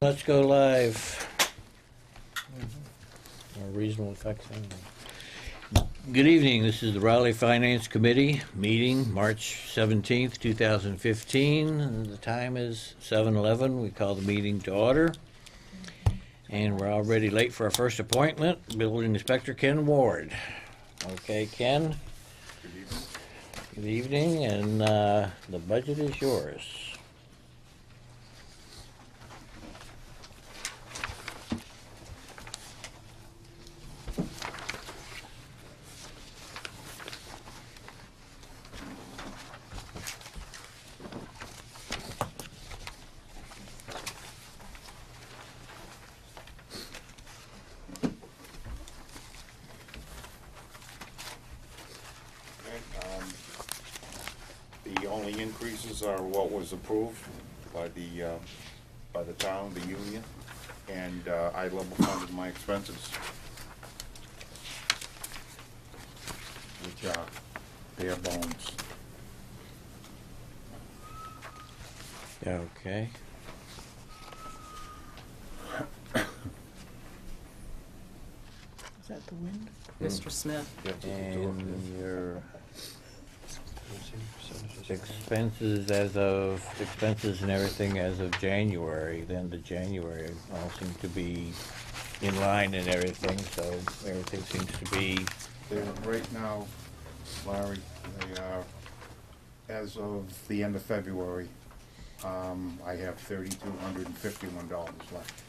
Let's go live. Reasonable effects. Good evening. This is the Raleigh Finance Committee meeting, March 17th, 2015. The time is 7:11. We call the meeting to order. And we're already late for our first appointment. Building Inspector Ken Ward. Okay, Ken. Good evening. Good evening, and the budget is yours. The only increases are what was approved by the town, the union, and I level funded my expenses, which are bare bones. Okay. Is that the wind? Mr. Smith. And your expenses and everything as of January, then the January all seem to be in line and everything, so everything seems to be, They're, right now, Larry, they are, as of the end of February, I have $3,251 left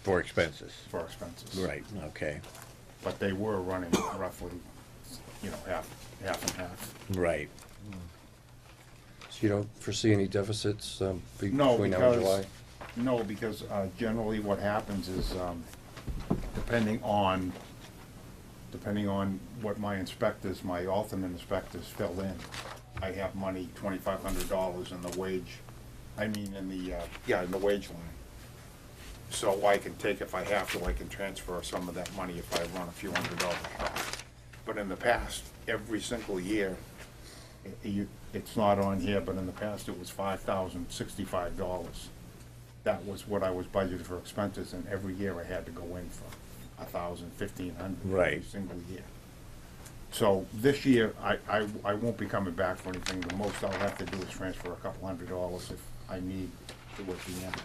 for expenses. for expenses. Right, okay, But they were running roughly, half and half. right. So you don't foresee any deficits No, between now and because, July? no, because generally what happens is, depending on what my inspectors, my alternate inspectors fill in, I have money, $2,500 in the wage, in the wage line. So I can take, if I have to, I can transfer some of that money if I run a few $100s short. But in the past, every single year, it's not on here, but in the past, it was $5,065. That was what I was budgeted for expenses, and every year I had to go in for $1,000, $1,500 Right. every single year. So this year, I won't be coming back for anything. The most I'll have to do is transfer a couple $100 if I need to at the end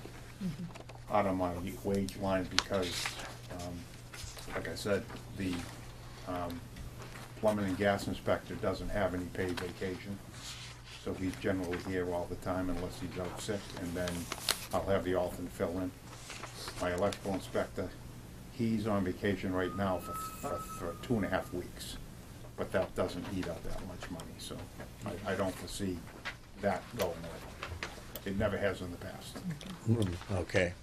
out of my wage line, because, like I said, the plumbing and gas inspector doesn't have any paid vacation, so he's generally here all the time unless he's out sick, and then I'll have the alternate fill in. My electrical inspector, he's on vacation right now for 2.5 weeks, but that doesn't eat up that much money, so I don't foresee that going over. It never has in the past. Okay,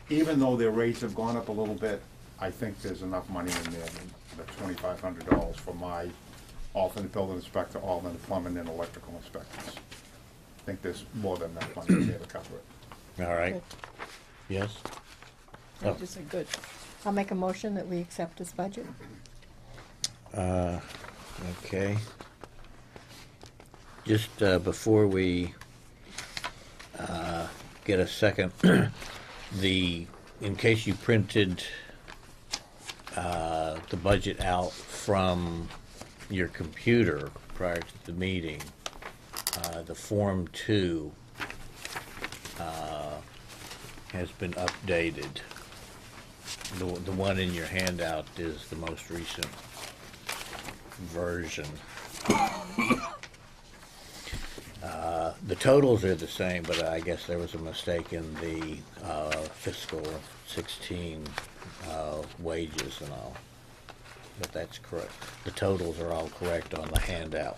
Even though their rates have gone up a little bit, I think there's enough money in there, the $2,500 for my alternate building inspector, alternate plumbing and electrical inspectors. I think there's more than enough money in there to cover it. all right, Good. yes? I Oh. just said good. I'll make a motion that we accept this budget. Okay. Just before we get a second, in case you printed the budget out from your computer prior to the meeting, the Form 2 has been updated. The one in your handout is the most recent version. The totals are the same, but I guess there was a mistake in the fiscal 16 wages and all. But that's correct. The totals are all correct on the handout.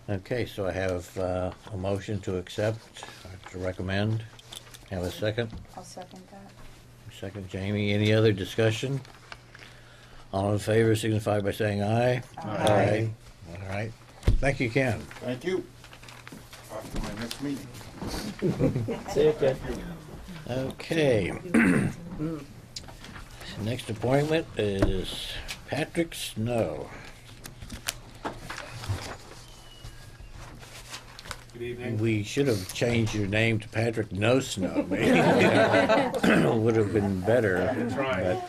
Okay, so I have a motion to accept, to recommend. Have a second? I'll second that. Second, Jamie. Any other discussion? All in favor signify by saying aye. Aye. All right. Thank you, Ken. Thank you. Off to my next meeting. See you, Ken. Okay. Next appointment is Patrick Snow. Good Good evening. We should have changed your name to Patrick No Snow, maybe. Would have been better. Trying.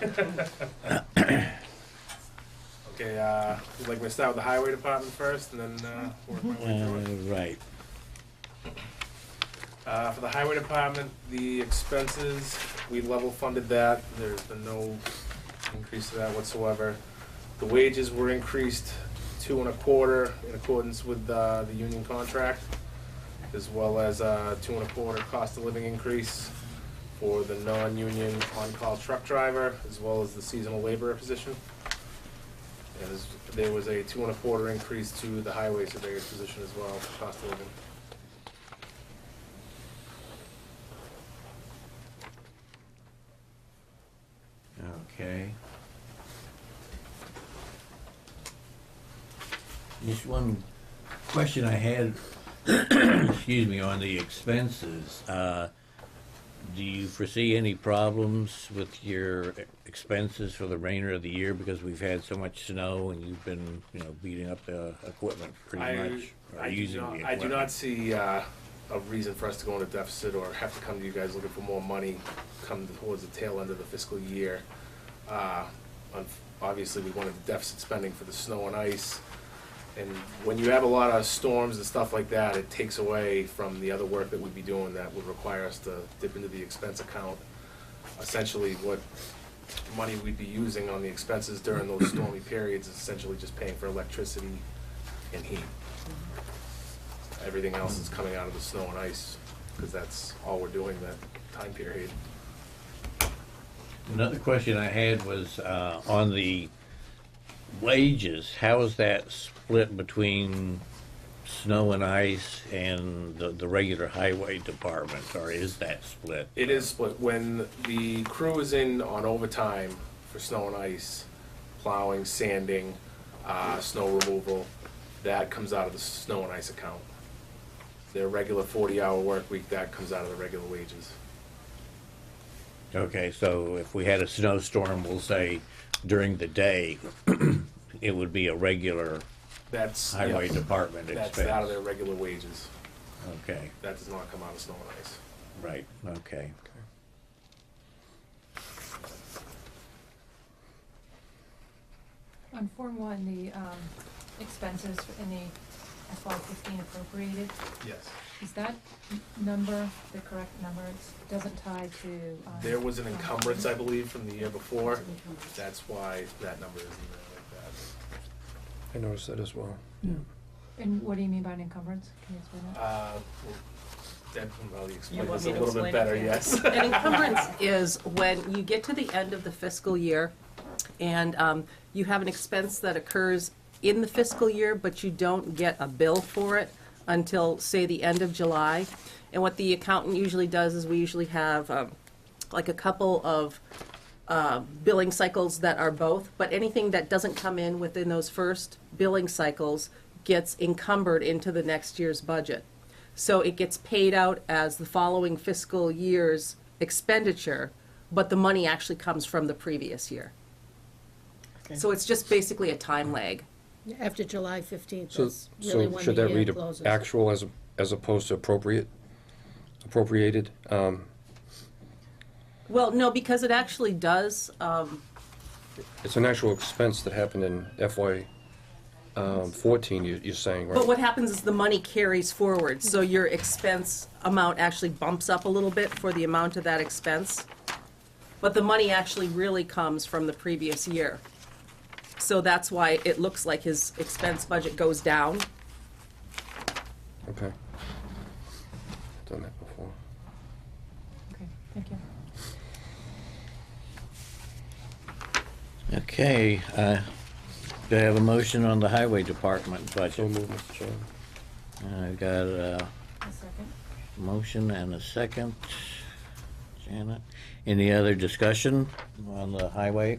Okay, would like me to start with the highway department first and then work my way through it? Right. For the highway department, the expenses, we level funded that. There's been no increase to that whatsoever. The wages were increased 2.25% in accordance with the union contract, as well as 2.25% cost of living increase for the non-union on-call truck driver, as well as the seasonal laborer position. And there was a 2.25% increase to the highway surveyor's position as well, for cost of living. Okay. Just one question I had, excuse me, on the expenses. Do you foresee any problems with your expenses for the remainder of the year because we've had so much snow and you've been, beating up the equipment pretty much? Or using the equipment? I do not see a reason for us to go into deficit or have to come to you guys looking for more money come towards the tail end of the fiscal year. Obviously, we wanted the deficit spending for the snow and ice. And when you have a lot of storms and stuff like that, it takes away from the other work that we'd be doing that would require us to dip into the expense account. Essentially, what money we'd be using on the expenses during those stormy periods is essentially just paying for electricity and heat. Everything else is coming out of the snow and ice, because that's all we're doing that time period. Another question I had was on the wages. How is that split between snow and ice and the regular highway department, or is that split? It is split. When the crew is in on overtime for snow and ice, plowing, sanding, snow removal, that comes out of the snow and ice account. Their regular 40-hour work week, that comes out of the regular wages. Okay, so if we had a snowstorm, we'll say during the day, it would be a regular That's highway yeah, department expense. That's out of their regular wages. Okay, That does not come out of snow and ice. right, okay. On Form 1, the expenses in the FY15 appropriated, Yes. is that number the correct number? It doesn't tie to... There was an encumbrance, I believe, from the year before. That's why that number is in there like that. I noticed that as well. And what do you mean by an encumbrance? Can you explain that? Well, Deb can probably explain want this me a to little bit explain better, it? yes. An encumbrance is when you get to the end of the fiscal year and you have an expense that occurs in the fiscal year, but you don't get a bill for it until, say, the end of July. And what the accountant usually does is we usually have like a couple of billing cycles that are both, but anything that doesn't come in within those first billing cycles gets encumbered into the next year's budget. So it gets paid out as the following fiscal year's expenditure, but the money actually comes from the previous year. Okay. So it's just basically a time lag. After July 15th, So, that's really when should the that year read closes. actual as opposed to appropriated? Well, no, because it actually does, It's an actual expense that happened in FY 14, you're saying, right? but what happens is the money carries forward, so your expense amount actually bumps up a little bit for the amount of that expense. But the money actually really comes from the previous year. So that's why it looks like his expense budget goes down. Okay. Done that before. Okay, thank you. Okay, do I have a motion on the highway department So budget? moved, Mr. Chairman. I got a A second. motion and a second. Janet, any other discussion on the highway?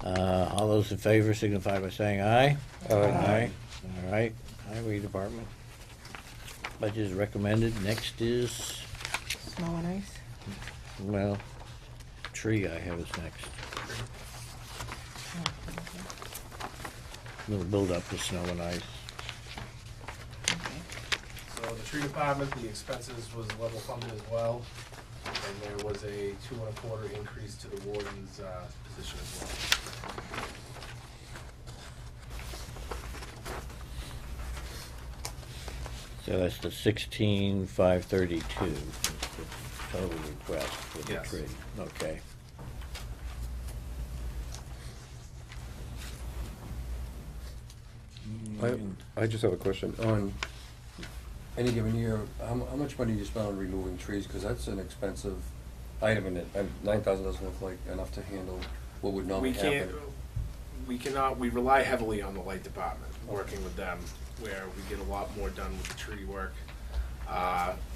All those in favor signify by saying aye. Aye. All right, highway department. Budget is recommended. Next is, Snow and ice. well, tree I have is next. Little build up to snow and ice. So the tree department, the expenses was level funded as well, and there was a 2 1/4 increase to the warden's position as well. So that's the 16,532, total request for the Yes. tree. Okay. I just have a question. On any given year, how much money do you spend on removing trees? Because that's an expensive item, and $9,000 doesn't look like enough to handle what would normally We happen. we rely heavily on the light department, working with them, where we get a lot more done with the tree work.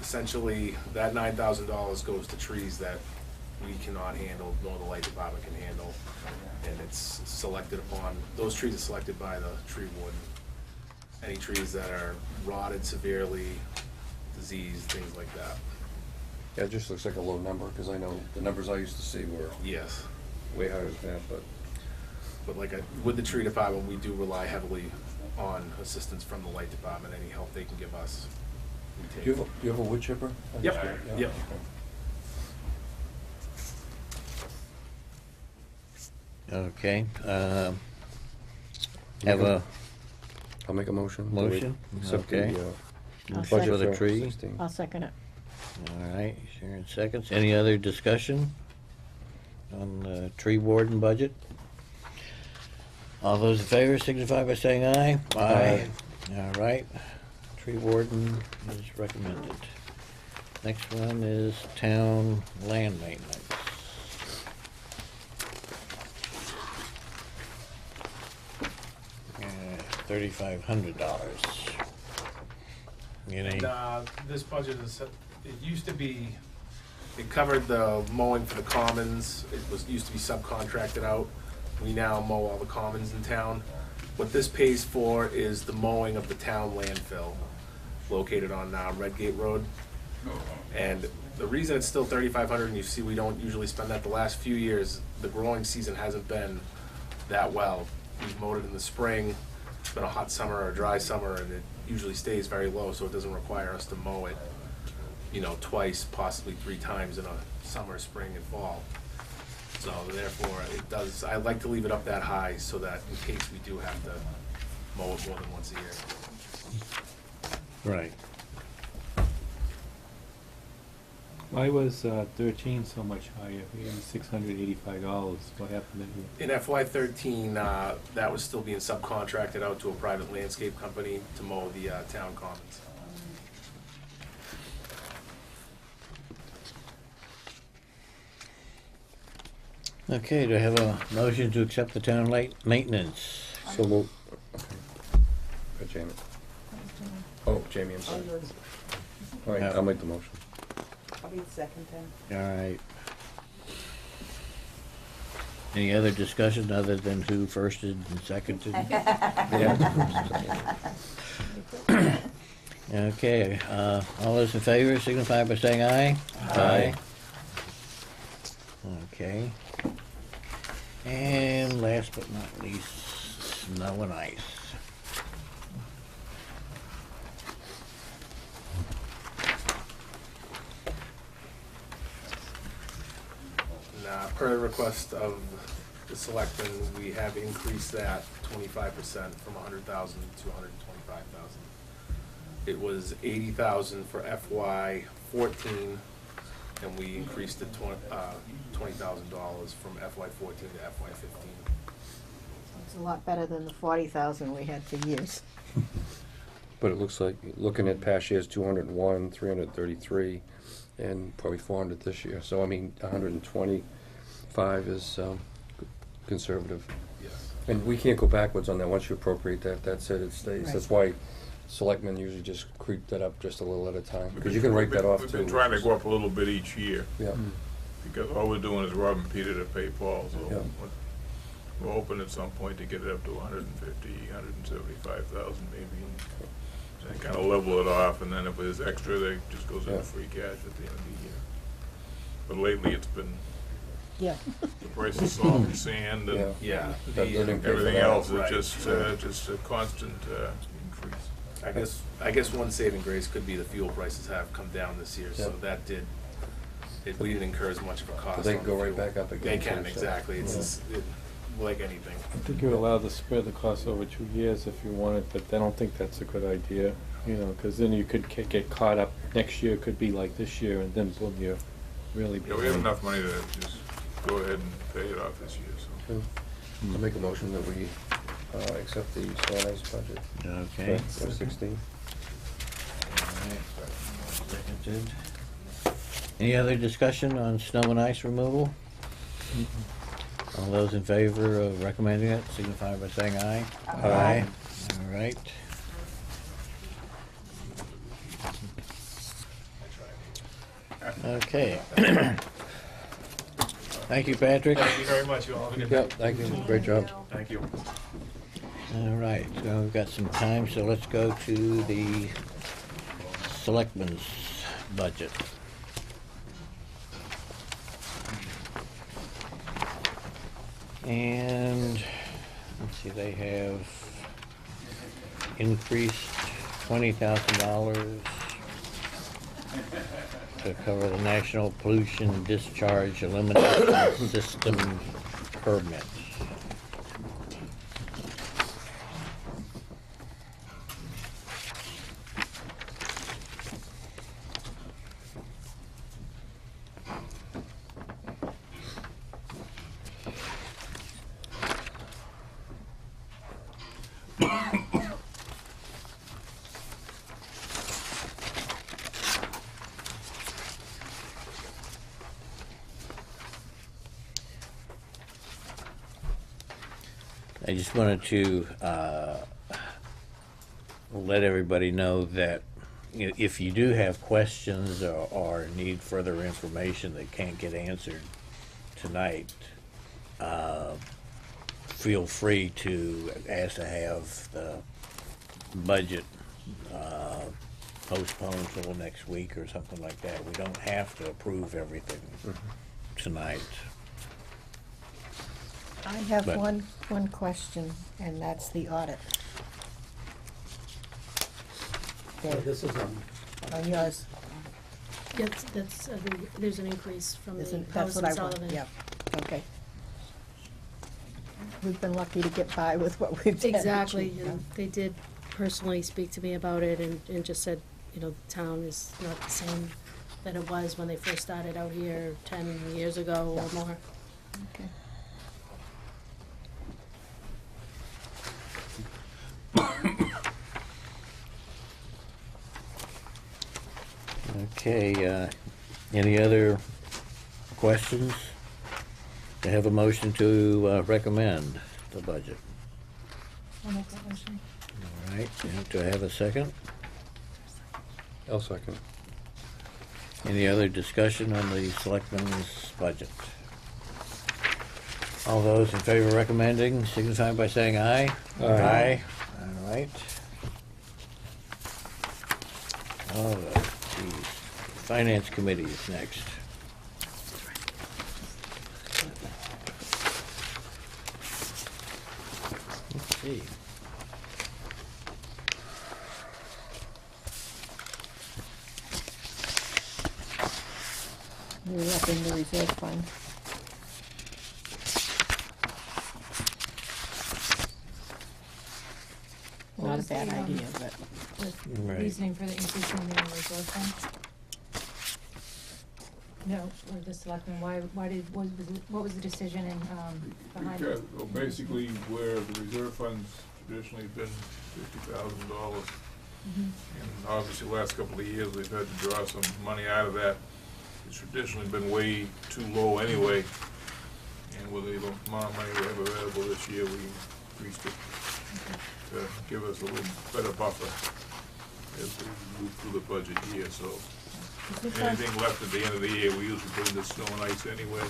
Essentially, that $9,000 goes to trees that we cannot handle, nor the light department can handle. And it's selected upon, those trees are selected by the tree warden. Any trees that are rotted severely, diseased, things like that. Yeah, it just looks like a low number, because I know the numbers I used to see were Yes. way higher than that, but. But with the tree department, we do rely heavily on assistance from the light department. Any help they can give us, we take. Do you have a wood chipper? Yep, Yeah, yep. Okay, have a I'll make a motion. that we motion? accept the, Okay. I'll budget second. For the for tree? 16. I'll second it. All right, Sharon seconds. Any other discussion on the tree warden budget? All those in favor signify by saying aye. Aye. All right, tree warden is recommended. Next one is town land maintenance. $3,500. And this budget is, it used to be, it covered the mowing for the commons. It used to be subcontracted out. We now mow all the commons in town. What this pays for is the mowing of the town landfill located on Redgate Road. And the reason it's still $3,500, and you see we don't usually spend that, the last few years, the growing season hasn't been that well. We've mowed it in the spring. It's been a hot summer or a dry summer, and it usually stays very low, so it doesn't require us to mow it, twice, possibly 3 times in a summer, spring, and fall. So therefore, it does, I like to leave it up that high so that in case we do have to mow it more than once a year. Right. Why was 13 so much higher? We had $685. What happened in In FY13, that was still being subcontracted out to a private landscape company to mow the town commons. Okay, do I have a motion to accept the town light maintenance? So move. Jamie. Oh, Jamie, I'm sorry. All right, I'll make the motion. I'll be the second then. All right. Any other discussion other than who firsted and seconded? Yeah. Okay, all those in favor signify by saying aye. Aye. Okay. And last but not least, snow and ice. And per the request of the selectmen, we have increased that 25% from 100,000 to 125,000. It was 80,000 for FY14, and we increased it $20,000 from FY14 to FY15. It's a lot better than the 40,000 we had for years. But it looks like, looking at past years, 201, 333, and probably 400 this year. So, I mean, 125 is conservative. Yes. And we can't go backwards on that. Once you appropriate that, that's it, it stays. Right. That's why selectmen usually just creep that up just a little at a time. Because you can write that off too. We've been trying to go up a little bit each year, Yeah. because all we're doing is robbing Peter to pay Paul, so Yeah. we're hoping at some point to get it up to 150, 175,000 maybe. And kind of level it off, and then if there's extra, they just goes Yeah. into free cash at the end of the year. But lately, it's been Yeah. the price of salt and sand Yeah. and Yeah. That doesn't pay for everything that. else, Right. it's just a constant increase. I I guess one saving grace could be the fuel prices have come down this year, so Yep. that did, we didn't incur as much of a cost. They on go the right fuel. back up again, They can, too, so, exactly, it's yeah. just, like anything. I think you're allowed to spread the cost over 2 years if you wanted, but I don't think that's a good idea, you know, because then you could get caught up. Next year could be like this year, and then boom, you're really Yeah, we have enough money to just go ahead and pay it off this year, so. Okay. I'll make a motion that we accept the snow and ice budget Okay. for 16. Seconded. Any other discussion on snow and ice removal? All those in favor of recommending it, signify by saying aye. Aye. All right. Okay. Thank you, Patrick. Thank you very much, you all have a good Yep, night. thank you, great job. Thank you. All right, so we've got some time, so let's go to the selectmen's budget. And, let's see, they have increased $20,000 to cover the National Pollution Discharge Elimination System permits. I just wanted to let everybody know that if you do have questions or need further information that can't get answered tonight, feel free to ask to have the budget postponed till next week or something like that. We don't have to approve everything tonight. I have But- one question, and that's the audit. Dave, This is, on yours, There's an increase from the isn't, Powers that's what and I want, Sullivan. yeah, okay. We've been lucky to get by with what we've done. Exactly, and they did personally speak to me about it and just said, you know, the town is not the same that it was when they first started out here 10 years ago or more. Okay. Okay, any other questions? To have a motion to recommend the budget. I'll make that motion. All right, do I have a second? I'll second. Any other discussion on the selectmen's budget? All those in favor of recommending, signify by saying aye. Aye. All right. All right, geez. Finance Committee is next. Let's see. We're up in the reserve fund. What Not a was the, bad idea, but The Right. reasoning for the increase in the reserve fund? No, or the selectmen, what was the decision in, behind Because, it? well, basically, where the reserve fund's traditionally been $50,000, Mhm. and obviously, the last couple of years, we've had to draw some money out of that. It's traditionally been way too low anyway, and with the amount of money we have available this year, we increased it to give us a little better buffer as we move through the budget year, so Is this anything left at the end of the year, we usually put into snow and ice anyway,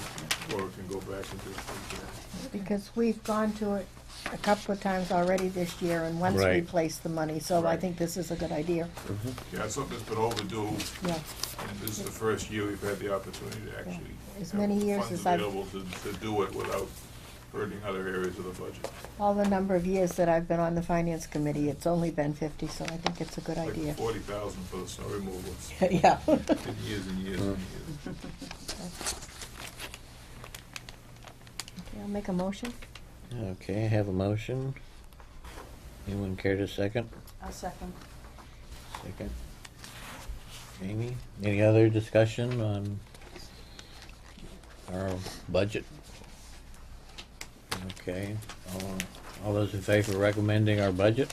or it can go back into free cash. because we've gone to it a couple of times already this year, and once we Right. placed the money, so I Right. think this is a good idea. Yeah, it's something that's been overdue, Yeah, and this is the first year we've had the opportunity to actually As have many years funds as I've- available to do it without hurting other areas of the budget. All the number of years that I've been on the finance committee, it's only been 50, so I think it's a good Like idea. 40,000 for the snow removal. Yeah. It's been years and years and years. Okay, I'll make a motion. Okay, I have a motion. Anyone care to second? I'll second. Second. Amy, any other discussion on our budget? Okay, all those in favor of recommending our budget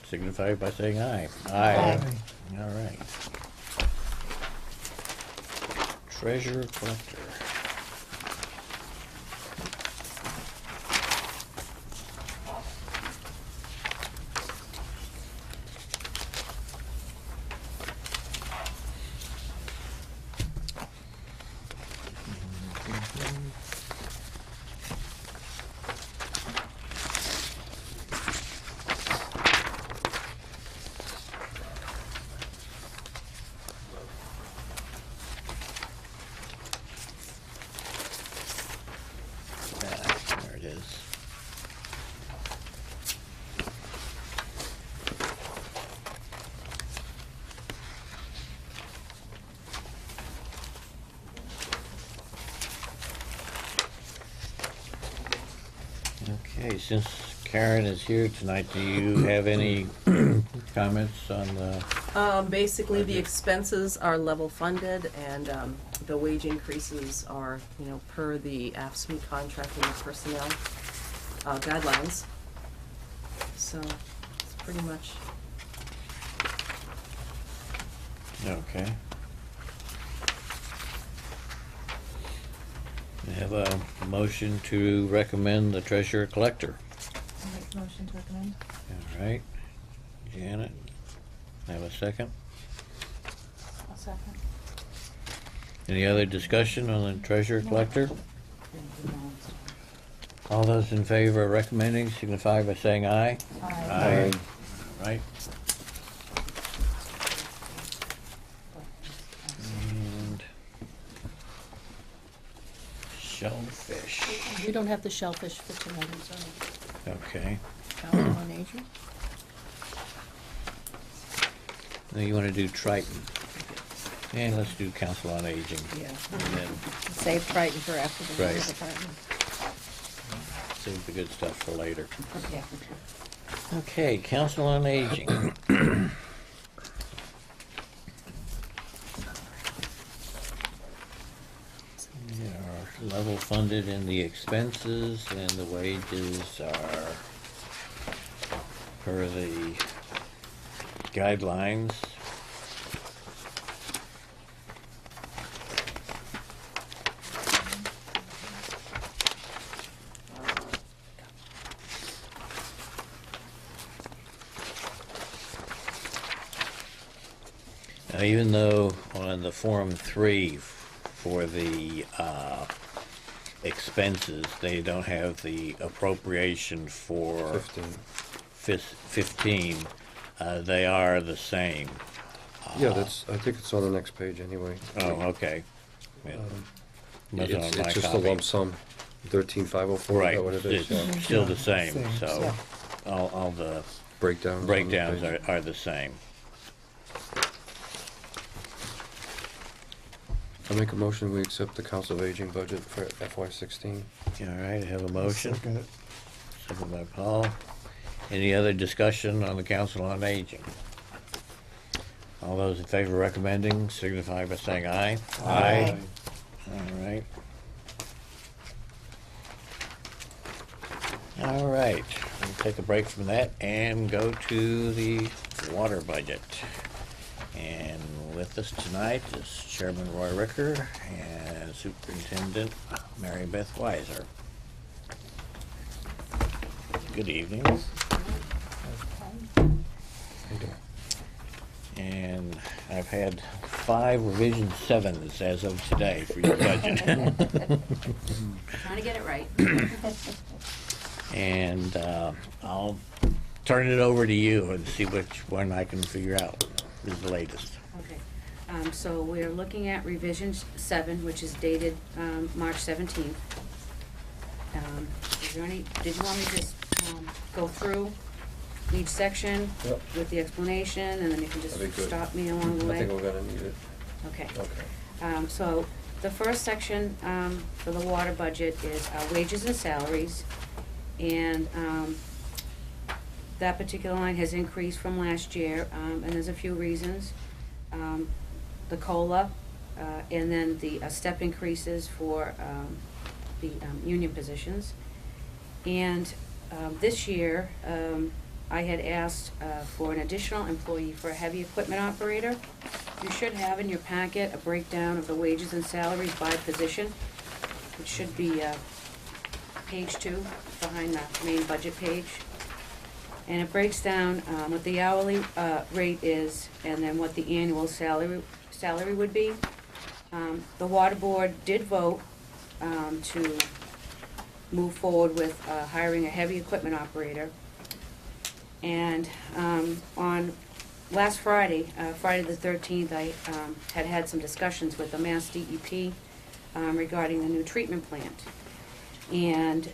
signify by saying aye. Aye. All right. Treasurer collector. There it is. Okay, since Karen is here tonight, do you have any comments on the, Basically, the Budget. expenses are level funded, and the wage increases are, you know, per the AFSCME contract and the personnel guidelines. So, it's pretty much, okay. We have a motion to recommend the treasurer collector. I'll make a motion to recommend. All right, Janet, have a second? I'll second. Any other discussion on the treasurer collector? All those in favor of recommending signify by saying aye. Aye. All right. And shellfish, We don't have the shellfish for tonight, I'm sorry. okay. Council on Aging. Now you wanna do Triton. And let's do council on aging. Yeah. And then Save Triton for after the water Right. department. save the good stuff for later. Yeah. Okay, council on aging. We are level funded in the expenses and the wages are per the guidelines. Now, even though on the Form 3 for the expenses, they don't have the appropriation for 15, they are the same. Yeah, that's, I think it's on the next page anyway. Oh, okay. Yeah. Wasn't It's on my it's just a copy. lump sum, 13,504, is Right, that what it is? it's Yeah. still the same, Same, so yeah. all the Breakdowns. on the breakdowns page. are the same. I make a motion, we accept the Council of Aging budget for FY16. All right, I have a motion. Second it. Second by Paul. Any other discussion on the Council on Aging? All those in favor of recommending signify by saying aye. Aye. All right. All right, we'll take a break from that and go to the water budget. And with us tonight is Chairman Roy Ricker and Superintendent Mary Beth Weiser. Good evening. And I've had 5 revision 7s as of today for your budget. Trying to get it right. And I'll turn it over to you and see which one I can figure out is the latest. Okay, so we're looking at revision 7, which is dated March 17th. This there any, did you want me to just, go through each section Yep. with the explanation, and then you can just That'd be good. stop me along the I way? think we're gonna need it. Okay. Okay. So the first section for the water budget is wages and salaries. And that particular line has increased from last year, and there's a few reasons. The COLA, and then the step increases for the union positions. And this year, I had asked for an additional employee for a heavy equipment operator. You should have in your packet a breakdown of the wages and salaries by position. It should be page 2, behind the main budget page. And it breaks down what the hourly rate is, and then what the annual salary would be. The water board did vote to move forward with hiring a heavy equipment operator. And on last Friday, Friday the 13th, I had some discussions with the Mass DEP regarding the new treatment plant. And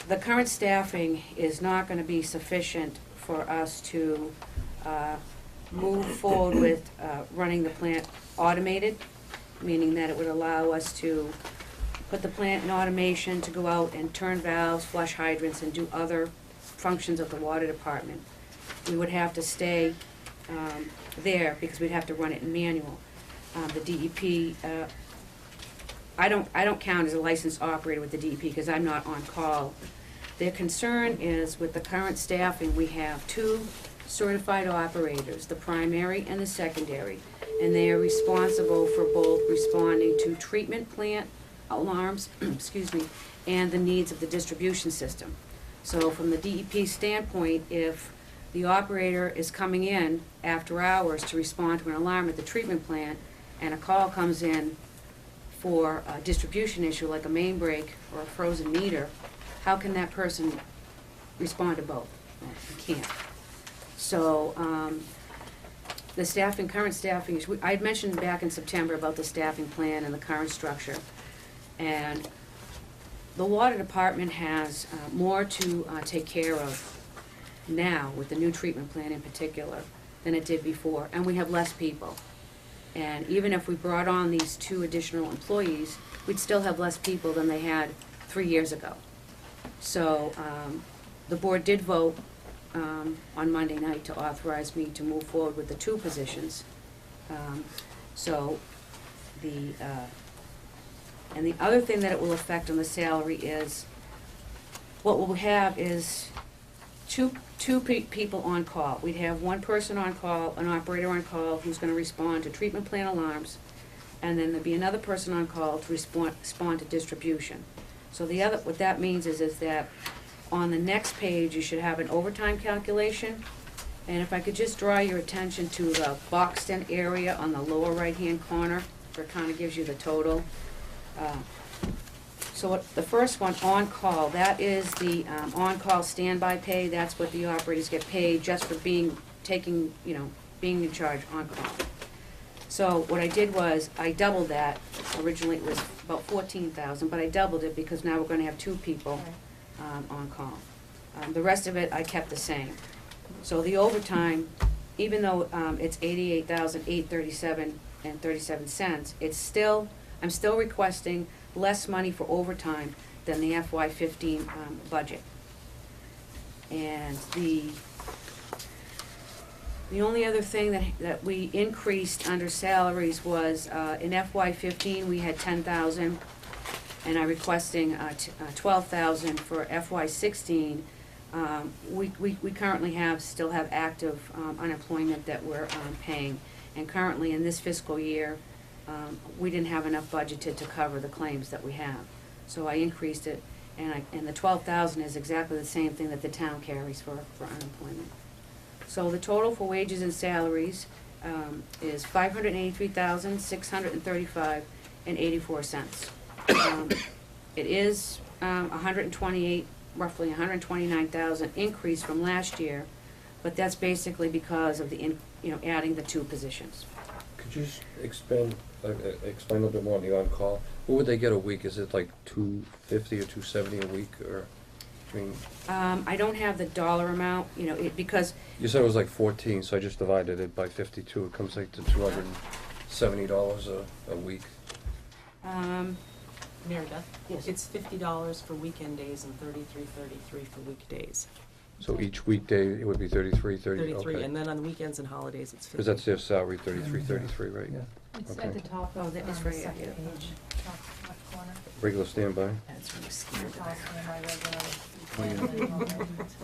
the current staffing is not going to be sufficient for us to move forward with running the plant automated, meaning that it would allow us to put the plant in automation to go out and turn valves, flush hydrants, and do other functions of the water department. We would have to stay there because we'd have to run it in manual. The DEP, I don't count as a licensed operator with the DEP because I'm not on call. Their concern is with the current staffing, we have 2 certified operators, the primary and the secondary, and they are responsible for both responding to treatment plant alarms, excuse me, and the needs of the distribution system. So from the DEP standpoint, if the operator is coming in after hours to respond to an alarm at the treatment plant, and a call comes in for a distribution issue like a main break or a frozen meter, how can that person respond to both? Well, you can't. So the staffing, current staffing, I had mentioned back in September about the staffing plan and the current structure. And the water department has more to take care of now with the new treatment plan in particular than it did before, and we have less people. And even if we brought on these 2 additional employees, we'd still have less people than they had 3 years ago. So the board did vote on Monday night to authorize me to move forward with the 2 positions. And the other thing that it will affect on the salary is, what we'll have is two people on call. We'd have 1 person on call, an operator on call, who's gonna respond to treatment plant alarms, and then there'll be another person on call to respond to distribution. So what that means is that on the next page, you should have an overtime calculation. And if I could just draw your attention to the boxed in area on the lower right-hand corner, where it kind of gives you the total. So the first one, on-call, that is the on-call standby pay. That's what the operators get paid just for being in charge on-call. So what I did was, I doubled that. Originally it was about $14,000, but I doubled it because now we're gonna have 2 people on call. The rest of it I kept the same. So the overtime, even though it's $88,837.37, I'm still requesting less money for overtime than the FY15 budget. And the only other thing that we increased under salaries was in FY15 we had $10,000, and I'm requesting $12,000 for FY16. We currently still have active unemployment that we're paying, and currently in this fiscal year we didn't have enough budgeted to cover the claims that we have. So I increased it, and the $12,000 is exactly the same thing that the town carries for unemployment. So the total for wages and salaries is $583,635.84. It is roughly 129,000 increase from last year, but that's basically because of adding the 2 positions. Could you just explain a little bit more on the on-call? What would they get a week? Is it like $250 or $270 a week, or, I mean, I don't have the dollar amount, you know, because, you said it was like 14, so I just divided it by 52. It comes like to $270 a week. Meredith? Yes. It's $50 for weekend days and $33.33 for weekdays. So each weekday, it would be 33, 33, okay. and then on the weekends and holidays, it's 50. Because that's their salary, 33, right? Yeah. It's Okay. at the top Oh, of that is the right, second yeah. page, top left corner. Regular standby, That's really scared. It's also in my regular.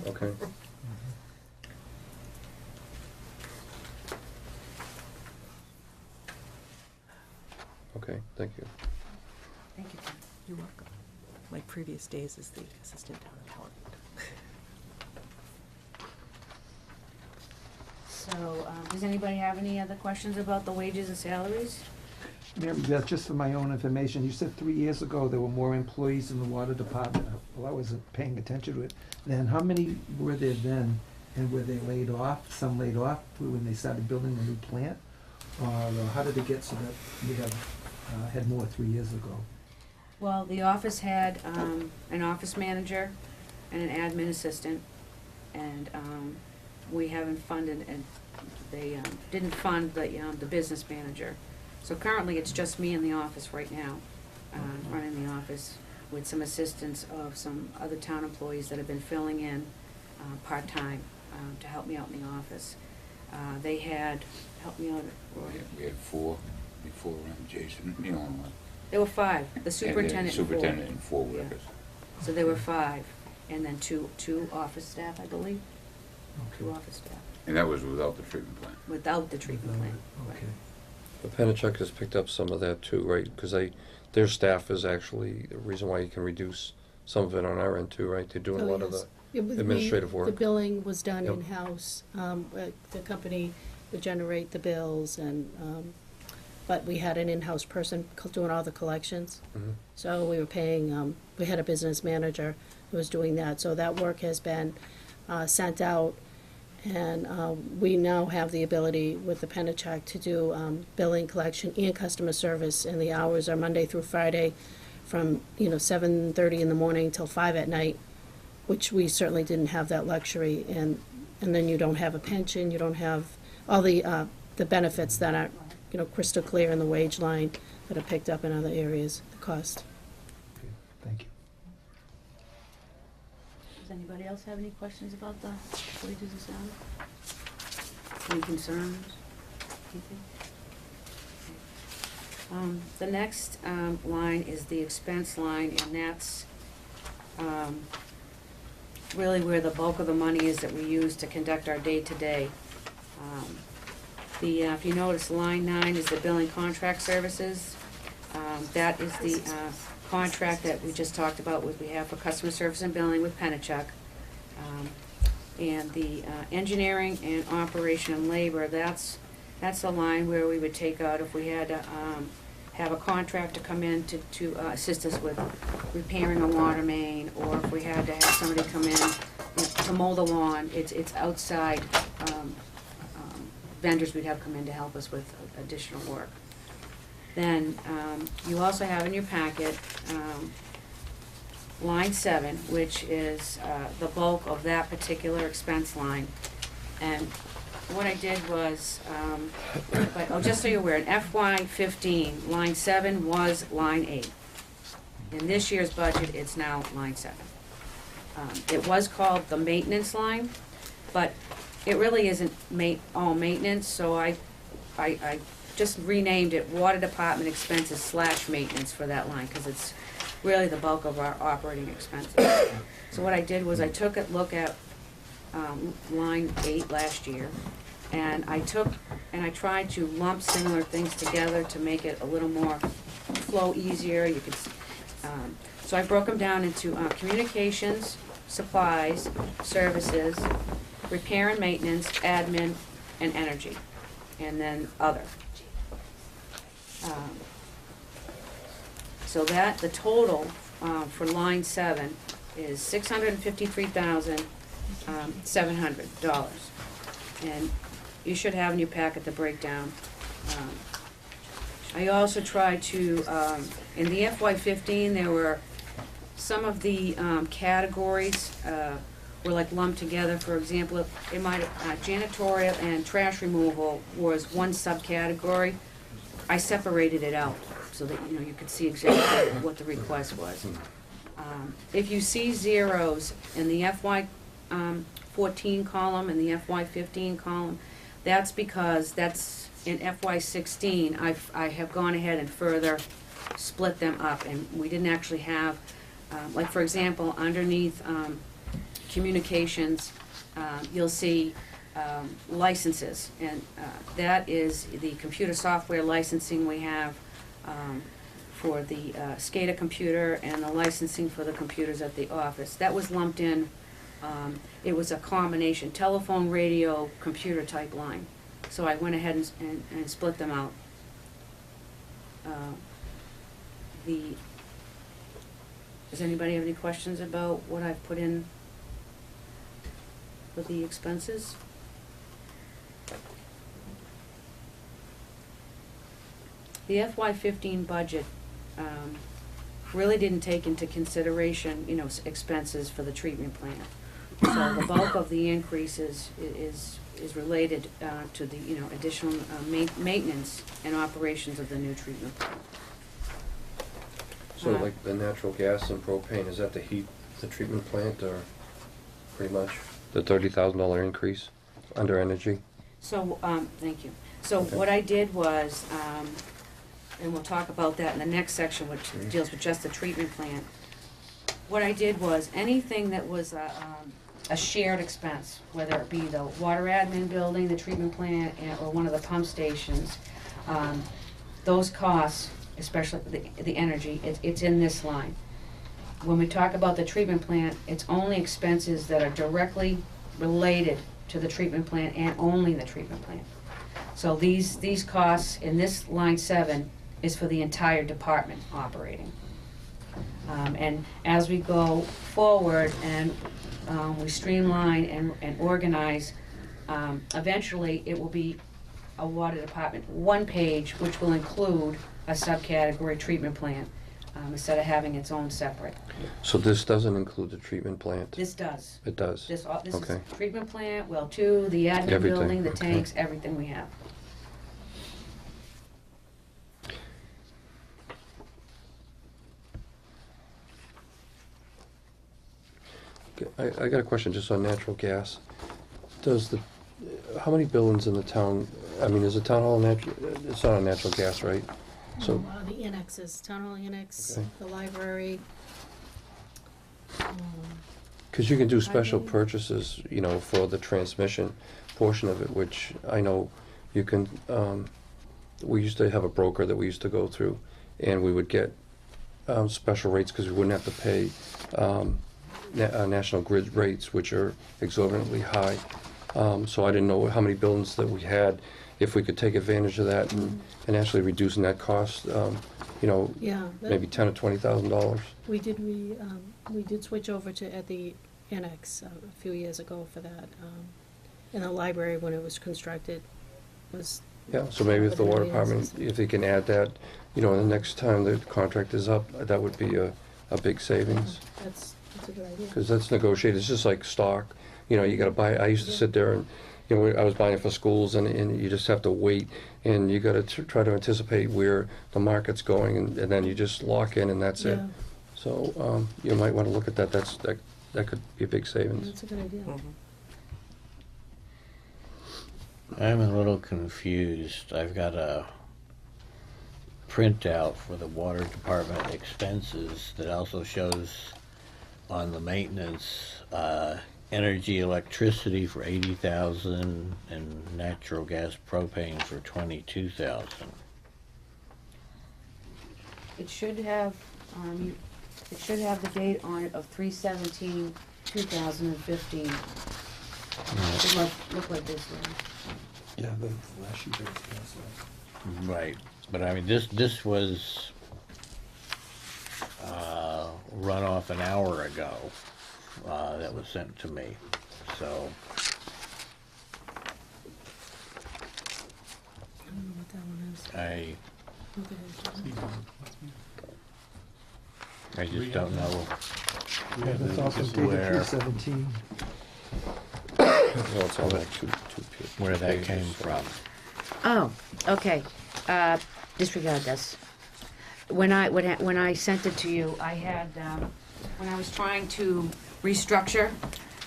okay. Okay, thank you. thank you, Tim. You're welcome. My previous days as the assistant town accountant. So, does anybody have any other questions about the wages and salaries? Mary Beth, just for my own information, you said 3 years ago there were more employees in the water department. Well, I wasn't paying attention to it. Then, how many were there then? And were they laid off, some laid off when they started building the new plant? Or how did it get so that we have, had more 3 years ago? Well, the office had, an office manager and an admin assistant, and, we haven't funded, and they, didn't fund the business manager. So currently, it's just me in the office right now, running the office with some assistance of some other town employees that have been filling in, part-time, to help me out in the office. They had, help me out, Roy. We had 4 before Jason, you know. There were 5, the superintendent and 4. Superintendent and 4 Yeah. workers. So there were 5, and then two office staff, I believe, 2 Okay. office staff, And that was without the treatment plant. without the treatment plant. Okay. The Penachuk has picked up some of that too, right? Because their staff is actually the reason why you can reduce some of it on our end too, right? They're doing a Oh, lot of yes. the It was- administrative The work. billing was done Yep. in-house. The company would generate the bills and, but we had an in-house person doing all the collections. Mhm. So we were paying, we had a business manager who was doing that. So that work has been sent out. And we now have the ability with the Penachuk to do billing, collection, and customer service. And the hours are Monday through Friday from, 7:30 in the morning till 5 at night, which we certainly didn't have that luxury. And then you don't have a pension, you don't have all the benefits that are, crystal clear in the wage line that are picked up in other areas, the cost. Okay, thank you. Does anybody else have any questions about the wages and salaries? Any concerns? Anything? The next, line is the expense line, and that's, really where the bulk of the money is that we use to conduct our day-to-day. If you notice, line 9 is the billing contract services. That is the, contract that we just talked about with, we have for customer service and billing with Penachuk. And the, engineering and operation and labor, that's the line where we would take out if we had to, have a contractor come in to assist us with repairing a water main, or if we had to have somebody come in, to mow the lawn. It's outside, vendors we'd have come in to help us with additional work. Then, you also have in your packet, line 7, which is, the bulk of that particular expense line. And what I did was, just so you're aware, in FY15, line 7 was line 8. In this year's budget, it's now line 7. It was called the maintenance line, but it really isn't all maintenance, so I just renamed it Water Department Expenses / Maintenance for that line, because it's really the bulk of our operating expenses. So what I did was I took a look at line 8 last year, and I tried to lump similar things together to make it a little more flow easier. You could, so I broke them down into communications, supplies, services, repair and maintenance, admin, and energy, and then other. So that, the total for line 7 is $653,700. And you should have in your packet the breakdown I also tried to, in the FY15, there were some of the categories were like lumped together. For example, it might janitorial and trash removal was one subcategory. I separated it out so that you could see exactly what the request was. If you see zeros in the FY14 column and the FY15 column, that's because that's in FY16. I have gone ahead and further split them up, and we didn't actually have, like for example, underneath communications, you'll see licenses, and that is the computer software licensing we have for the SCADA computer and the licensing for the computers at the office. That was lumped in. It was a combination telephone, radio, computer type line. So I went ahead and split them out. Does anybody have any questions about what I've put in for the expenses? The FY15 budget really didn't take into consideration, expenses for the treatment plant. So the bulk of the increases is related to the, additional maintenance and operations of the new treatment plant. So like the natural gas and propane, is that to heat the treatment plant, or pretty much the $30,000 increase under energy? So, thank you. So Okay. what I did was, and we'll talk about that in the next section, which deals with just the treatment plant. What I did was, anything that was a shared expense, whether it be the water admin building, the treatment plant, or one of the pump stations, those costs, especially the energy, it's in this line. When we talk about the treatment plant, it's only expenses that are directly related to the treatment plant and only the treatment plant. So these costs in this line 7 is for the entire department operating. And as we go forward and we streamline and organize, eventually it will be a water department one page, which will include a subcategory treatment plant, instead of having its own separate. So this doesn't include the treatment plant? This does. It does? This Okay. is treatment plant, well 2, the admin Everything, building, the okay. tanks, everything we have. Okay, I got a question just on natural gas. How many buildings in the town, is the town hall it's not on natural gas, right? So, The annexes, town hall annex, Okay. the library. because you can do special Highway. purchases, for the transmission portion of it, which I know you can, we used to have a broker that we used to go through, and we would get special rates because we wouldn't have to pay National Grid rates, which are exorbitantly high. So I didn't know how many buildings that we had, if we could take advantage of that and actually reducing that cost, Yeah. maybe $10,000 or $20,000. We did switch over to at the annex a few years ago for that. And the library, when it was constructed, was. Yeah, so maybe if the with water the department, system. if they can add that, the next time the contract is up, that would be a big savings. That's a good idea. Because that's negotiated, it's just like stock, you gotta buy, I used to sit there and, I was buying it for schools, and you just have to wait, and you gotta try to anticipate where the market's going, and then you just lock in, and that's it. Yeah. So, you might wanna look at that, that could be a big savings. That's a good idea. I'm a little confused. I've got a printout for the water department expenses that also shows on the maintenance, energy, electricity for 80,000 and natural gas propane for 22,000. It should have, the date on it of 3/17/2015. It should look like this one. Yeah, the last sheet of Right, but this was run off an hour ago, that was sent to me, so. I don't know what that one is. I just don't know Yeah, that's also Just dated where- 3/17. Well, it's on like two where that pages, came so- from. Oh, okay. Disregard this. When I sent it to you, I had, when I was trying to restructure,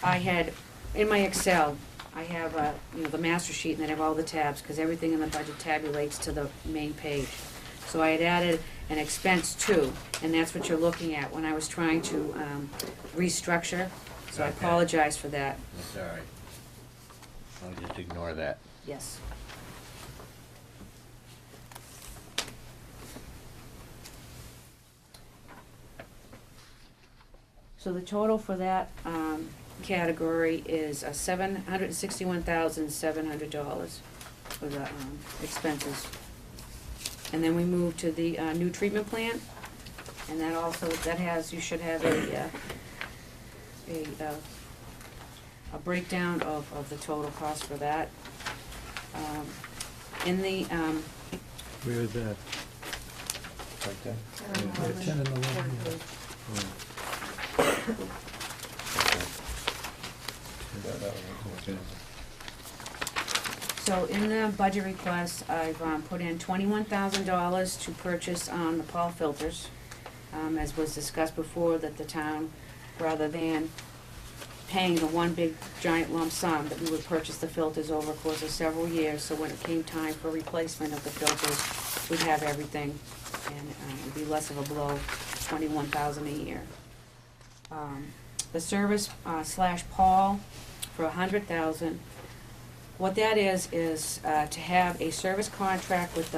I had, in my Excel, I have, the master sheet and then I have all the tabs, because everything in the budget tabulates to the main page. So I had added an expense too, and that's what you're looking at when I was trying to, restructure. So I Okay. apologize for that. That's all right. I'll just ignore that. Yes. So the total for that category is $761,700 for the expenses. And then we move to the new treatment plant, and that also, you should have a breakdown of the total cost for that. In the, Where is that? Right there. Yeah, 10 and 11, yeah. so in the budget request, I've put in $21,000 to purchase the Paul filters. As was discussed before, that the town, rather than paying the one big giant lump sum, that we would purchase the filters over a course of several years, so when it came time for replacement of the filters, we'd have everything, and it would be less of a blow, $21,000 a year. The service slash Paul for $100,000. What that is to have a service contract with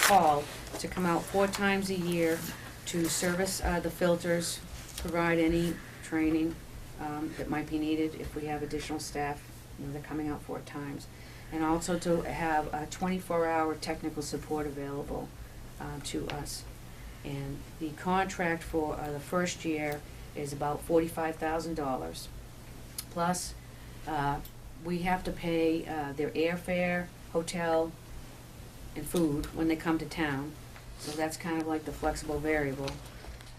Paul to come out 4 times a year to service the filters, provide any training that might be needed if we have additional staff. They're coming out 4 times, and also to have a 24-hour technical support available to us. And the contract for the first year is about $45,000. Plus, we have to pay their airfare, hotel, and food when they come to town. So that's kind of like the flexible variable.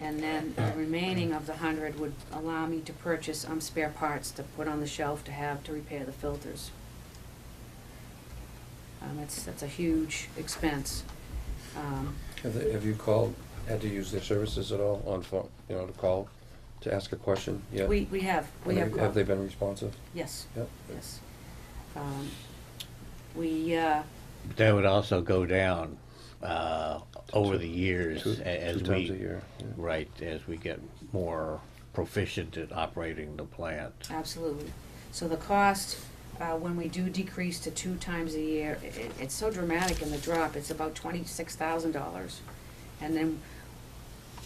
And then the remaining of the 100 would allow me to purchase spare parts to put on the shelf to repair the filters. That's a huge expense. Have you had to use their services at all on phone, to call to ask a question yet? We have Have called. they been responsive? Yes. Yep. Yes. That would also go down over the years as Two we times a year. Yeah. right as we get more proficient at operating the plant. Absolutely. So the cost, when we do decrease to 2 times a year, it's so dramatic in the drop, it's about $26,000. And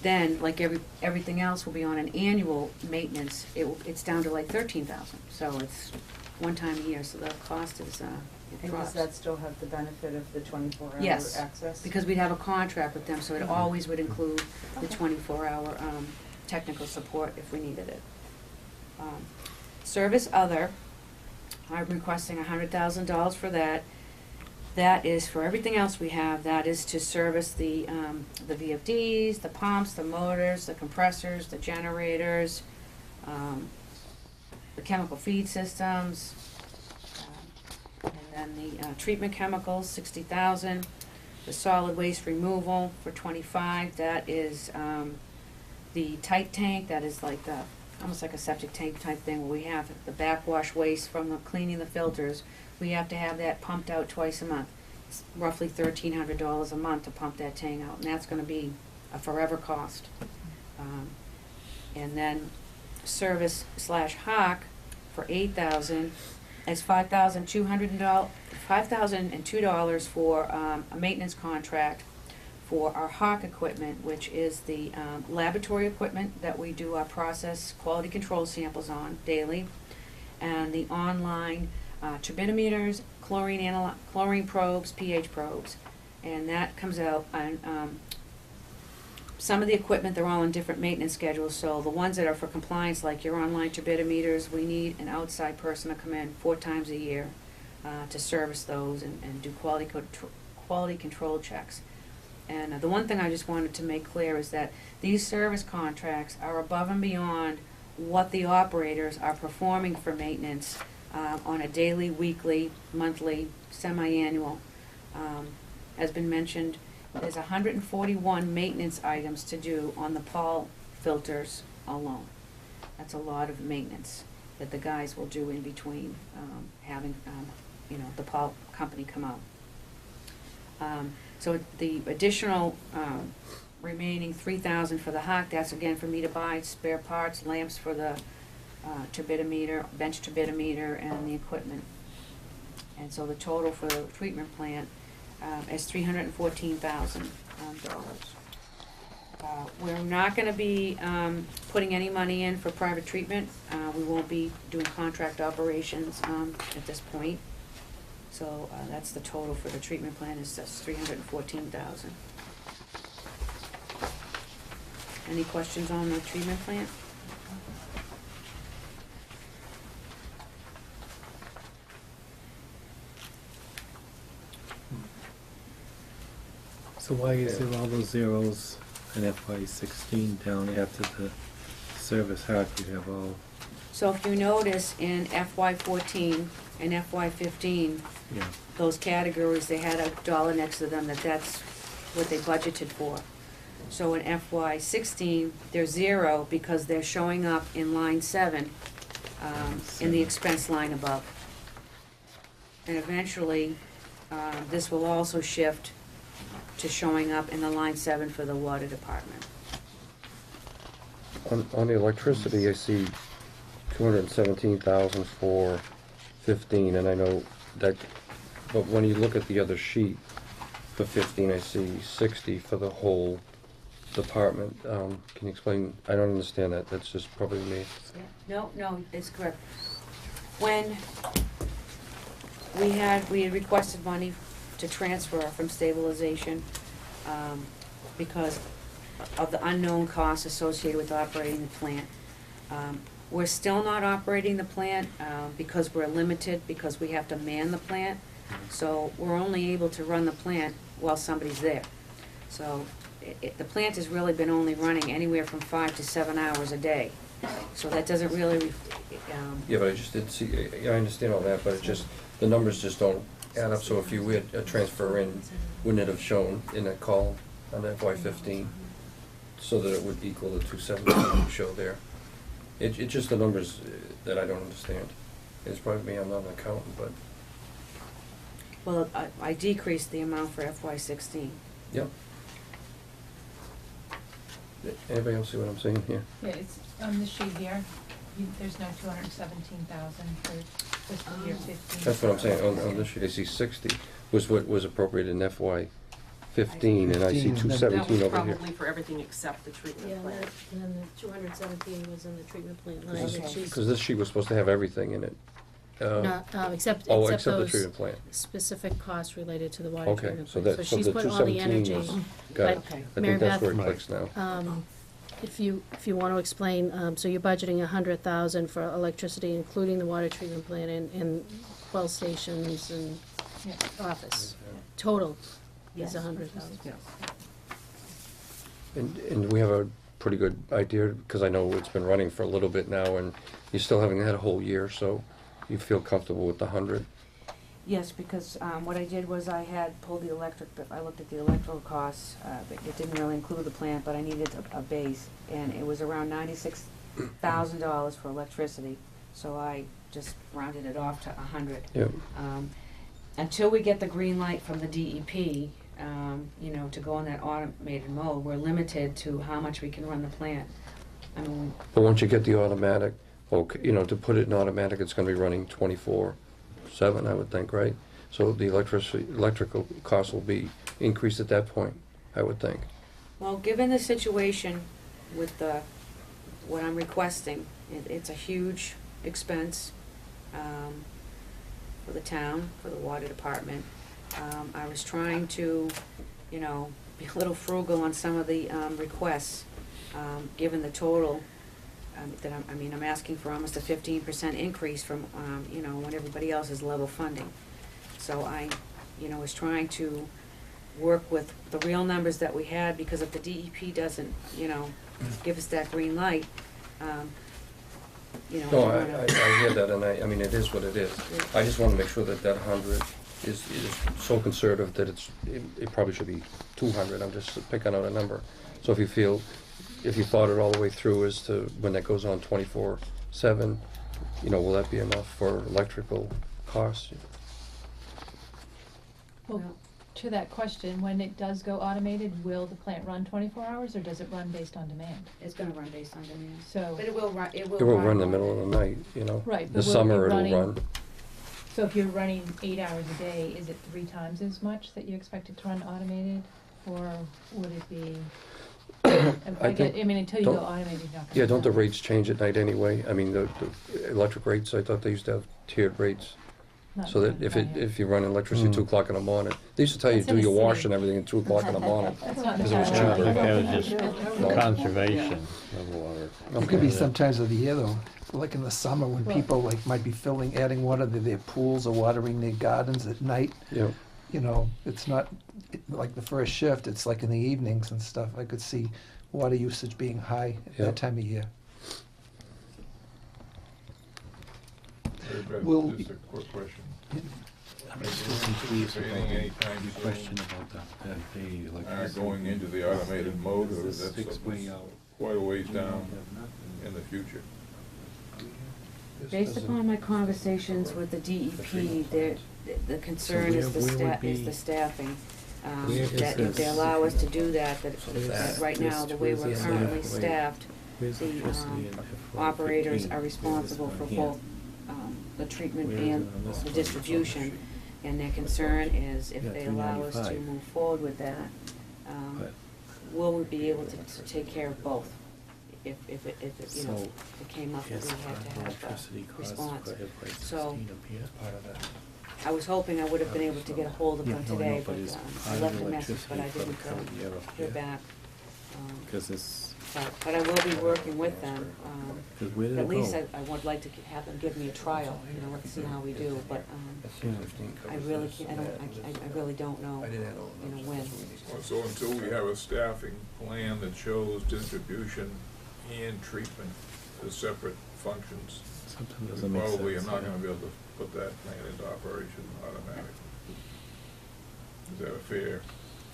then like everything else will be on an annual maintenance, it's down to like $13,000. So it's 1 time a year, so the cost is, it And drops. does that still have the benefit of the 24-hour Yes, access? because we'd have a contract with them, so it always would include the Okay. 24-hour technical support if we needed it. Service other, I'm requesting $100,000 for that. That is for everything else we have. That is to service the VFDs, the pumps, the motors, the compressors, the generators, the chemical feed systems, and then the treatment chemicals, $60,000. The solid waste removal for $25,000. That is the tight tank. That is like almost like a septic tank type thing where we have the backwash waste from cleaning the filters. We have to have that pumped out twice a month. It's roughly $1,300 a month to pump that tank out, and that's going to be a forever cost. And then service slash hawk for $8,000. It's $5,002 for a maintenance contract for our hawk equipment, which is the laboratory equipment that we do our process quality control samples on daily, and the online turbidimeters, chlorine probes, pH probes, and that comes out on some of the equipment. They're all on different maintenance schedules, so the ones that are for compliance, like your online turbidimeters, we need an outside person to come in 4 times a year to service those and do quality control checks. And the one thing I just wanted to make clear is that these service contracts are above and beyond what the operators are performing for maintenance on a daily, weekly, monthly, semi-annual. Has been mentioned, there's 141 maintenance items to do on the Paul filters alone. That's a lot of maintenance that the guys will do in between having, the Paul company come out. So the additional remaining 3,000 for the Hawk, that's again for me to buy spare parts, lamps for the turbidimeter, bench turbidimeter, and the equipment. And so the total for the treatment plant is $314,000. We're not gonna be putting any money in for private treatment. We won't be doing contract operations at this point. So that's the total for the treatment plant, is just $314,000. Any questions on the treatment plant? So why is there all those zeros in FY16 down after the service Hawk? You have all, So if you notice in FY14 and FY15, yeah. those categories, they had a dollar next to them, that's what they budgeted for. So in FY16, they're zero because they're showing up in line 7, in the expense line above. And eventually, this will also shift to showing up in the line 7 for the water department. On the electricity, I see 217,000 for 15, and I know that, but when you look at the other sheet, for 15, I see 60 for the whole department. Can you explain? I don't understand that. That's just probably me. No, it's correct. When we had requested money to transfer from stabilization, because of the unknown costs associated with operating the plant. We're still not operating the plant because we're limited, because we have to man the plant. So we're only able to run the plant while somebody's there. So the plant has really been only running anywhere from 5 to 7 hours a day. So that doesn't really, Yeah, but I just didn't see, I understand all that, but it just, the numbers just don't add up. So if you had a transfer in, wouldn't it have shown in that column on FY15 so that it would equal the 217 you show there? It's just the numbers that I don't understand. It's probably me, I'm not an accountant, but. well, I decreased the amount for FY16. Yep. Anybody else see what I'm saying here? Yeah, it's on the sheet here, there's no 217,000 for fiscal year 15. That's what I'm saying, on this sheet, I see 60 was what was appropriated in FY15, and I see 217 That was over here. probably for everything except the treatment Yeah, plant. and then the 217 was in the treatment plant line, Okay. which is, Because this sheet was supposed to have everything in it. not, except Oh, except the those treatment plant. specific costs related to the water Okay, treatment so plant. that, So so she's the put all the 217 energy. was, got it. Okay. I Mary think that's where it Beth, clicks now. If you want to explain, so you're budgeting 100,000 for electricity, including the water treatment plant and 12 stations and Yeah. office. Total Yes. is 100,000. Yes. And we have a pretty good idea, because I know it's been running for a little bit now, and you still haven't had a whole year, so you feel comfortable with the 100? Yes, because what I did was I had pulled the electric, I looked at the electrical costs, but it didn't really include the plant, but I needed a base, and it was around $96,000 for electricity, so I just rounded it off to 100. Yep. Until we get the green light from the DEP, to go on that automated mode, we're limited to how much we can run the plant. I mean, But once you get the automatic, okay, to put it in automatic, it's gonna be running 24/7, I would think, right? So the electrical cost will be increased at that point, I would think. well, given the situation with what I'm requesting, it's a huge expense for the town, for the water department. I was trying to, be a little frugal on some of the requests, given the total that I'm asking for almost a 15% increase from, when everybody else is level funding. So I, was trying to work with the real numbers that we had, because if the DEP doesn't, you know, give us that green light, you know. No, we're I gonna- hear that, and I mean, it is what it is. I just wanna make sure that that 100 is so conservative that it probably should be 200, I'm just picking out a number. So if you thought it all the way through as to when that goes on 24/7, you know, will that be enough for electrical costs? Well, to that question, when it does go automated, will the plant run 24 hours, or does it run based on demand? It's gonna run based on demand. So, But it will run, it will It will run in the on- middle of the night, you know? Right, The but will it be summer it'll running- run. so if you're running 8 hours a day, is it 3 times as much that you expect it to run automated? Or would it be, I mean, until you go don't- automated, you're not gonna. Yeah, don't the know. rates change at night anyway? I mean, the electric rates, I thought they used to have tiered rates. Not So that down if here. you run electricity Mm. 2 o'clock in the morning, they used to tell you That's to do in the your wash city. and everything at 2 o'clock in the morning. That's not Because it was entirely I think cheaper. that was just conservation of water. It could be some times of the year though, like in the summer when Well- people like might be adding water to their pools or watering their gardens at night. Yeah. You know, it's not like the first shift, it's like in the evenings and stuff. I could see water usage being high at Yeah. that time of year. Very bad. Will- Just a quick question. I'm Maybe still we're confused anticipating about anytime the soon, question about that day, like. are going into the automated mode, or is that Six something way out. quite a ways We don't down have nothing. in the future? This Based doesn't- upon my conversations with the DEP, the concern is the where would be- staffing. Where is That if they this? allow us to do that, So that this- right now, this the way was we're the currently electric rate. staffed, Where's the electricity in FY operators 15? are responsible Where's for this one both the treatment Where is it and on this the one? distribution. And their concern is if Yeah, they allow us to 395. move forward with that, But- will we be able to take care of both? If it, you know, So, if it came up that Is we had to have electricity a costs response. for FY So, 16 up here? Part of that. I was hoping I would have been able to get a hold of Yeah, them no, I today, know, but but it's I part left of a message, but I electricity for the didn't current year up hear here. back. Cause it's, But I will be working with them. 'cause where did At it least go? I would like to have them give me a trial, you know, let's see how we do, but I really can't, I really don't know, you know, when. Well, so until we have a staffing plan that shows distribution and treatment as separate functions, Sometimes we doesn't make probably are sense, not yeah. gonna be able to put that plan into operation automatically. Is that a fair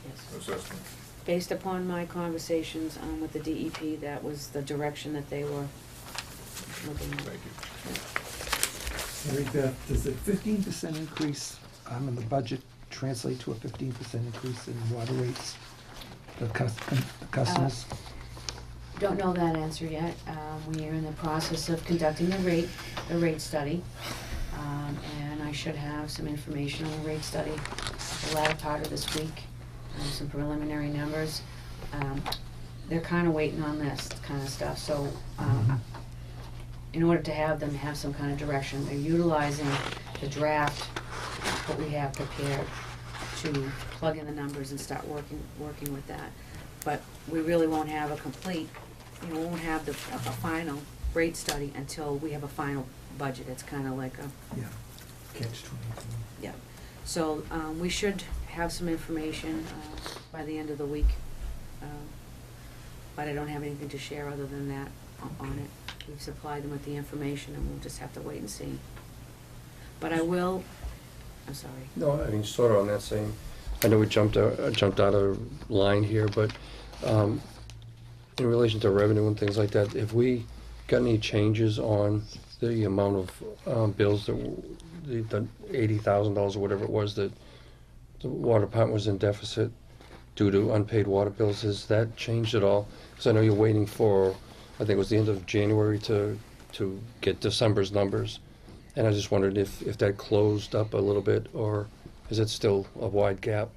Yes. assessment? Based upon my conversations with the DEP, that was the direction that they were looking at. Thank you. Mary Beth, does a 15% increase in the budget translate to a 15% increase in water rates for the customers? Don't know that answer yet. We are in the process of conducting a rate study. And I should have some information on the rate study the latter part of this week, some preliminary numbers. They're kind of waiting on this kind of stuff, so in order to have them have some kind of direction, they're utilizing the draft, what we have prepared, to plug in the numbers and start working with that. But we really won't have a complete, you know, we won't have a final rate study until we have a final budget. It's kind of like a, Yeah, catch-22. yeah. So, we should have some information, by the end of the week. But I don't have anything to share other than that on it. We've supplied them with the information and we'll just have to wait and see. But I will, I'm sorry. No, I mean, sort of on that same, I know we jumped out of line here, but in relation to revenue and things like that, have we got any changes on the amount of bills that, the $80,000 or whatever it was that the water department was in deficit due to unpaid water bills? Has that changed at all? Because I know you're waiting for, I think it was the end of January to get December's numbers. And I just wondered if that closed up a little bit, or is it still a wide gap?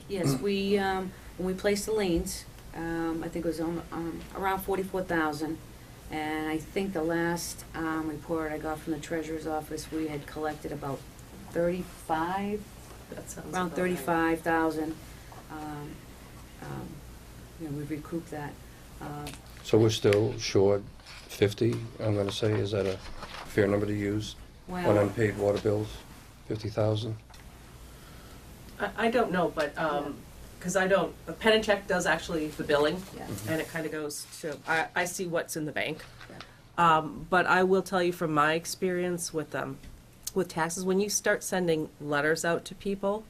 Yes, we, when we placed the liens, I think it was on, around 44,000. And I think the last, report I got from the treasurer's office, we had collected about 35, That sounds around about right. 35,000. You know, we've recouped that. So we're still short 50, I'm gonna say, is that a fair number to use on Well, unpaid water bills? 50,000? I don't know, but because I don't, Penachek does actually the billing, Yeah. and it kind of goes to, I see what's in the bank. But I will tell you from my experience with taxes, when you start sending letters out to people,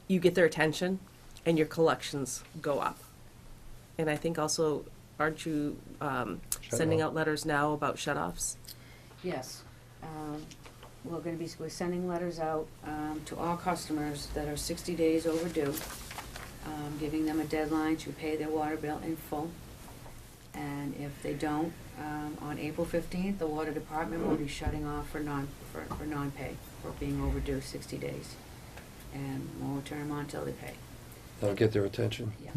you get their attention and your collections go up. And I think also, aren't you sending off. out letters now about shut-offs? Yes. We're sending letters out to all customers that are 60 days overdue, giving them a deadline to pay their water bill in full. And if they don't, on April 15th, the water department will be shutting off for non-pay, for being overdue 60 days. And won't turn them on until they pay. That'll get their attention. Yeah.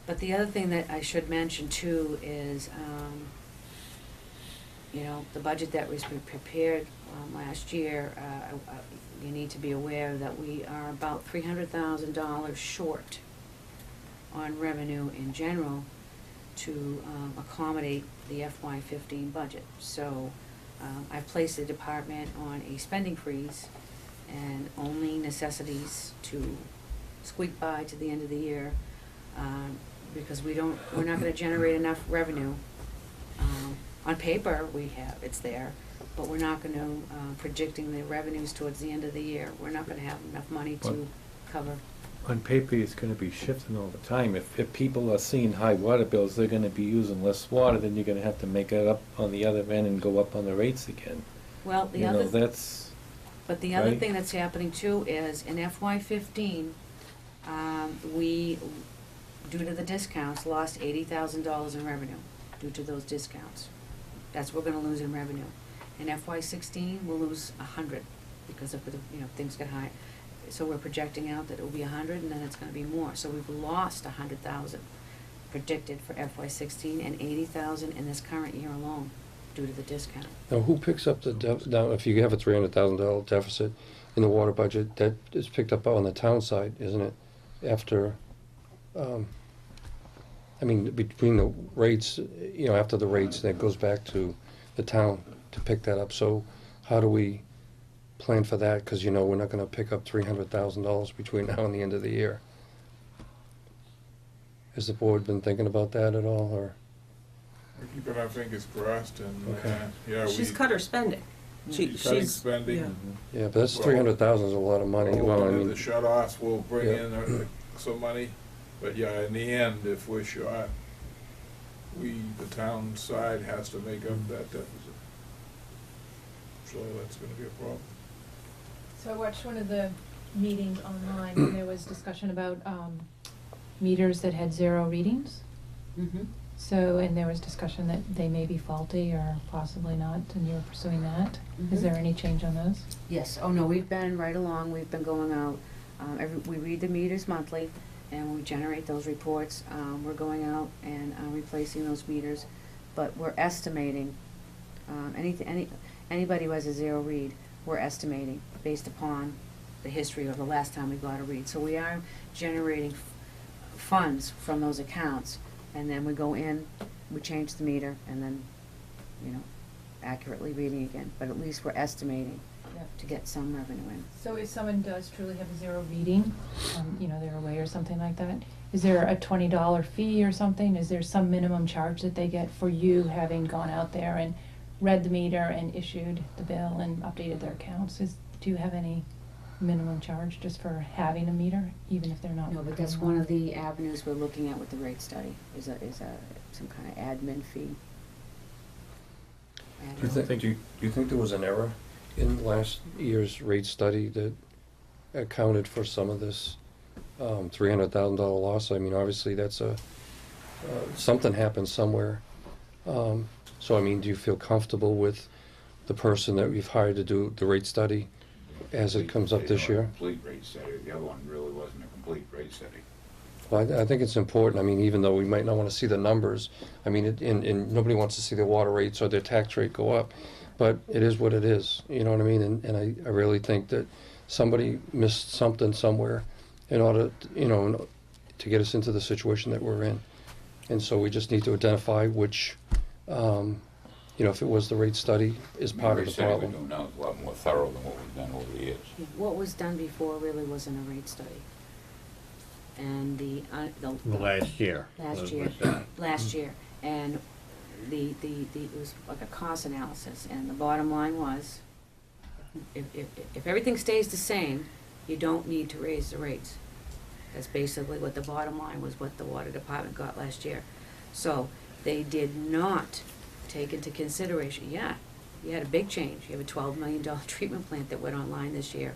But the other thing that I should mention too is, the budget that was prepared last year, you need to be aware that we are about $300,000 short on revenue in general to accommodate the FY15 budget. So I've placed the department on a spending freeze and only necessities to squeak by to the end of the year, because we're not gonna generate enough revenue. On paper, it's there, but we're not gonna, projecting the revenues towards the end of the year, we're not gonna have enough money to cover. On paper, it's gonna be shifting all the time. If people are seeing high water bills, they're gonna be using less water, then you're gonna have to make it up on the other end and go up on the rates again. Well, You know, that's, But the other right? thing that's happening too is in FY15, we, due to the discounts, lost $80,000 in revenue due to those discounts. That's what we're gonna lose in revenue. In FY16, we'll lose 100 because of the, things get high. So we're projecting out that it will be 100 and then it's gonna be more. So we've lost 100,000 predicted for FY16 and 80,000 in this current year alone due to the discount. Now, who picks up now, if you have a $300,000 deficit in the water budget, that is picked up on the town side, isn't it? After, between the rates, after the rates, that goes back to the town to pick that up. So how do we plan for that? Because, we're not gonna pick up $300,000 between now and the end of the year. Has the board been thinking about that at all, or? We're keeping our fingers crossed and, Okay. She's cut her spending. cutting She's spending. yeah. Yeah, but that's Well, $300,000 is a lot of money. Well, I mean, The shut-offs will bring Yeah. in some money, but yeah, in the end, if we're short, the town side has to make up that deficit. So that's gonna be a problem. So I watched one of the meetings online, and there was discussion about meters that had 0 readings. Mm-hmm. So, and there was discussion that they may be faulty or possibly not, and you're pursuing that. Is Mhm. there any change on those? Yes, oh no, we've been right along, we've been going out, we read the meters monthly, and we generate those reports, we're going out and replacing those meters, but we're estimating, anybody who has a 0 read, we're estimating based upon the history of the last time we got a read. So we are generating funds from those accounts, and then we go in, we change the meter, and then, accurately reading again, but at least we're estimating to get some revenue in. So if someone does truly have a 0 reading, they're away or something like that, is there a $20 fee or something? Is there some minimum charge that they get for you having gone out there and read the meter and issued the bill and updated their accounts? Do you have any minimum charge just for having a meter, even if they're not? No, but that's one of the avenues we're looking at with the rate study, is some kind of admin fee. do you think there was an error in last year's rate study that accounted for some of this $300,000 loss? I mean, obviously, that's something happened somewhere. So, do you feel comfortable with the person that we've hired to do the rate study as it comes up this year? Complete rate study. The other one really wasn't a complete rate study. Well, I think it's important. Even though we might not want to see the numbers, and nobody wants to see their water rates or their tax rate go up, but it is what it is. You know what I mean? And I really think that somebody missed something somewhere in order, to get us into the situation that we're in. And so we just need to identify which, if it was the rate study, is part of the problem. Rate study we're doing now is a lot more thorough than what we've done over the years. What was done before really wasn't a rate study. and The last year. last year, and it was like a cost analysis, and the bottom line was, if everything stays the same, you don't need to raise the rates. That's basically what the bottom line was, what the water department got last year. So they did not take into consideration, yeah, you had a big change. You have a $12 million treatment plant that went online this year.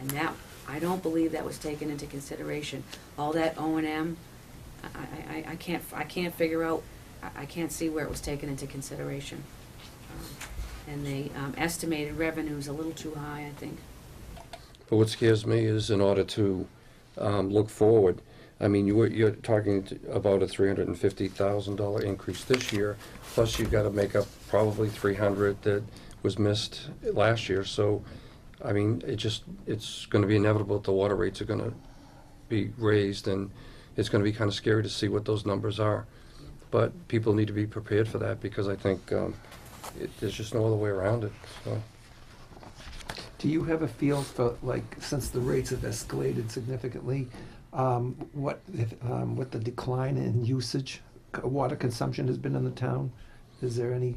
And that, I don't believe that was taken into consideration. All that O&M, I can't figure out, I can't see where it was taken into consideration. And they estimated revenues a little too high, I think. But what scares me is in order to look forward, I mean, you're talking about a $350,000 increase this year, plus you've got to make up probably $300 that was missed last year. So, I mean, it's going to be inevitable that the water rates are going to be raised, and it's going to be kind of scary to see what those numbers are. But people need to be prepared for that, because I think there's just no other way around it. So. Do you have a feel for, like, since the rates have escalated significantly, what the decline in usage, water consumption has been in the town? Is there any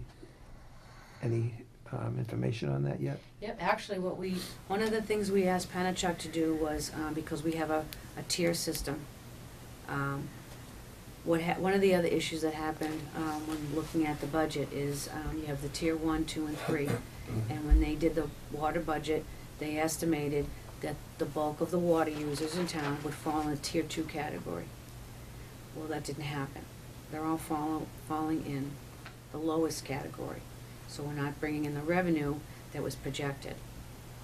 information on that yet? Yep, actually one of the things we asked Penachuk to do was, because we have a tier system, one of the other issues that happened when looking at the budget is you have the tier 1, 2, and 3, and when they did the water budget, they estimated that the bulk of the water users in town would fall in the tier 2 category. Well, that didn't happen. They're all falling in the lowest category. So we're not bringing in the revenue that was projected.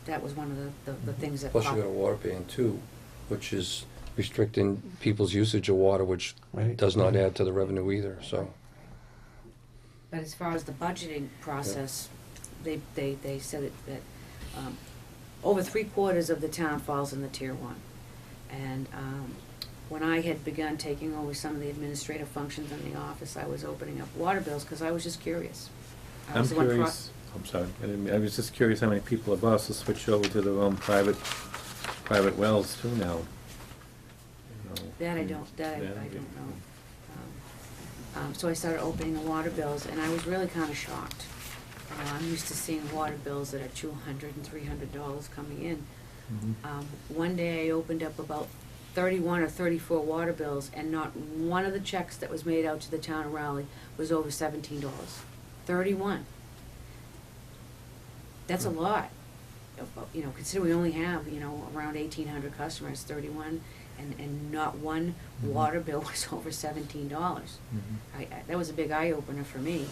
That was one of the things that Plus you got a water ban too, which is restricting people's usage of water, which does not add to the revenue either, so. But as far as the budgeting process, they said that over 3/4 of the town falls in the tier 1. And when I had begun taking over some of the administrative functions in the office, I was opening up water bills because I was just curious. I'm curious, I'm sorry, I was just curious how many people have also switched over to their own private wells too now. You know, That I don't know. So I started opening the water bills, and I was really kind of shocked. I'm used to seeing water bills that are $200 and $300 coming in. One day I opened up about 31 or 34 water bills, and not one of the checks that was made out to the town of Raleigh was over $17. 31. That's a lot. You know, consider we only have, around 1,800 customers, 31, and not one water bill was over $17. That was a big eye-opener for me.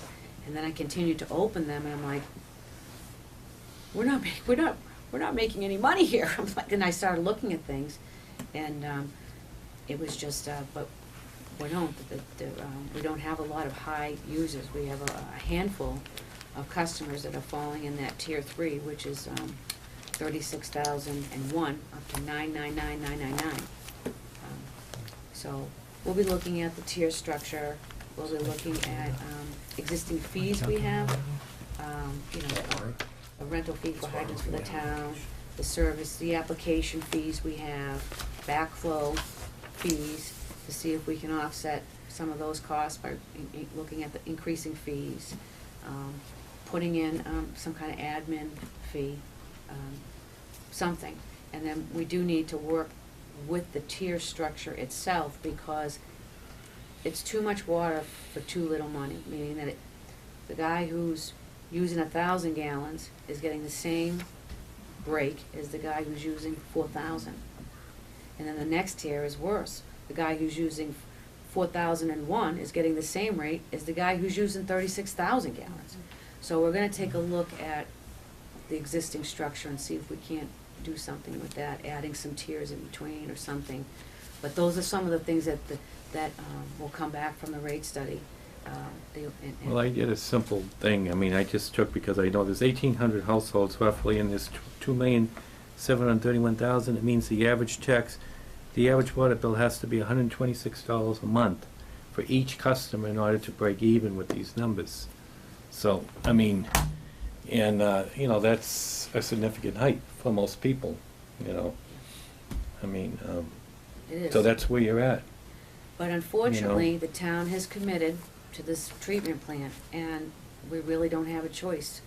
And then I continued to open them, and I'm like, we're not making any money here. I'm like, and I started looking at things, and it was just, but we don't have a lot of high users. We have a handful of customers that are falling in that tier 3, which is 36,001 up to 999,999. So we'll be looking at the tier structure. We'll be looking at existing fees we have. A rental fee for hydrants for the town, the service, the application fees we have, backflow fees, to see if we can offset some of those costs by looking at the increasing fees, putting in some kind of admin fee, something. And then we do need to work with the tier structure itself, because it's too much water for too little money, meaning that the guy who's using 1,000 gallons is getting the same break as the guy who's using 4,000. And then the next tier is worse. The guy who's using 4,001 is getting the same rate as the guy who's using 36,000 gallons. So we're going to take a look at the existing structure and see if we can't do something with that, adding some tiers in between or something. But those are some of the things that will come back from the rate study. Well, I did a simple thing. I mean, I just took, because I know there's 1,800 households roughly, and there's 2,731,000. It means the average water bill has to be $126 a month for each customer in order to break even with these numbers. So, I mean, and that's a significant height for most people, I mean, It is. So that's where you're at. But unfortunately, the town has committed to this treatment plant, and we really don't have a choice.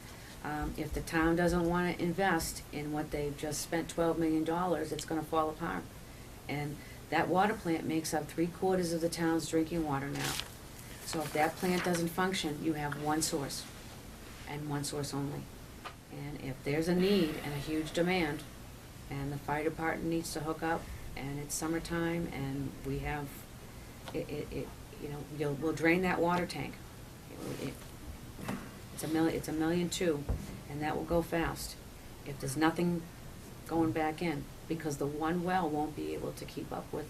If the town doesn't wanna invest in what they've just spent $12 million, it's gonna fall apart. And that water plant makes up 3/4 of the town's drinking water now. So if that plant doesn't function, you have one source, and one source only. And if there's a need and a huge demand, and the fire department needs to hook up, and it's summertime, and we have, we'll drain that water tank. It's $1.2 million, and that will go fast if there's nothing going back in, because the one well won't be able to keep up with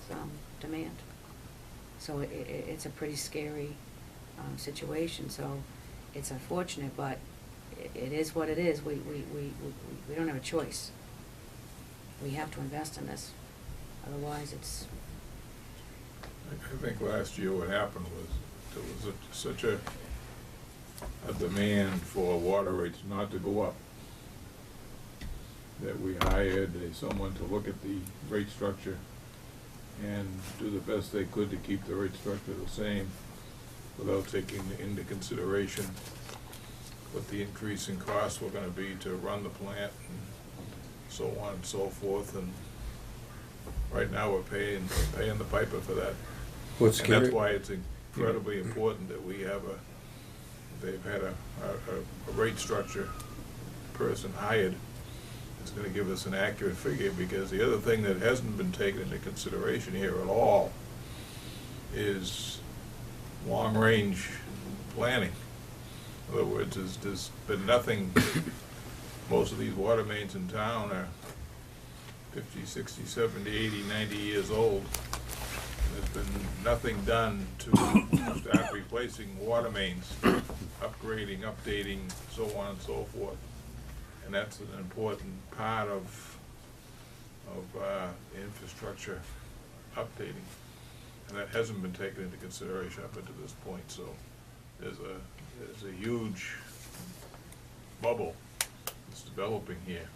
demand. So it's a pretty scary situation. So it's unfortunate, but it is what it is. We don't have a choice. We have to invest in this, otherwise it's. I think last year what happened was there was such a demand for water rates not to go up that we hired someone to look at the rate structure and do the best they could to keep the rate structure the same without taking into consideration what the increase in costs were gonna be to run the plant and so on and so forth. And right now we're paying the piper for that. What's And scary? that's why it's incredibly important that we have they've had a rate structure person hired that's gonna give us an accurate figure, because the other thing that hasn't been taken into consideration here at all is long-range planning. In other words, there's been nothing, most of these water mains in town are 50, 60, 70, 80, 90 years old. There's been nothing done to start replacing water mains, upgrading, updating, so on and so forth. And that's an important part of infrastructure updating. And that hasn't been taken into consideration up until this point. So there's a huge bubble that's developing here.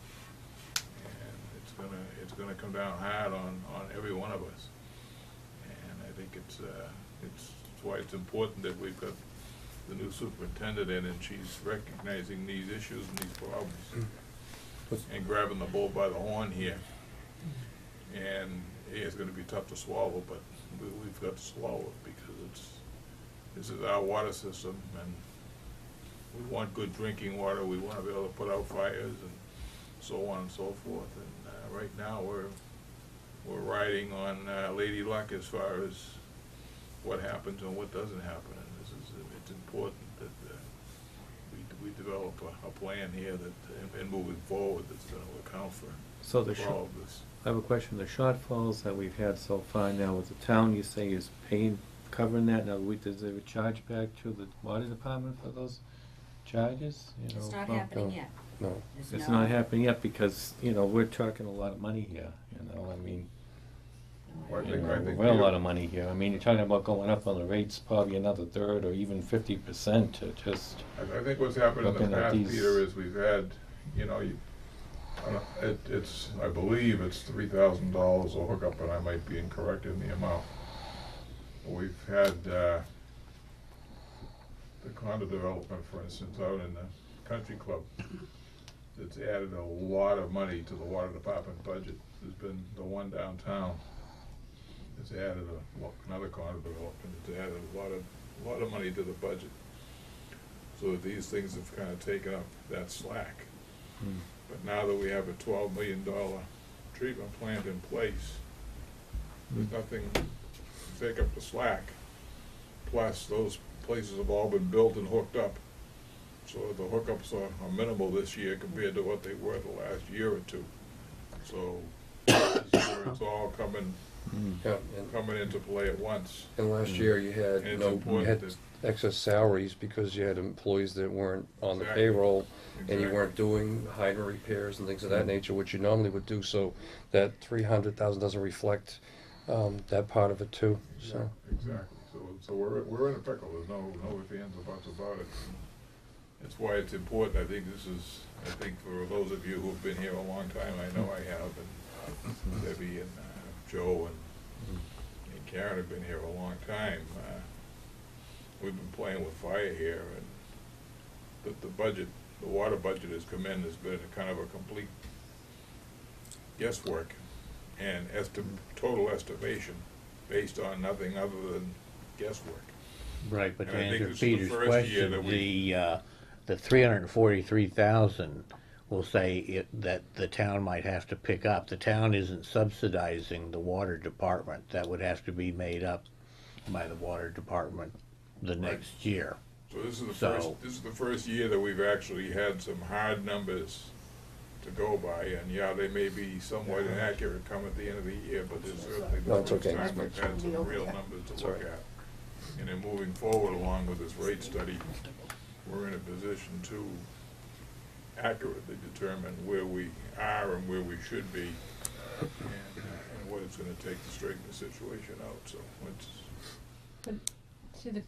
And it's gonna come down hard on every one of us. And I think it's why it's important that we've got the new superintendent in, and she's recognizing these issues and these problems and grabbing the bull by the horn here. And it's gonna be tough to swallow, but we've got to swallow it, because this is our water system, and we want good drinking water. We want to be able to put out fires and so on and so forth. And right now we're riding on Lady Luck as far as what happens and what doesn't happen. And it's important that we develop a plan here that and moving forward that's going to account for all of this. I have a question. The shortfalls that we've had so far now with the town, you say is covering that? Now, is there a charge back to the water department for those charges? It's not happening yet. No. It's not happening yet, because, we're talking a lot of money here, I mean. Well, I think We're a lot of money here. I mean, you're talking about going up on the rates probably another 1/3 or even 50% to just. I think what's happened in the looking at past, these- Peter, is we've had, I believe it's $3,000 a hookup, and I might be incorrect in the amount. We've had the condo development, for instance, out in the country club, that's added a lot of money to the water department budget. There's been the one downtown that's added another condo development that's added a lot of money to the budget. So these things have kind of taken up that slack. But now that we have a $12 million treatment plant in place, there's nothing to take up the slack. Plus, those places have all been built and hooked up. So the hookups are minimal this year compared to what they were the last year or two. So this is where it's all coming into play at once. And last year you had And it's you important had that- excess salaries because you had employees that weren't on the Exactly. payroll, and you Exactly. weren't doing hydrant repairs and things of that nature, which you normally would do. So that 300,000 doesn't reflect that part of it too. So Exactly. So we're in a pickle. There's no ifs, ands, or buts about it. That's why it's important. I think for those of you who've been here a long time, I know I have, and Debbie and Joe and and Karen had been here a long time, we've been playing with fire here, and the budget, the water budget has come in, has been a kind of a complete guesswork and total estimation based on nothing other than guesswork. Right, but to And I think answer this is the Peter's first year question, that the 343,000 will say that the town might have to pick up. The town isn't subsidizing the water department. That would have to be made up by the water department the next year. So this is the So- first, this is the first year that we've actually had some hard numbers to go by, and yeah, they may be somewhat inaccurate come at the end of the year, but there's certainly No, the it's first okay. time we've had some real numbers to look at. And then moving forward along with this rate study, we're in a position to accurately determine where we are and where we should be, and what it's gonna take to straighten the situation out, so it's, But to the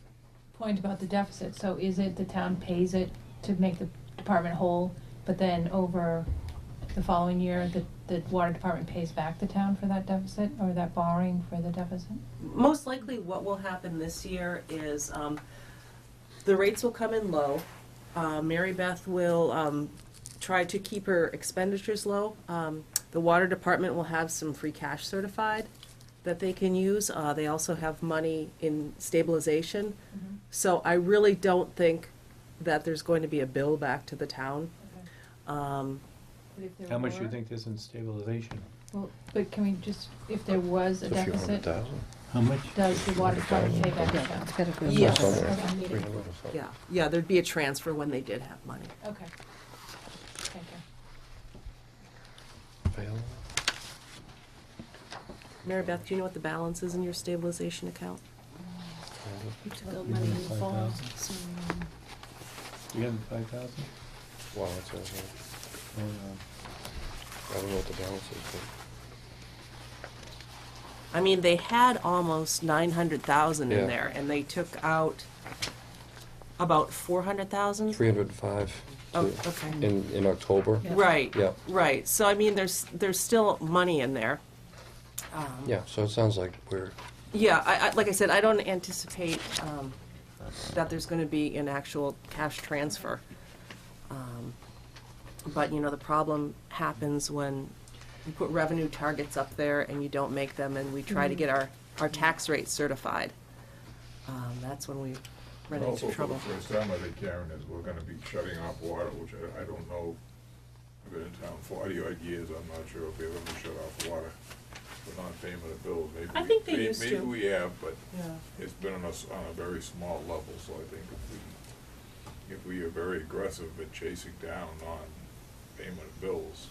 point about the deficit, so is it the town pays it to make the department whole, but then over the following year, the water department pays back the town for that deficit, or that borrowing for the deficit? Most likely what will happen this year is, the rates will come in low. Mary Beth will, try to keep her expenditures low. The water department will have some free cash certified that they can use. They also have money in stabilization. So I really don't think that there's going to be a bill back to the town. How much do you think there's in stabilization? Well, but can we just, if there was a It's a few deficit, hundred thousand. How much? does the water department pay back the town? It's gotta go. Yes. Somewhere, Okay. 300 or something. Yeah, there'd be a transfer when they did have money. Okay. Thank you. Available? Mary Beth, do you know what the balance is in your stabilization account? You took out money in the fall, so, 305,000? Wow, that's a, I don't know what the balance is, but I mean, they had almost 900,000 Yeah. in there, and they took out about 400,000? 305 Oh, okay. in October. Right, Yeah. right. So I mean, there's still money in there. Yeah, so it sounds like we're, Yeah, I like I said, I don't anticipate that there's going to be an actual cash transfer. But you know, the problem happens when you put revenue targets up there and you don't make them, and we try to get our tax rate certified. That's when we run into also for trouble. the first time, I think, Karen, is we're gonna be shutting off water, which I don't know. I've been in town 40-odd years, I'm not sure if we've ever shut off water for non-payment of bills. Maybe I think they may- used to. Maybe we have, but Yeah. it's been on a very small level, so I think if we are very aggressive at chasing down non-payment of bills,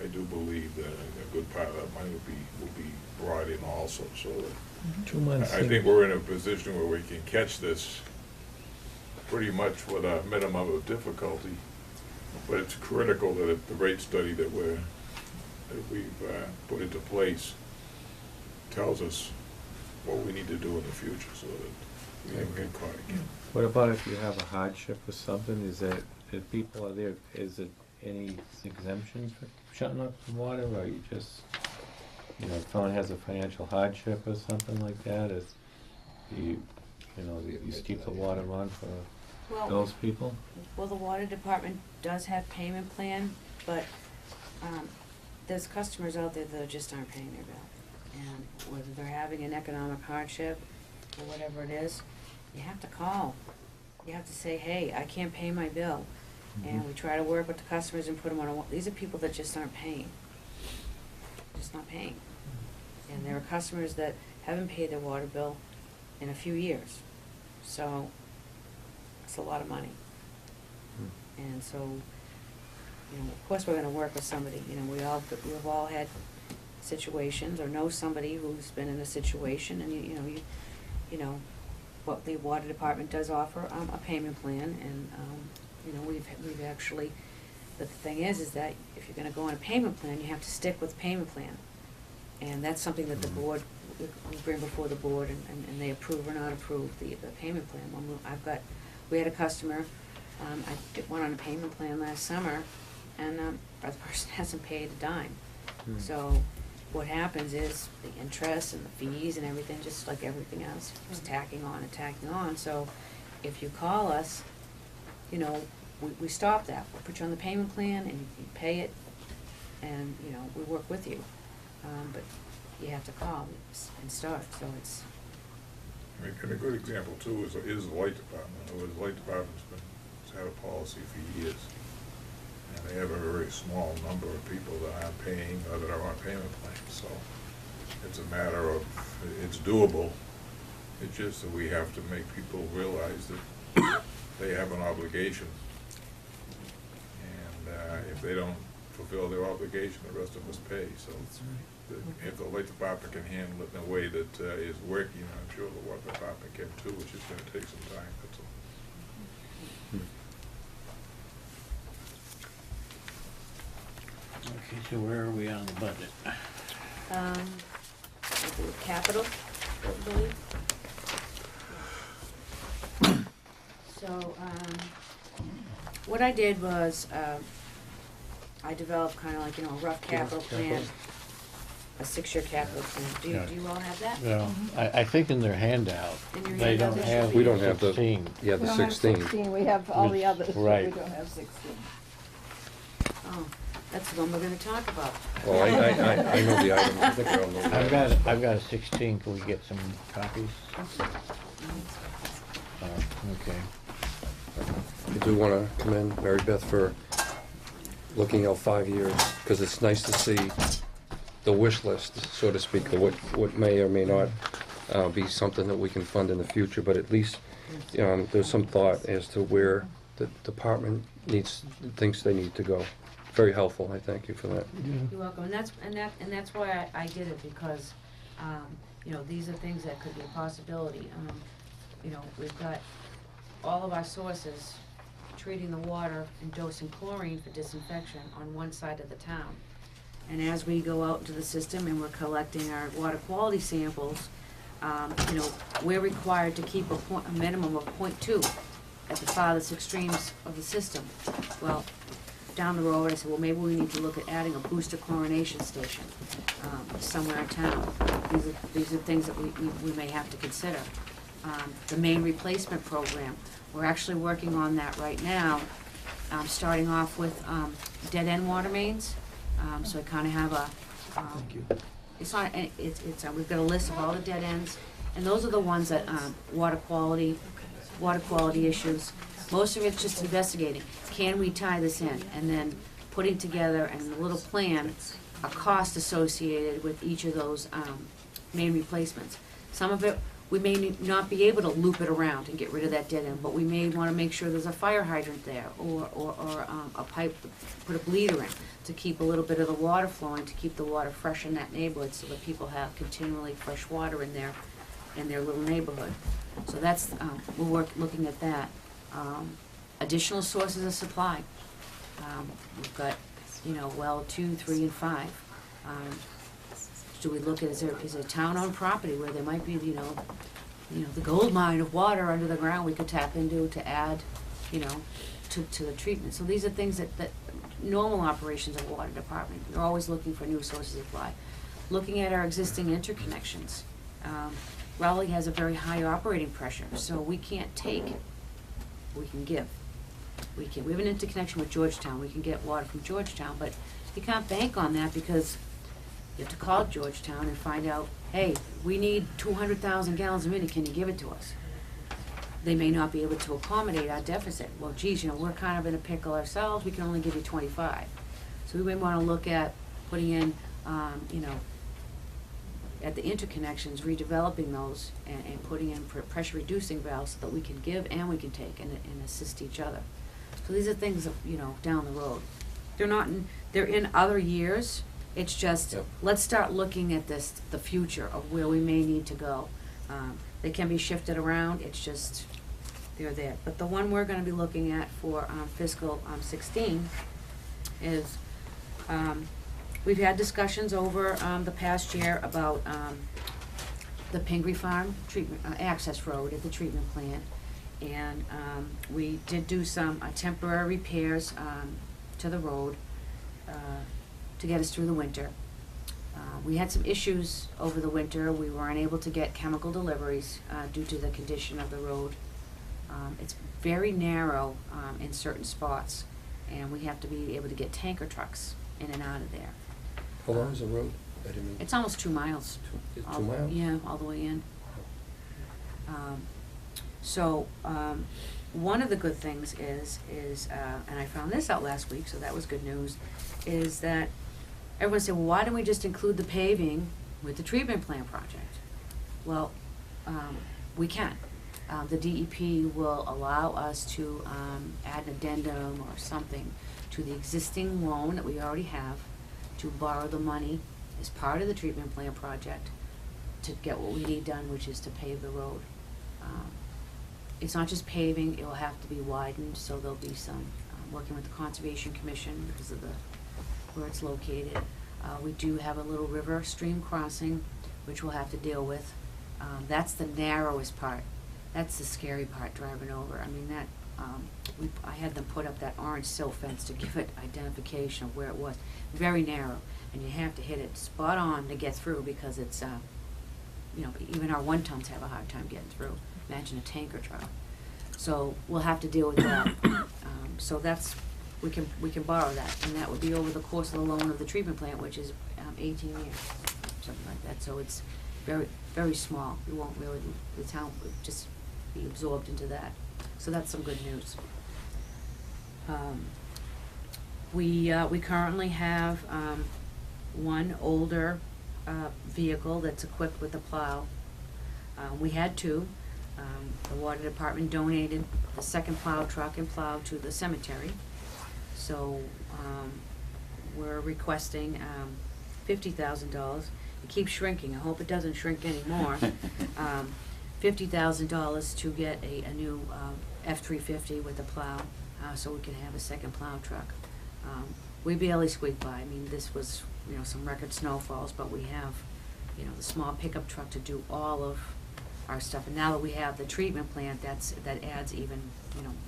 I do believe that a good part of that money will be brought in also, so that 2 months. I think we're in a position where we can catch this pretty much with a minimum of difficulty, but it's critical that if the rate study that we've put into place tells us what we need to do in the future so that we don't get caught again. What about if you have a hardship or something, if people are there, is it any exemptions for shutting off the water, or you just, if someone has a financial hardship or something like that, you just keep the water on for Well, those people? well, the water department does have payment plan, but, there's customers out there that just aren't paying their bill. And whether they're having an economic hardship or whatever it is, you have to call. You have to say, hey, I can't pay my bill. And we try to work with the customers and put them on these are people that just aren't paying. Just not paying. And there are customers that haven't paid their water bill in a few years. So, it's a lot of money. And so, of course, we're gonna work with somebody, we've all had situations or know somebody who's been in a situation, and what the water department does offer, a payment plan, and, we've actually, the thing is that if you're gonna go on a payment plan, you have to stick with the payment plan. And that's something that the board, we bring before the board, and they approve or not approve the payment plan. We had a customer, I went on a payment plan last summer, and the person hasn't paid a dime. So, what happens is the interest and the fees and everything, just like everything else, is tacking on and tacking on. So if you call us, you know, we stop that. We'll put you on the payment plan and you pay it, and, you know, we work with you. But you have to call and start, so it's. I mean, and a good example too is the light department. The light department's had a policy for years. And they have a very small number of people that aren't paying or that are on payment plans, so it's a matter of, it's doable. It's just that we have to make people realize that they have an obligation. And if they don't fulfill their obligation, the rest of us pay, so. If the light department can handle it in a way that is working, I'm sure the water department can too, which is gonna take some time, that's all. Okay, so where are we on the budget? Capital, I believe. So, what I did was, I developed kind of like, you know, a rough capital plan, a 6-year capital plan. Do you all have that? No, I think in their handout, In your they handout, don't there have should We don't have the, 16. yeah, We the don't have 16. We have all the others, but we Right. don't have 16. Oh, that's the one we're gonna talk about. Well, I know the item, I think I all know the item. I've got a 16, can we get some copies? Okay. I do want to commend Mary Beth for looking out 5 years, because it's nice to see the wish list, so to speak, of what may or may not be something that we can fund in the future, but at least there's some thought as to where the department thinks they need to go. Very helpful, I thank you for that. You're welcome, and that's why I did it, because, you know, these are things that could be a possibility. You know, we've got all of our sources treating the water and dosing chlorine for disinfection on one side of the town. And as we go out into the system and we're collecting our water quality samples, you know, we're required to keep a minimum of 0.2 at the farthest extremes of the system. Well, down the road, I said, well, maybe we need to look at adding a booster chlorination station somewhere in town. These are things that we may have to consider. The main replacement program, we're actually working on that right now, starting off with dead-end water mains. So I kind of have a, it's not, we've got a list of all the dead ends, and those are the ones that, water quality issues. Most of it's just investigating, can we tie this in? And then putting together in a little plan, a cost associated with each of those, main replacements. Some of it, we may not be able to loop it around and get rid of that dead end, but we may want to make sure there's a fire hydrant there, or a pipe, put a bleeder in, to keep a little bit of the water flowing, to keep the water fresh in that neighborhood, so that people have continually fresh water in their little neighborhood. So that's, we're looking at that. Additional sources of supply. We've got, you know, well 2, 3, and 5. Do we look at, is there town-owned property where there might be, you know, the gold mine of water under the ground we could tap into to add, you know, to the treatment. So these are things that normal operations of water department, you're always looking for new sources of supply. Looking at our existing interconnections. Raleigh has a very high operating pressure, so we can't take, we can give. We have an interconnection with Georgetown, we can get water from Georgetown, but you can't bank on that, because you have to call Georgetown and find out, hey, we need 200,000 gallons a minute, can you give it to us? They may not be able to accommodate our deficit. Well, geez, you know, we're kind of in a pickle ourselves, we can only give you 25. So we may want to look at putting in, you know, at the interconnections, redeveloping those and putting in pressure reducing valves so that we can give and we can take and assist each other. So these are things that, you know, down the road. They're in other years. It's just, let's start looking at the future of where we may need to go. They can be shifted around, it's just, they're there. But the one we're gonna be looking at for fiscal 16 is, we've had discussions over the past year about the Pingree Farm treatment, access road at the treatment plant. And we did do some temporary repairs to the road to get us through the winter. We had some issues over the winter. We were unable to get chemical deliveries due to the condition of the road. It's very narrow in certain spots, and we have to be able to get tanker trucks in and out of there. How long is the road? I didn't mean. It's almost 2 miles. It's All- 2 miles? Yeah, all the way in. So, one of the good things is, and I found this out last week, so that was good news, is that everyone said, well, why don't we just include the paving with the treatment plant project? Well, we can. The DEP will allow us to add an addendum or something to the existing loan that we already have to borrow the money as part of the treatment plant project to get what we need done, which is to pave the road. It's not just paving, it will have to be widened, so there'll be some, working with the Conservation Commission because of where it's located. We do have a little river stream crossing, which we'll have to deal with. That's the narrowest part. That's the scary part, driving over. I mean, I had them put up that orange silt fence to give it identification of where it was. Very narrow, and you have to hit it spot on to get through because it's, even our 1-tons have a hard time getting through. Imagine a tanker truck. So we'll have to deal with that. So we can borrow that, and that would be over the course of the loan of the treatment plant, which is 18 years, something like that. So it's very, very small. We won't really, the town would just be absorbed into that. So that's some good news. We currently have one older vehicle that's equipped with a plow. We had 2. The water department donated the second plow truck and plow to the cemetery. So we're requesting $50,000. It keeps shrinking. I hope it doesn't shrink anymore. $50,000 to get a new F-350 with a plow, so we can have a second plow truck. We barely squeaked by. I mean, this was, some record snowfalls, but we have, the small pickup truck to do all of our stuff. And now that we have the treatment plant, that adds even,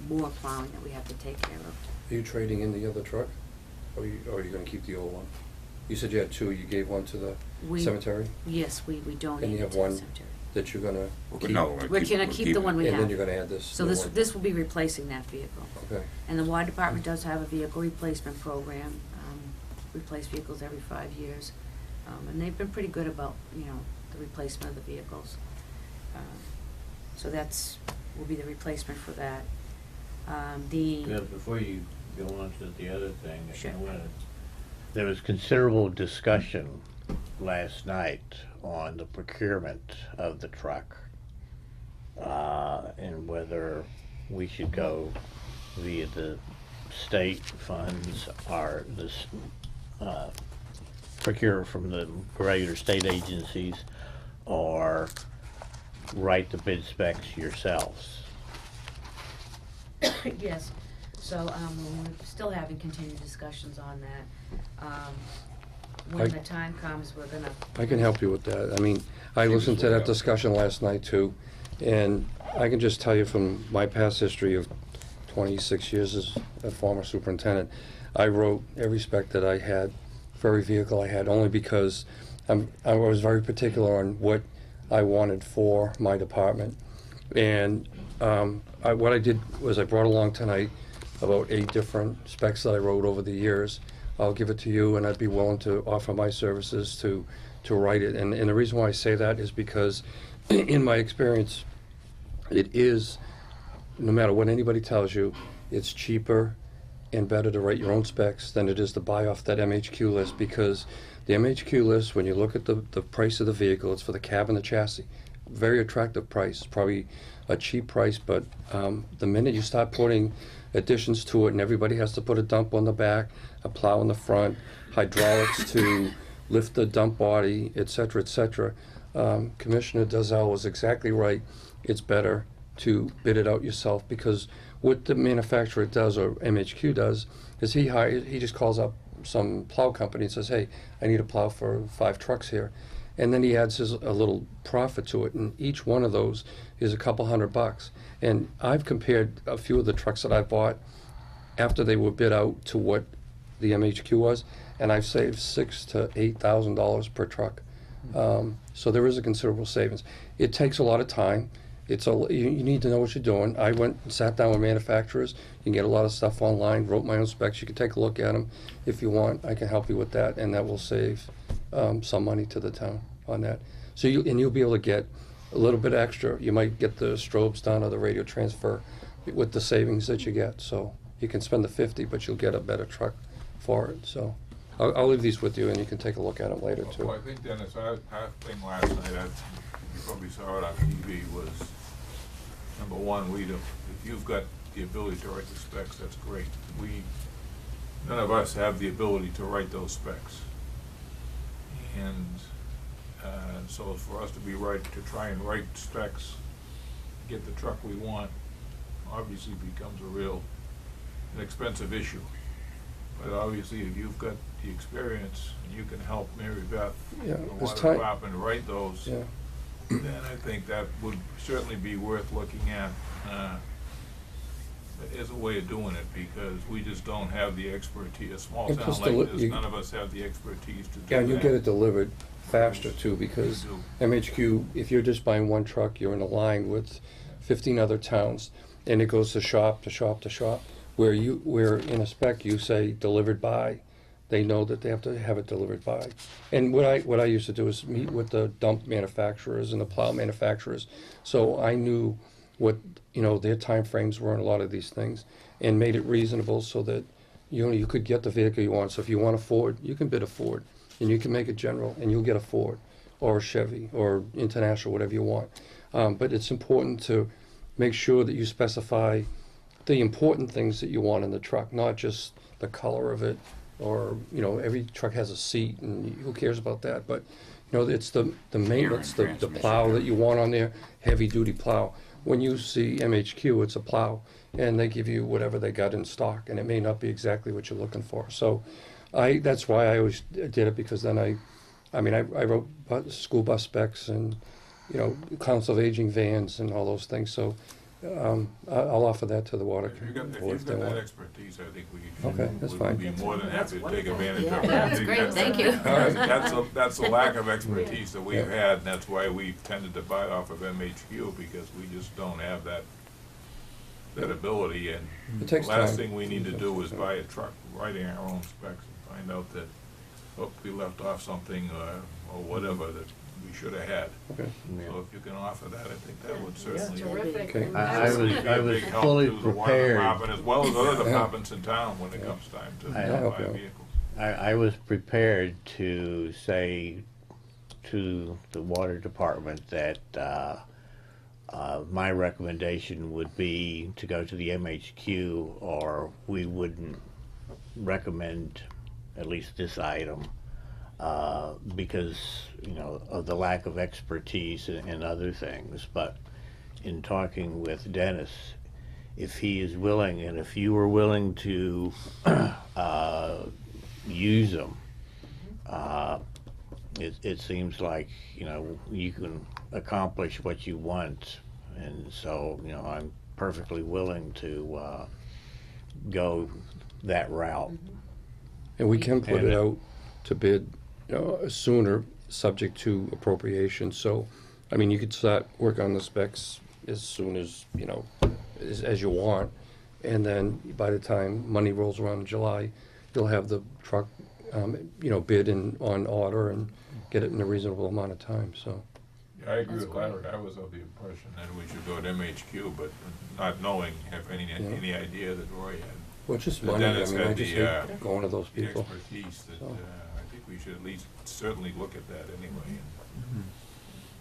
more plowing that we have to take care of. Are you trading in the other truck, or are you gonna keep the old one? You said you had 2, you gave one to the cemetery? Yes, we donated And you to have the one cemetery. that you're gonna keep? No, We're gonna keep the one we have. And then you're gonna add this So new this, one? this will be replacing that vehicle. Okay. And the water department does have a vehicle replacement program, replace vehicles every 5 years. And they've been pretty good about, the replacement of the vehicles. So will be the replacement for that. Before you go on to the other thing, Sure. There was considerable discussion last night on the procurement of the truck, and whether we should go via the state funds or procure from the regular state agencies, or write the bid specs yourselves. Yes, so, we're still having continued discussions on that. When the time comes, we're gonna. I can help you with that. I mean, I listened to that discussion last night too, and I can just tell you from my past history of 26 years as a former superintendent, I wrote every spec that I had for every vehicle I had, only because I was very particular on what I wanted for my department. And what I did was I brought along tonight about 8 different specs that I wrote over the years. I'll give it to you, and I'd be willing to offer my services to write it. And the reason why I say that is because in my experience, it is, no matter what anybody tells you, it's cheaper and better to write your own specs than it is to buy off that MHQ list, because the MHQ list, when you look at the price of the vehicle, it's for the cab and the chassis. Very attractive price, probably a cheap price, but the minute you start putting additions to it, and everybody has to put a dump on the back, a plow in the front, hydraulics to lift the dump body, et cetera, Commissioner Dazal was exactly right. It's better to bid it out yourself, because what the manufacturer does, or MHQ does, is he just calls up some plow company and says, hey, I need a plow for 5 trucks here. And then he adds a little profit to it, and each one of those is a couple $100. And I've compared a few of the trucks that I bought after they were bid out to what the MHQ was, and I've saved $6,000 to $8,000 per truck. So there is a considerable savings. It takes a lot of time. You need to know what you're doing. I went and sat down with manufacturers. You can get a lot of stuff online, wrote my own specs. You can take a look at them if you want. I can help you with that, and that will save some money to the town on that. So you'll be able to get a little bit extra. You might get the strobes done or the radio transfer with the savings that you get. So you can spend the $50, but you'll get a better truck for it. So I'll leave these with you, and you can take a look at them later too. Well, I think, Dennis, our thing last night, you probably saw it on TV, was, number one, if you've got the ability to write the specs, that's great. None of us have the ability to write those specs. And so for us to try and write specs, get the truck we want, obviously becomes an expensive issue. But obviously, if you've got the experience and you can help Mary Beth, the water department, write those, then I think that would certainly be worth looking at as a way of doing it, because we just don't have the expertise. A small And town plus like this, none of us have the expertise to do that. Yeah, and you get it delivered faster too, because MHQ, if you're just buying one truck, you're in a line with 15 other towns, and it goes to shop to shop to shop. Where in a spec you say delivered by, they know that they have to have it delivered by. And what I used to do is meet with the dump manufacturers and the plow manufacturers, so I knew what their time frames were on a lot of these things, and made it reasonable so that you could get the vehicle you want. So if you want a Ford, you can bid a Ford, and you can make it general, and you'll get a Ford or a Chevy or International, whatever you want. But it's important to make sure that you specify the important things that you want in the truck, not just the color of it, or every truck has a seat, and who cares about that? But it's the maintenance, the plow that you want on there, heavy duty plow. When you see MHQ, it's a plow, and they give you whatever they got in stock, and it may not be exactly what you're looking for. So that's why I always did it, because then I wrote school bus specs and council of aging vans and all those things. So I'll offer that to the water. If you've got that expertise, I think that's we fine. would be more than happy to take advantage of it. That's great, thank you. That's a lack of expertise that we've had, and that's why we've tended to buy off of MHQ, because we just don't have that ability. And It takes the last time. thing we need to do is buy a truck, writing our own specs, and find out that, we left off something or whatever that we should have had. Okay. So if you can offer that, I think that would certainly Terrific. Okay. I was be a big help fully to the water prepared. department, as well as other departments in town when it comes time to I- buy vehicles. I was prepared to say to the water department that my recommendation would be to go to the MHQ, or we wouldn't recommend at least this item because of the lack of expertise and other things. But in talking with Dennis, if he is willing, and if you were willing to use them, it seems like you can accomplish what you want, and so I'm perfectly willing to go that route. And we can put And it out to bid sooner, subject to appropriation. So, you could start work on the specs as soon as, as you want. And then by the time money rolls around in July, you'll have the truck, bid on order and get it in a reasonable amount of time, so. Yeah, I agree with Larry. I was of the impression that we should go to MHQ, but not knowing, have any idea that Roy had. Well, it's just that money. Dennis I had just the, hate going to those the people. expertise that, So. I think we should at least certainly look at that anyway and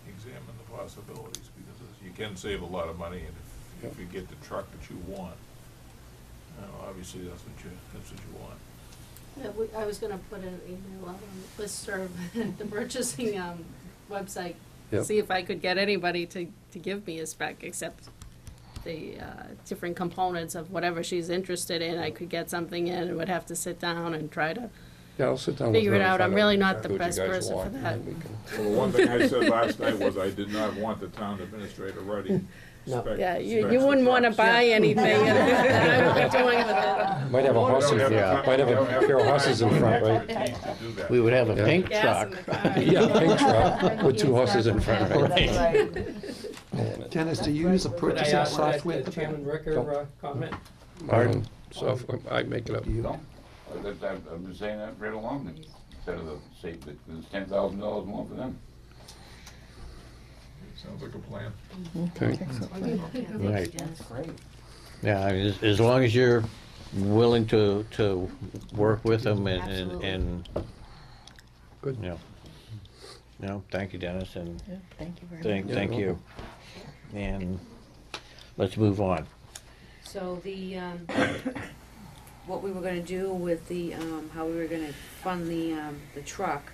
examine the possibilities, because you can save a lot of money, and if you get the truck that you want, obviously that's what you want. Yeah, I was gonna put an email out on the listserv, the purchasing website, Yep. see if I could get anybody to give me a spec, except the different components of whatever she's interested in. I could get something in and would have to sit down and try to Yeah, I'll sit down with figure her it and out. find I'm really not exactly the what you best guys person for want, and that. then we can- Well, the one thing I said last night was I did not want the town administrator writing No. Yeah, you wouldn't wanna buy anything, and I would be doing with it. Might have a horse in, Yeah. might have a pair of horses in front, right? Expertise to do that. We would have a Yeah. pink Gas truck. in the car. Yeah, pink truck with 2 horses in front, right? That's right. Dennis, do you use a purchasing software? Chairman Ricker, comment? Pardon? Software, I make it up. Do you? No, I've been saying that right along, that instead of the, say, that it's $10,000 more for them. Sounds like a plan. Okay. Right. That's great. Yeah, I mean, as long as you're willing to work with them Absolutely. and, Good. you know, thank you, Dennis, and Yeah, thank you very much. thank you. And let's move on. So the, what we were gonna do with the, how we were gonna fund the truck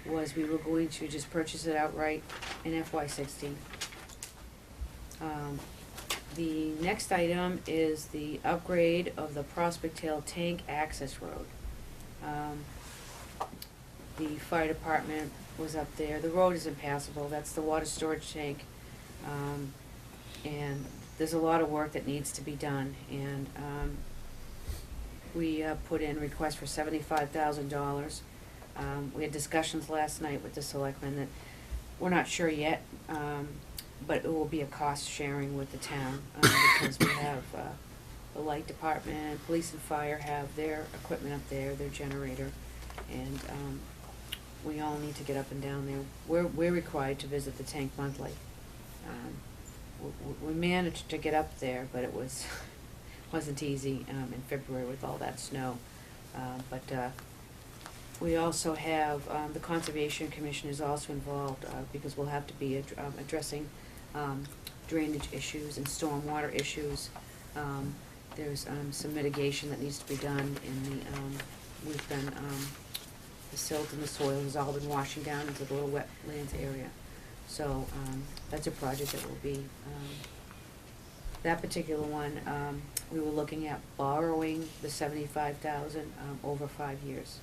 was we were going to just purchase it outright in FY16. The next item is the upgrade of the Prospect Hill Tank Access Road. The fire department was up there, the road is impassable, that's the water storage tank. And there's a lot of work that needs to be done, and, we, put in request for $75,000. We had discussions last night with the selectmen that we're not sure yet, but it will be a cost sharing with the town, because we have, the light department, police and fire have their equipment up there, their generator, and, we all need to get up and down there. We're required to visit the tank monthly. We managed to get up there, but it wasn't easy, in February with all that snow. But we also have, the Conservation Commission is also involved, because we'll have to be addressing drainage issues and stormwater issues. There's some mitigation that needs to be done in the, we've been, the silt and the soil has all been washing down into the little wetlands area. So that's a project that will be, that particular one, we were looking at borrowing the $75,000 over 5 years.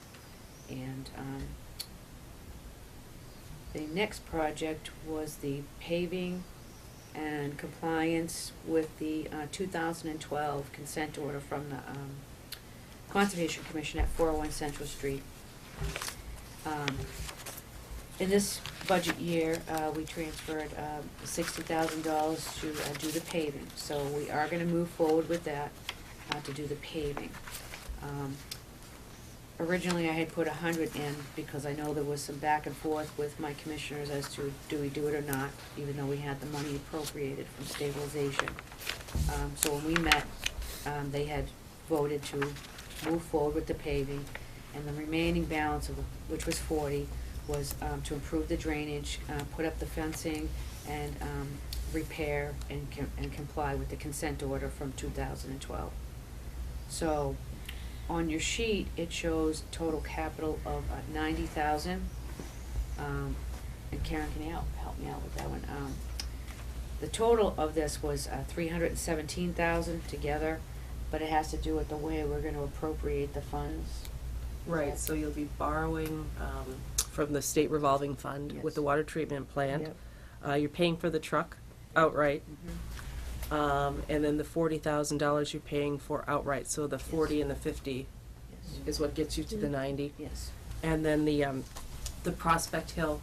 And the next project was the paving and compliance with the 2012 consent order from the Conservation Commission at 401 Central Street. In this budget year, we transferred $60,000 to do the paving, so we are gonna move forward with that, to do the paving. Originally, I had put 100 in, because I know there was some back and forth with my commissioners as to do we do it or not, even though we had the money appropriated from stabilization. So when we met, they had voted to move forward with the paving, and the remaining balance of, which was 40, was to improve the drainage, put up the fencing, and repair and comply with the consent order from 2012. So, on your sheet, it shows total capital of 90,000. And Karen, can you help me out with that one? The total of this was 317,000 together, but it has to do with the way we're gonna appropriate the funds. Right, so you'll be borrowing from the state revolving fund with the water treatment plant. Yep. You're paying for the truck outright. And then the $40,000 you're paying for outright, so the 40 and the 50 is what gets you to the 90. Yes. And then the Prospect Hill,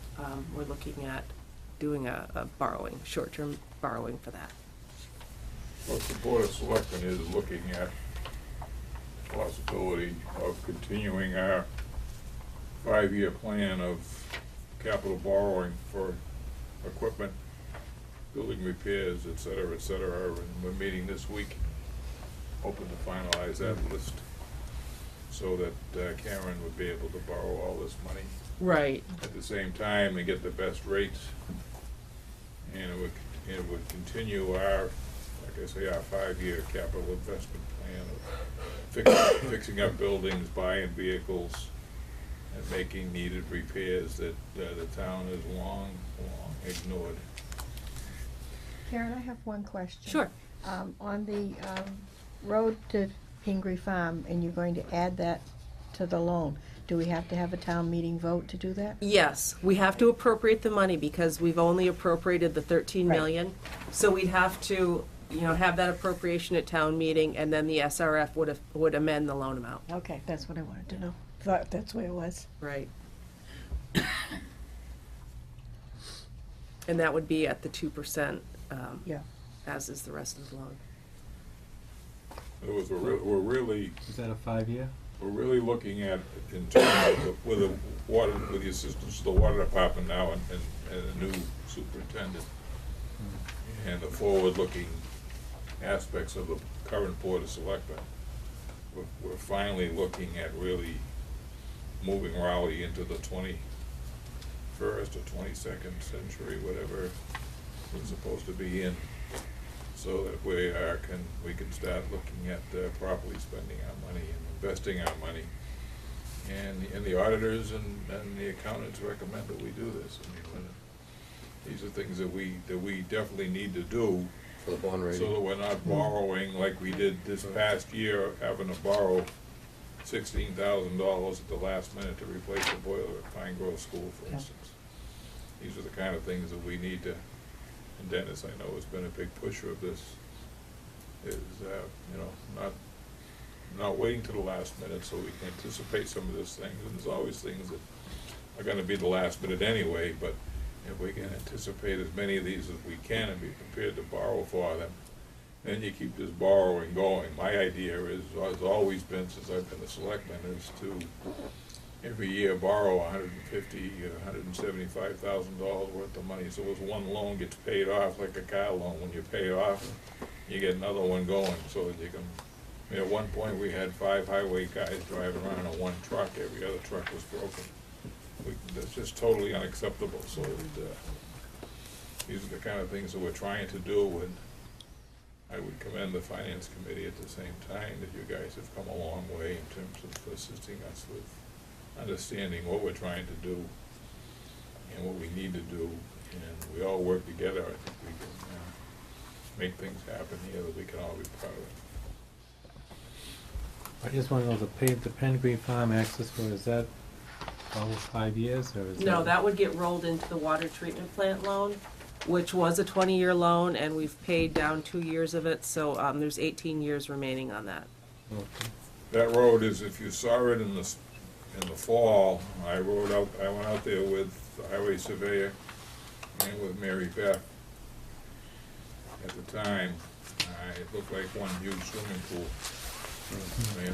we're looking at doing a borrowing, short-term borrowing for that. Well, the Board of Selectmen is looking at possibility of continuing our 5-year plan of capital borrowing for equipment, building repairs, et cetera, and we're meeting this week, hoping to finalize that list so that Karen would be able to borrow all this money Right. at the same time and get the best rates. And it would continue our, like I say, our 5-year capital investment plan of fixing up buildings, buying vehicles, and making needed repairs that the town has long ignored. Karen, I have one question. Sure. On the road to Pingree Farm, and you're going to add that to the loan, Do we have to have a town meeting vote to do that? Yes, we have to appropriate the money because we've only appropriated the 13 million. So we'd have to, have that appropriation at town meeting, and then the SRF would amend the loan amount. Okay, that's what I wanted to know. Thought that's where it was. Right. And that would be at the 2%, Yeah. as is the rest of the loan. In other words, we're really, Is that a 5-year? we're really looking at, in terms of, with the assistance of the water department now and a new superintendent, and the forward-looking aspects of the current Board of Selectmen, we're finally looking at really moving Raleigh into the 21st or 22nd century, whatever we're supposed to be in, so that we can start looking at properly spending our money and investing our money. And the auditors and the accountants recommend that we do this. These are things that we definitely need to do. For the bond rating. So that we're not borrowing like we did this past year, having to borrow $16,000 at the last minute to replace the boiler at Pine Grove School, for instance. These are the kind of things that we need to, and Dennis, I know, has been a big pusher of this, is, not waiting to the last minute so we can anticipate some of these things. And there's always things that are gonna be the last minute anyway, but if we can anticipate as many of these as we can and be prepared to borrow for them, then you keep this borrowing going. My idea has always been, since I've been a selectman, is to every year borrow $150,000, $175,000 worth of money. So as one loan gets paid off, like a car loan, when you pay it off, you get another one going, so that you can. At one point, we had 5 highway guys driving around on one truck. Every other truck was broken. That's just totally unacceptable. So these are the kind of things that we're trying to do, and I would commend the Finance Committee at the same time that you guys have come a long way in terms of assisting us with understanding what we're trying to do and what we need to do, and we all work together. I think we can make things happen here that we can all be proud of. I just want to know, the Pengreen Farm access road, is that all 5 years, or is No, that would get rolled into the water treatment plant loan, which was a 20-year loan, and we've paid down 2 years of it, so there's 18 years remaining on that. Okay. That road is, if you saw it in the fall, I went out there with the highway surveyor and with Mary Beth. At the time, it looked like one huge swimming pool. It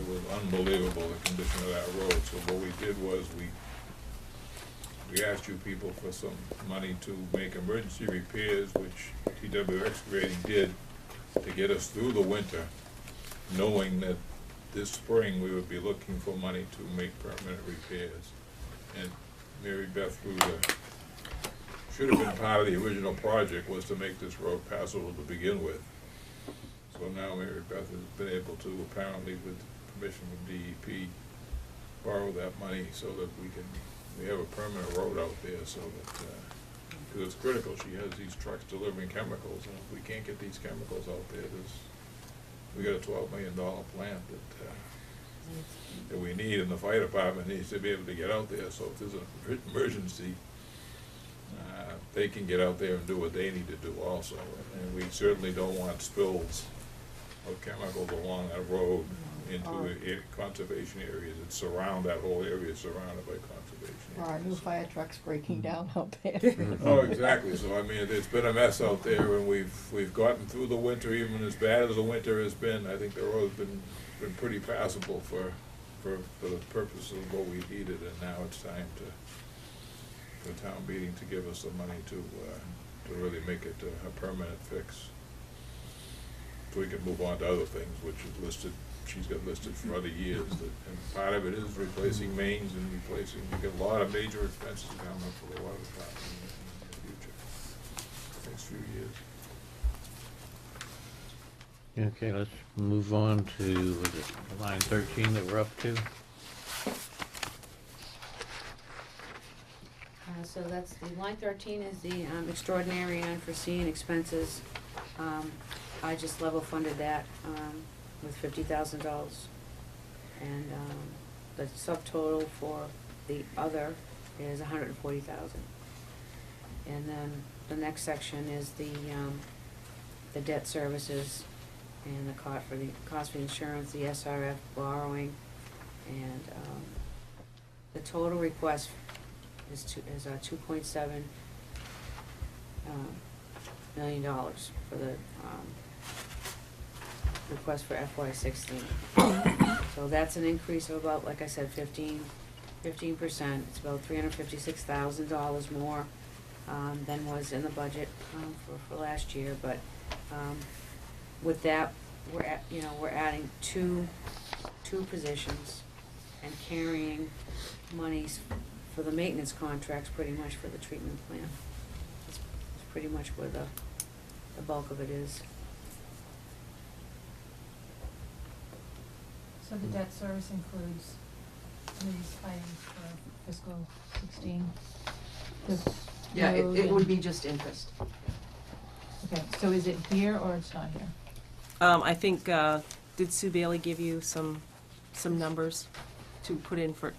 was unbelievable, the condition of that road. So what we did was we asked you people for some money to make emergency repairs, which TW Excavating did, to get us through the winter, knowing that this spring we would be looking for money to make permanent repairs. And Mary Beth, who should have been part of the original project, was to make this road passable to begin with. So now Mary Beth has been able to, apparently with permission from DEP, borrow that money so that we have a permanent road out there, so that, because it's critical. She has these trucks delivering chemicals, and if we can't get these chemicals out there, we got a $12 million plant that we need, and the fire department needs to be able to get out there, so if there's an emergency, they can get out there and do what they need to do also. And we certainly don't want spills of chemicals along that road into conservation areas that surround, that whole area is surrounded by conservation Or our new areas. fire trucks breaking down out there. Oh, exactly. So, I mean, it's been a mess out there, and we've gotten through the winter, even as bad as the winter has been. I think the road's been pretty passable for the purposes of what we needed, and now it's time for the town meeting to give us the money to really make it a permanent fix. So we can move on to other things, which is listed, she's got listed for other years. And part of it is replacing mains and replacing, you get a lot of major expenses coming up for the water department in the future, next few years. Okay, let's move on to, was it line 13 that we're up to? So that's, the line 13 is the extraordinary and unforeseen expenses. I just level funded that with $50,000. And the subtotal for the other is $140,000. And then the next section is the debt services and the cost for the insurance, the SRF borrowing, and the total request is $2.7 million for the request for FY16. So that's an increase of about, like I said, 15%. It's about $356,000 more than was in the budget for last year. But with that, we're adding two positions and carrying monies for the maintenance contracts pretty much for the treatment plant. It's pretty much where the bulk of it is. So the debt service includes these items for fiscal 16? Yeah, it would be just interest. Okay, so is it here or it's not here? I think, did Sue Bailey give you some numbers to put in for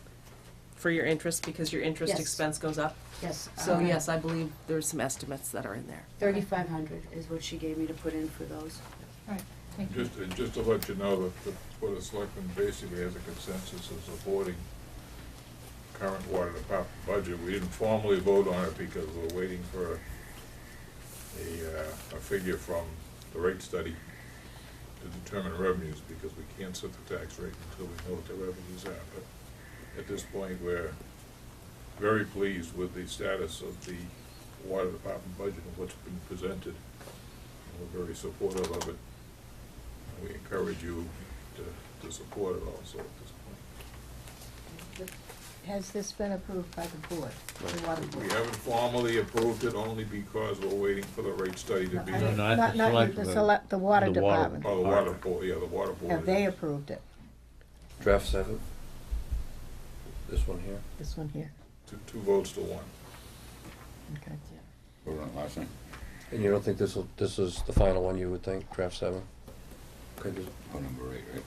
your interest, because your interest Yes. expense goes up? Yes. So yes, I believe there's some estimates that are in there. 3,500. Is what she gave me to put in for those. All right, thank you. Just to let you know that the Board of Selectmen basically has a consensus of supporting current water department budget. We didn't formally vote on it because we're waiting for a figure from the rate study to determine revenues, because we can't set the tax rate until we know what the revenues are. But at this point, we're very pleased with the status of the water department budget and what's been presented. And we're very supportive of it. And we encourage you to support it also at this point. Has this been approved by the board, the water board? We haven't formally approved it only because we're waiting for the rate study to be No, done. not the select board. The water The water department. Oh, the water board, yeah, the water board. Have they approved it, Draft 7. This one here. this one here? Two votes to one. Okay. Voted on it last night. And you don't think this is the final one, you would think, draft 7? Okay, Oh, number 8, right?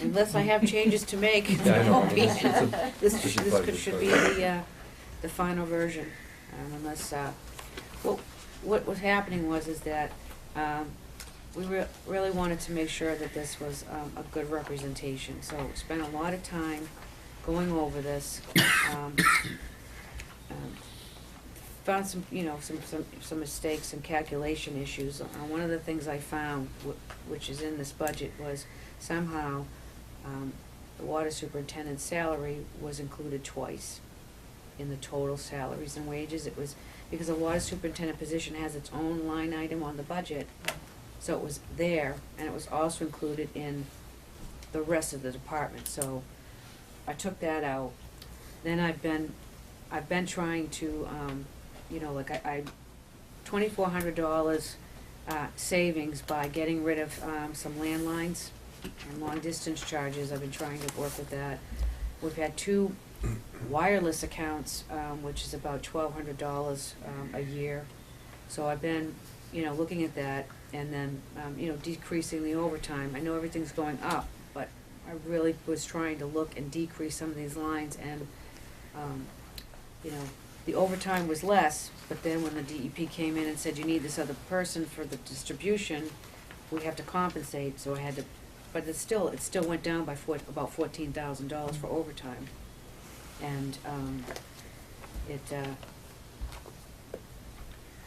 Unless I have changes to make, Yeah, I know. won't be. This This is should budget, should so- be the final version, unless, what was happening is that, we really wanted to make sure that this was, a good representation, so spent a lot of time going over this. Found some mistakes and calculation issues. One of the things I found, which is in this budget, was somehow the water superintendent's salary was included twice in the total salaries and wages. It was because the water superintendent position has its own line item on the budget, so it was there, and it was also included in the rest of the department. So I took that out. Then I've been trying to, I $2,400 savings by getting rid of some landlines and long-distance charges. I've been trying to work with that. We've had 2 wireless accounts, which is about $1,200 a year. So I've been, looking at that, and then, decreasing the overtime. I know everything's going up, but I really was trying to look and decrease some of these lines, and, the overtime was less, but then when the DEP came in and said, you need this other person for the distribution, we have to compensate, so I had to, but it still went down by about $14,000 for overtime. And,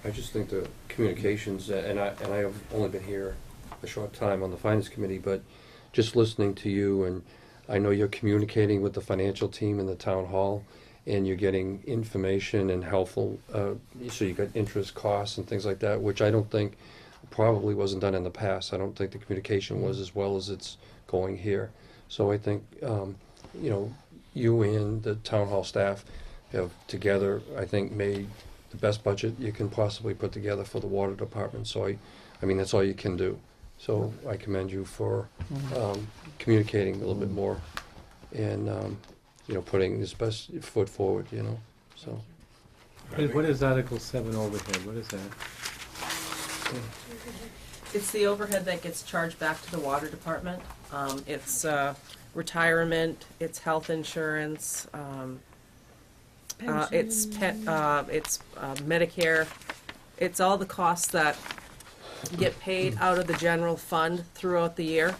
I just think the communications, and I have only been here a short time on the finance committee, but just listening to you, and I know you're communicating with the financial team in the town hall, and you're getting information and helpful, so you got interest costs and things like that, which I don't think probably wasn't done in the past. I don't think the communication was as well as it's going here. So I think, you and the town hall staff have together, I think, made the best budget you can possibly put together for the water department. So I mean, that's all you can do. So I commend you for communicating a little bit more and, putting this best foot forward, so. What is Article 7 overhead? What is that? It's the overhead that gets charged back to the water department. It's retirement, it's health insurance, it's Medicare. It's all the costs that get paid out of the general fund throughout the year.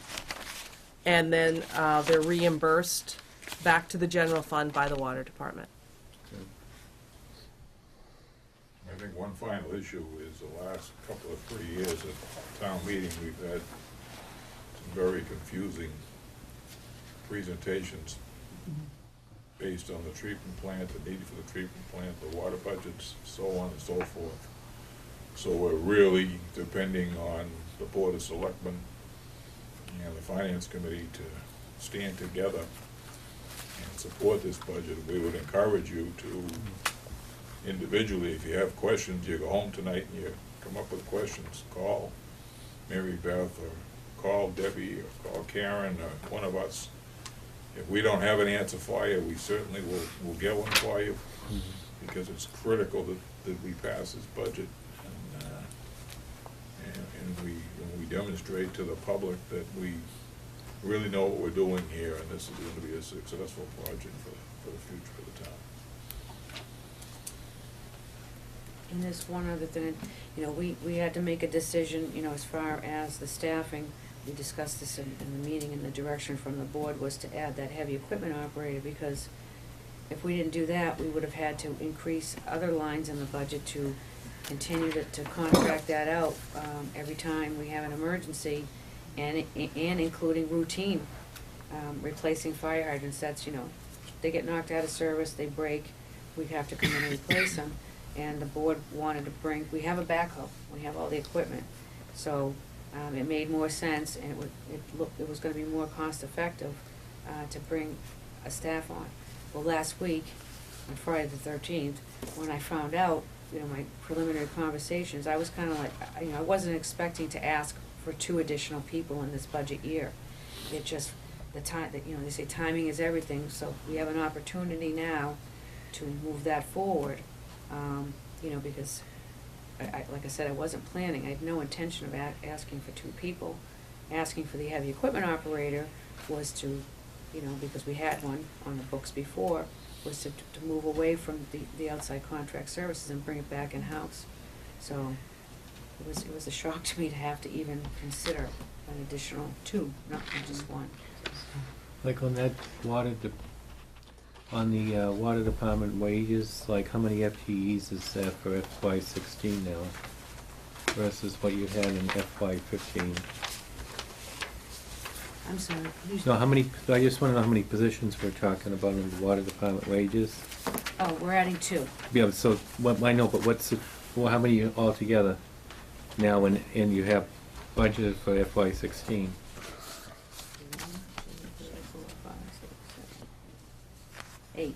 And then they're reimbursed back to the general fund by the water department. I think one final issue is the last couple of 3 years at town meeting, we've had some very confusing presentations based on the treatment plant, the need for the treatment plant, the water budgets, so on and so forth. So we're really depending on the Board of Selectmen and the Finance Committee to stand together and support this budget. We would encourage you to individually, if you have questions, you go home tonight and you come up with questions, call Mary Beth or call Debbie or call Karen or one of us. If we don't have an answer for you, we certainly will get one for you, because it's critical that we pass this budget and we demonstrate to the public that we really know what we're doing here, and this is going to be a successful project for the future of the town. And there's one other thing, you know, we had to make a decision, you know, as far as the staffing. We discussed this in the meeting, and the direction from the board was to add that heavy equipment operator, because if we didn't do that, we would have had to increase other lines in the budget to continue to contract that out every time we have an emergency, and including routine, replacing fire hydrants. That's, you know, they get knocked out of service, they break, we have to come in and replace them. And the board wanted to bring, we have a backhoe, we have all the equipment, so it made more sense, and it was gonna be more cost effective to bring a staff on. Well, last week, on Friday the 13th, when I found out, you know, my preliminary conversations, I was kinda like, you know, I wasn't expecting to ask for 2 additional people in this budget year. It just, the time, you know, they say timing is everything, so we have an opportunity now to move that forward. You know, because like I said, I wasn't planning. I had no intention of asking for 2 people. Asking for the heavy equipment operator was to, you know, because we had one on the books before, was to move away from the outside contract services and bring it back in-house. So it was a shock to me to have to even consider an additional 2, not just 1. Like on that on the water department wages, like how many FTEs is that for FY16 now versus what you had in FY15? I'm sorry. No, how many, I just wanna know how many positions we're talking about in the water department wages. Oh, we're adding 2. Yeah, so, what, I know, but well, how many altogether now, and you have budgeted for FY16? 8.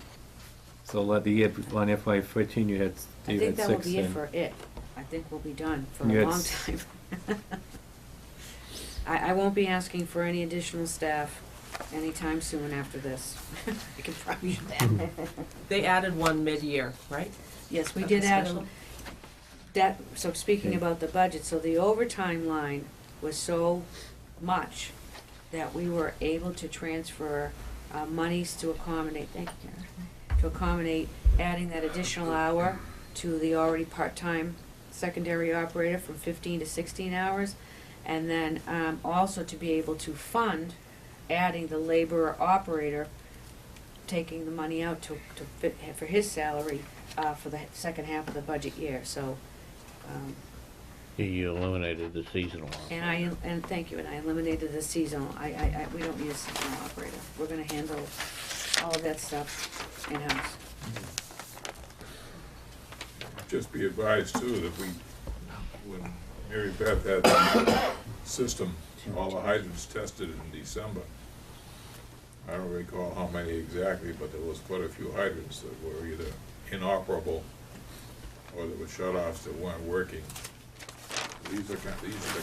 So let the year on FY14 you had 6. I think that will be it for it. I think we'll be done for You a had long time. I won't be asking for any additional staff anytime soon after this. I can promise you that. They added 1 mid-year, right? Yes, we Of did the add special? that, so speaking Okay. about the budget, so the overtime line was so much that we were able to transfer monies to accommodate, thank you, Karen, to accommodate adding that additional hour to the already part-time secondary operator from 15 to 16 hours, and then also to be able to fund adding the laborer operator, taking the money out to fit for his salary for the second half of the budget year. So, You eliminated the seasonal one. and thank you, and I eliminated the seasonal. We don't need a seasonal operator. We're gonna handle all of that stuff in-house. Just be advised too that when Mary Beth had the system, all the hydrants tested in December. I don't recall how many exactly, but there was quite a few hydrants that were either inoperable or there were shut-offs that weren't working. These are the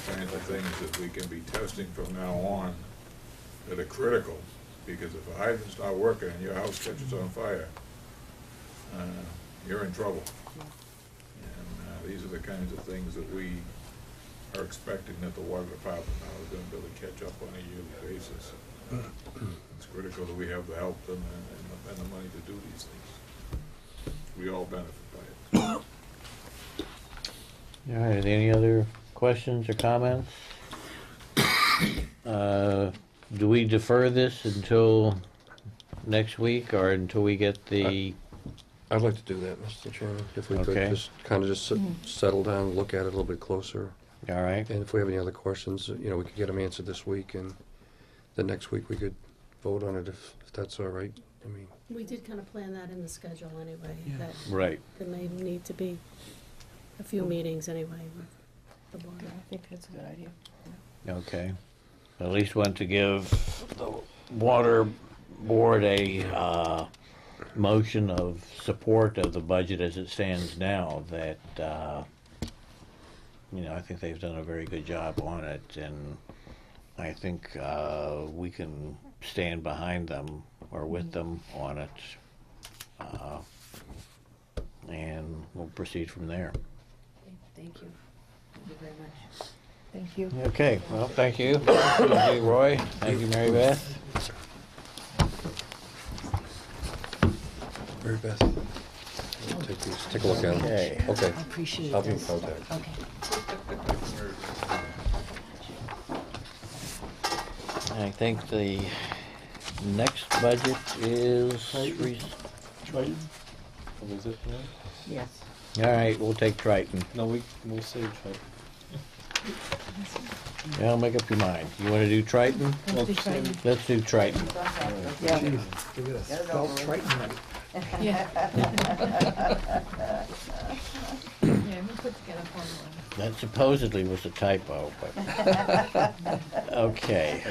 kinds of things that we can be testing from now on that are critical, because if a hydrant's not working and your house catches on fire, you're in trouble. And these are the kinds of things that we are expecting that the water department now is going to be able to catch up on a yearly basis. It's critical that we have the help and the money to do these things. We all benefit by it. All right, any other questions or comments? Do we defer this until next week or until we get the, I'd like to do that, Mr. Chairman, if we could, Okay. just kind of just settle down, and look at it a little bit closer. all right? And if we have any other questions, you know, we could get them answered this week, and the next week we could vote on it if that's all right. I mean, We did kind of plan that in the schedule anyway, that Right. there may need to be a few meetings anyway with the board. I think that's a good idea. Okay. At least want to give the water board a motion of support of the budget as it stands now, that, you know, I think they've done a very good job on it, and I think we can stand behind them or with them on it, and we'll proceed from there. Thank you. Thank you very much. Thank you. Okay, well, thank you. Thank you, Roy. Thank you, Mary Beth. Mary Beth, we'll take these, take a look at them. Okay. Okay. I appreciate I'll be in this. contact. Okay. I think the next budget is, Triton? Or was it, Yes. all right, we'll take Triton. no, we'll say Triton. Yeah, make up your mind. You wanna do Triton? Let's do Triton. Let's do Triton. Yeah. Geez, look at us, spelled Triton right. Yeah. Yeah, we put together formula. That supposedly was a typo, but, okay.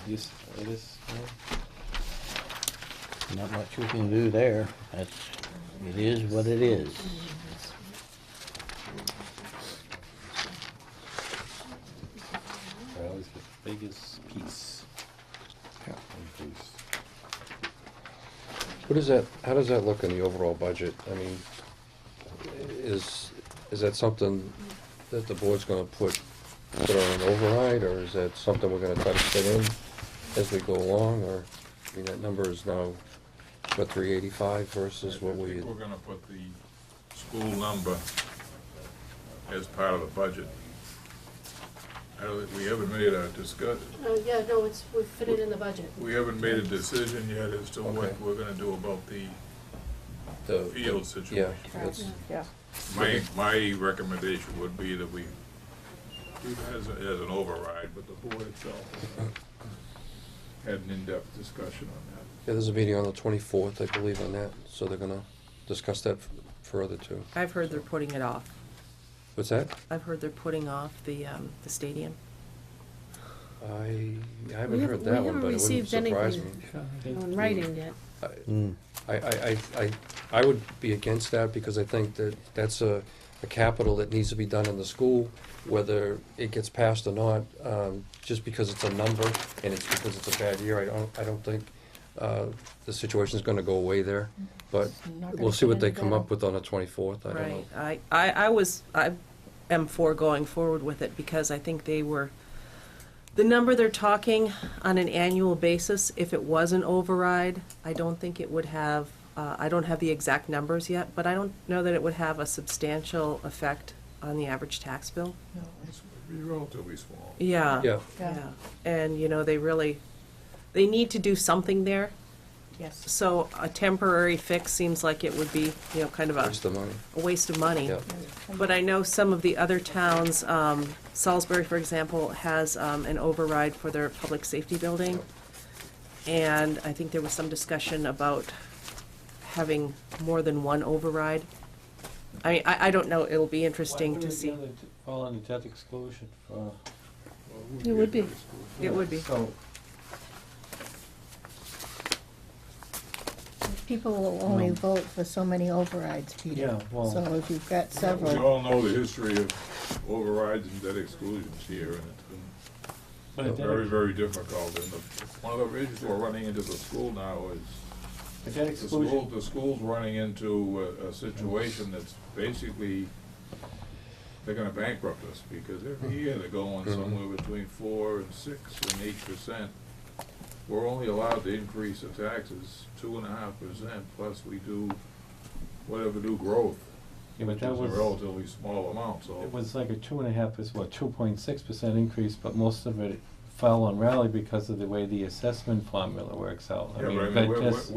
Yes, it is. Not much we can do there. It is what it is. I always get the biggest piece. Increase. What is that, how does that look in the overall budget? I mean, is that something that the board's gonna put on an override, or is that something we're gonna try to fit in as we go along, or, I mean, that number is now, what, 385 versus what I we, think we're gonna put the school number as part of the budget. I don't think, we haven't made a Yeah, no, we fit it in the budget. we haven't made a decision yet as to what Okay. we're gonna do about the the, field yeah, situation. that's, Yeah. My recommendation would be that we do that as an override, but the board itself had an in-depth discussion on that. yeah, there's a meeting on the 24th, I believe, on that, so they're gonna discuss that further too. I've heard they're putting it off. What's that? I've heard they're putting off the stadium. I haven't heard that one, but it wouldn't surprise me. In writing yet. I would be against that, because I think that that's a capital that needs to be done in the school, whether it gets passed or not, just because it's a number and it's because it's a bad year. I don't think the situation's gonna go away there, but Not gonna we'll see what get they any come better. up with on the 24th, I don't know. Right. I am for going forward with it because I think the number they're talking on an annual basis, if it was an override, I don't think it would have, I don't have the exact numbers yet, but I don't know that it would have a substantial effect on the average tax bill. This would be relatively small. Yeah. Yeah, Yeah. And, you know, they need to do something there. Yes. So a temporary fix seems like it would be, you know, kind of waste of money, a waste of money. yeah. But I know some of the other towns, Salisbury, for example, has an override for their public safety building. And I think there was some discussion about having more than one override. I don't know, it'll be interesting to see. Fall under debt exclusion for, It would be. It would be. so, People will only vote for so many overrides, Peter. Yeah, well- So if you've got We several, all know the history of overrides and debt exclusions here, and but it's it been very, very difficult. And one of the reasons we're running into the school now is But that exclusion, The school's running into a situation that's basically, they're gonna bankrupt us, because every year they're going somewhere between 4 and 6 and 8%. We're only allowed to increase the taxes 2.5%, plus we do whatever new growth, yeah, but which that is a was, relatively small amount, so. it was like a 2.6% increase, but most of it fell on Raleigh because of the way the assessment formula works out. Yeah, but I that mean, just-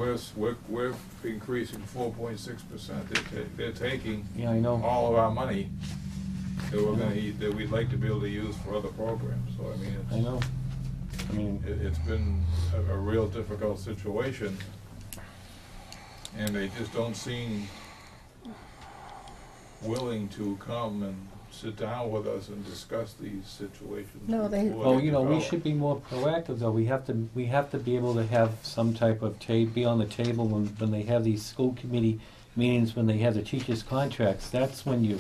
we're increasing 4.6%. They're taking Yeah, I know. all of our money that we're gonna, that we'd like to be able to use for other programs, so I mean, it's. I know. I mean, It's been a real difficult situation, and they just don't seem willing to come and sit down with us and discuss these situations. No, they- before oh, you know, we develop. should be more proactive, though. We have to be able to have some type of be on the table when they have these school committee meetings, when they have the teachers' contracts. That's when you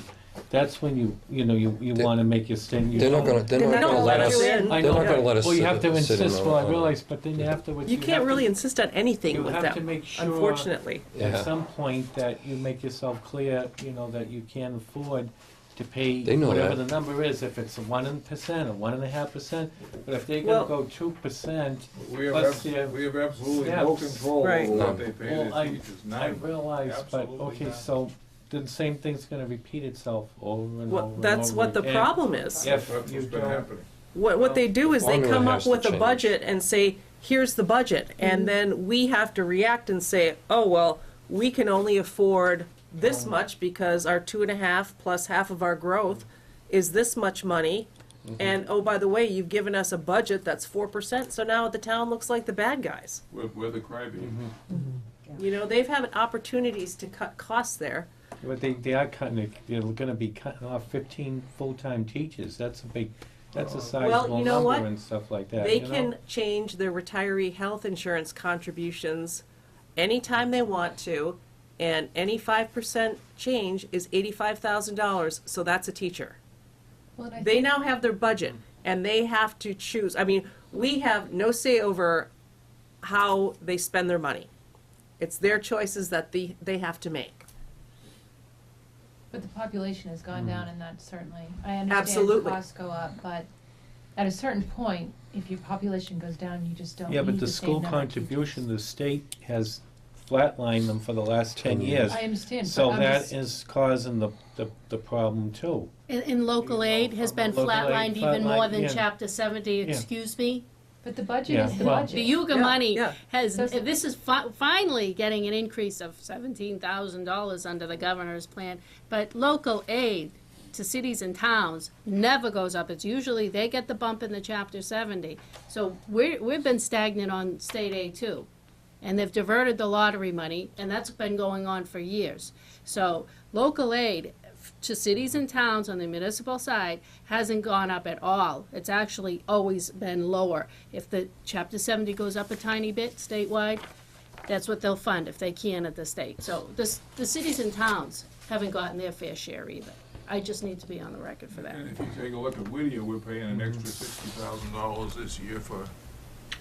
They- wanna make your statement. They're not gonna let us, I they're know. not gonna let us Well, you have to sit in insist, on- well, I on- realize, but then afterwards. You can't have really to, insist on anything you with have to them, make sure. unfortunately. Yeah. At some point that you make yourself clear, that you can't afford to pay They know whatever that. the number is, if it's 1% or 1.5%, but if they're Well- gonna go 2%, We have, plus their we have absolutely no steps. control over Right. what they pay Well, their I teachers, I none. realize, but, Absolutely okay, none. so the same thing's gonna repeat itself over and over Well, and over. that's what the again. problem is. If That's you what's been don't- happening. What they do is they Formula come has up to with a change. budget and say, here's the budget, and then we have to react and say, oh, well, we can only afford this much because our 2.5 plus half of our growth is this much money. And, oh, by the way, you've given us a budget that's 4%, so now the town looks like the bad guys. We're the crybaby. They've had opportunities to cut costs there. But they are cutting it, they're gonna be cutting off 15 full-time teachers. That's a sizable you know what? number and stuff like that, They you know? can change their retiree health insurance contributions anytime they want to, and any 5% change is $85,000, so that's a teacher. Well, and I They think- now have their budget, and they have to choose. I mean, we have no say over how they spend their money. It's their choices that they have to make. But the population has Mm. gone down, and that certainly, I understand Absolutely. costs go up, but at a certain point, if your population goes down, you just don't Yeah, but need the the same school number of contribution, teachers. the state has flatlined them for the last 10 years. I understand, but So I'm that just- is causing the problem too. In local aid has been Local aid flatlined even more flatlined, than yeah. chapter 70, Yeah. excuse me? But the budget Yeah, is the well- budget. The Yuga Yeah, money yeah. has, Doesn't- this is finally getting an increase of $17,000 under the governor's plan. But local aid to cities and towns never goes up. It's usually, they get the bump in the chapter 70. So we've been stagnant on state aid too. And they've diverted the lottery money, and that's been going on for years. So local aid to cities and towns on the municipal side hasn't gone up at all. It's actually always been lower. If the chapter 70 goes up a tiny bit statewide, that's what they'll fund if they can at the state. So the cities and towns haven't gotten their fair share either. I just need to be on the record for that. And if you take a look at Whittier, we're paying an extra $60,000 this year for.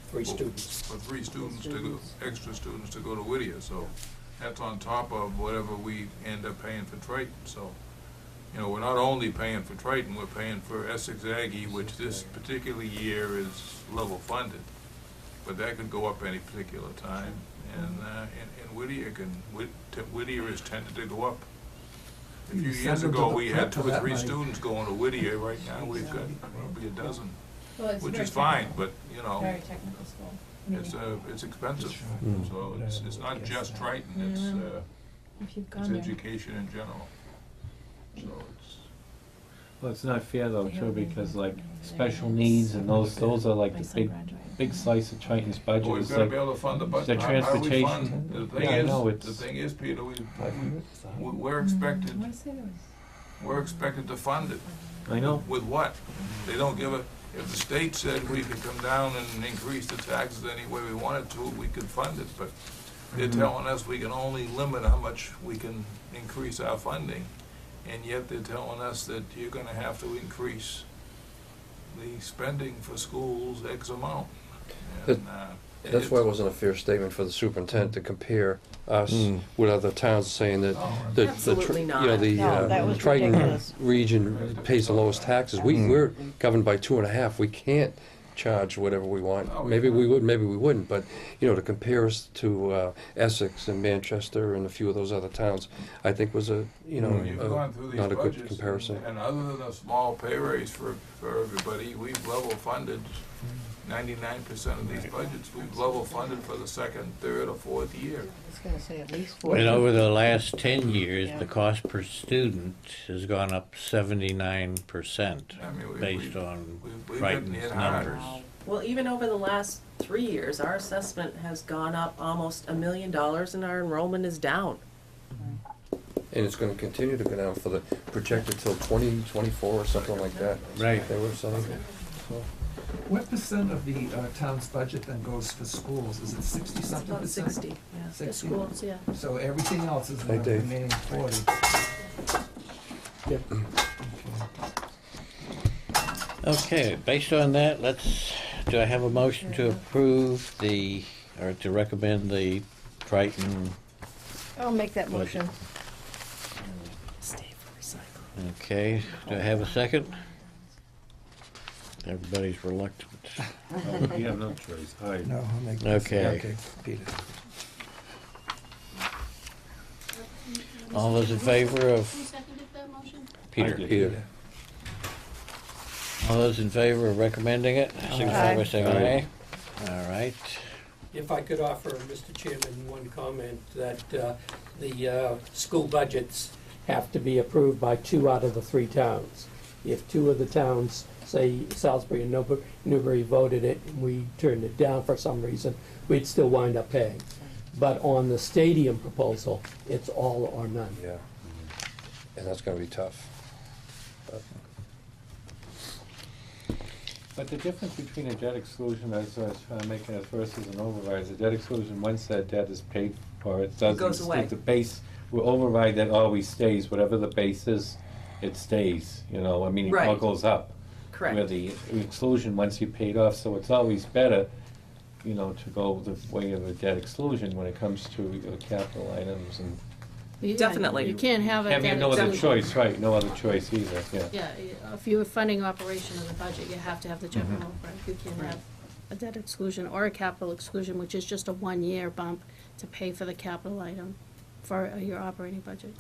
Three students. For 3 students to go, extra students to go to Whittier, so that's on top of whatever we end up paying for Triton, so. We're not only paying for Triton, we're paying for Essex Aggie, which this particular year is level funded. But that could go up any particular time, and Whittier Whittier has tended to go up. A few You years send them to ago, the we had print 2 for or that 3 money. students going to Whittier. Right now, we've got probably a dozen, Well, it's which very is fine, technical. but, Very technical school. I mean, it's expensive, so it's not just Triton, if you've it's gone there. education in general. So it's, Well, it's not fair though, They too, have because been- like they special have needs and those are like My the son big, graduated. big slice of Triton's budget. well, we've It's gotta like be able to fund the budget. the How do we transportation. fund? The Yeah, I know, the it's- thing is, Peter, we're I expected, wanna say there was. we're expected to fund it. I know. With what? They don't give a, if the state said we could come down and increase the taxes any way we wanted to, we could fund it, but they're telling us we can only limit how much we can increase our funding, and yet they're telling us that you're gonna have to increase the spending for schools X amount. And, That's why it wasn't a fair statement for the superintendent to compare us with other towns, saying that Absolutely you know, not. No, that was Triton ridiculous. region pays the lowest taxes. We're governed by 2.5. We can't charge whatever we want. Oh, Maybe yeah. we would, maybe we wouldn't. But you know, to compare us to Essex and Manchester and a few of those other towns, I think was a You've gone through these not a good budgets, comparison. and other than a small pay raise for everybody, we've level funded 99% of these budgets. We've level funded for the second, third, or fourth year. I was gonna say at least 4. And over the last 10 years, Yeah. the cost per student has gone up 79% I mean, based on we've Triton's been hit hard. numbers. Well, even over the last 3 years, our assessment has gone up almost $1 million and our enrollment is down. And it's going to continue to go down for the projected till 2024 or something like that. Right. They were saying. So, What percent of the town's budget then goes for schools? Is it 60 It's something about percent? 60, yeah. The 60? schools, yeah. So everything else is the Hey, Dave. remaining 40. Yep. Okay, based on that, do I have a motion to approve or to recommend the Triton? I'll make that motion. Stay for recycling. Okay, do I have a second? Everybody's reluctant. You have no choice. Aye. No, I'll make that. Okay. Peter. All those in favor of Who seconded that motion? Peter? I did. Peter. All those in favor of recommending it, signify by Aye. saying aye. All right. If I could offer, Mr. Chairman, one comment, that the school budgets have to be approved by 2 out of the 3 towns. If 2 of the towns, say Salisbury and Newbury voted it, and we turned it down for some reason, we'd still wind up paying. But on the stadium proposal, it's all or none. Yeah. And that's going to be tough. But the difference between a debt exclusion, as I was trying to make it versus an override, is a debt exclusion, once that debt is paid for, it doesn't. goes away. The base, will override that always stays, whatever the base is, it stays, you know, I mean, it all Right. goes up. Correct. Where the exclusion, once you paid off, so it's always better, you know, to go the way of a debt exclusion when it comes to capital items and. Yeah, Definitely. You can't have a Have debt no other exclusion. choice, right, no other choice either, yeah. Yeah, if you're funding operation of the budget, you have to have the general, Mm-hmm. right? You can't have a debt exclusion or a capital exclusion, which is just a 1-year bump to pay for the capital item for your operating budget,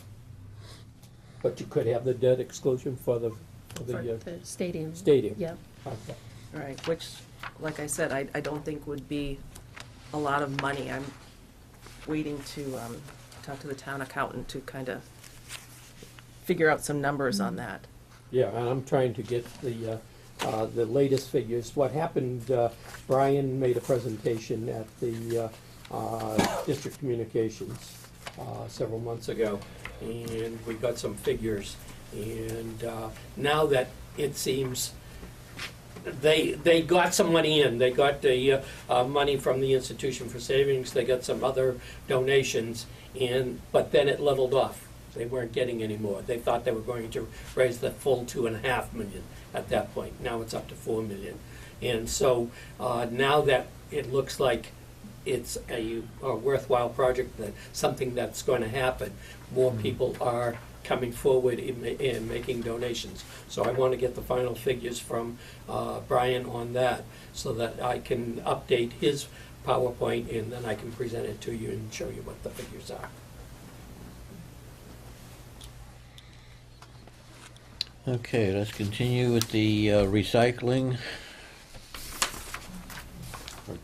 But you could have the debt exclusion for the for the stadium. stadium. Yeah. Okay. Right, which, like I said, I don't think would be a lot of money. I'm waiting to talk to the town accountant to kind of figure out some numbers on that. Yeah, and I'm trying to get the latest figures. What happened, Brian made a presentation at the District Communications several months ago, and we got some figures. And now that it seems they got some money in, they got the money from the Institution for Savings, they got some other donations, but then it leveled off. They weren't getting any more. They thought they were going to raise the full $2.5 million at that point. Now it's up to $4 million. And so now that it looks like it's a worthwhile project, that something that's going to happen, more people are coming forward in making donations. So I want to get the final figures from Brian on that so that I can update his PowerPoint and then I can present it to you and show you what the figures are. Okay, let's continue with the recycling. For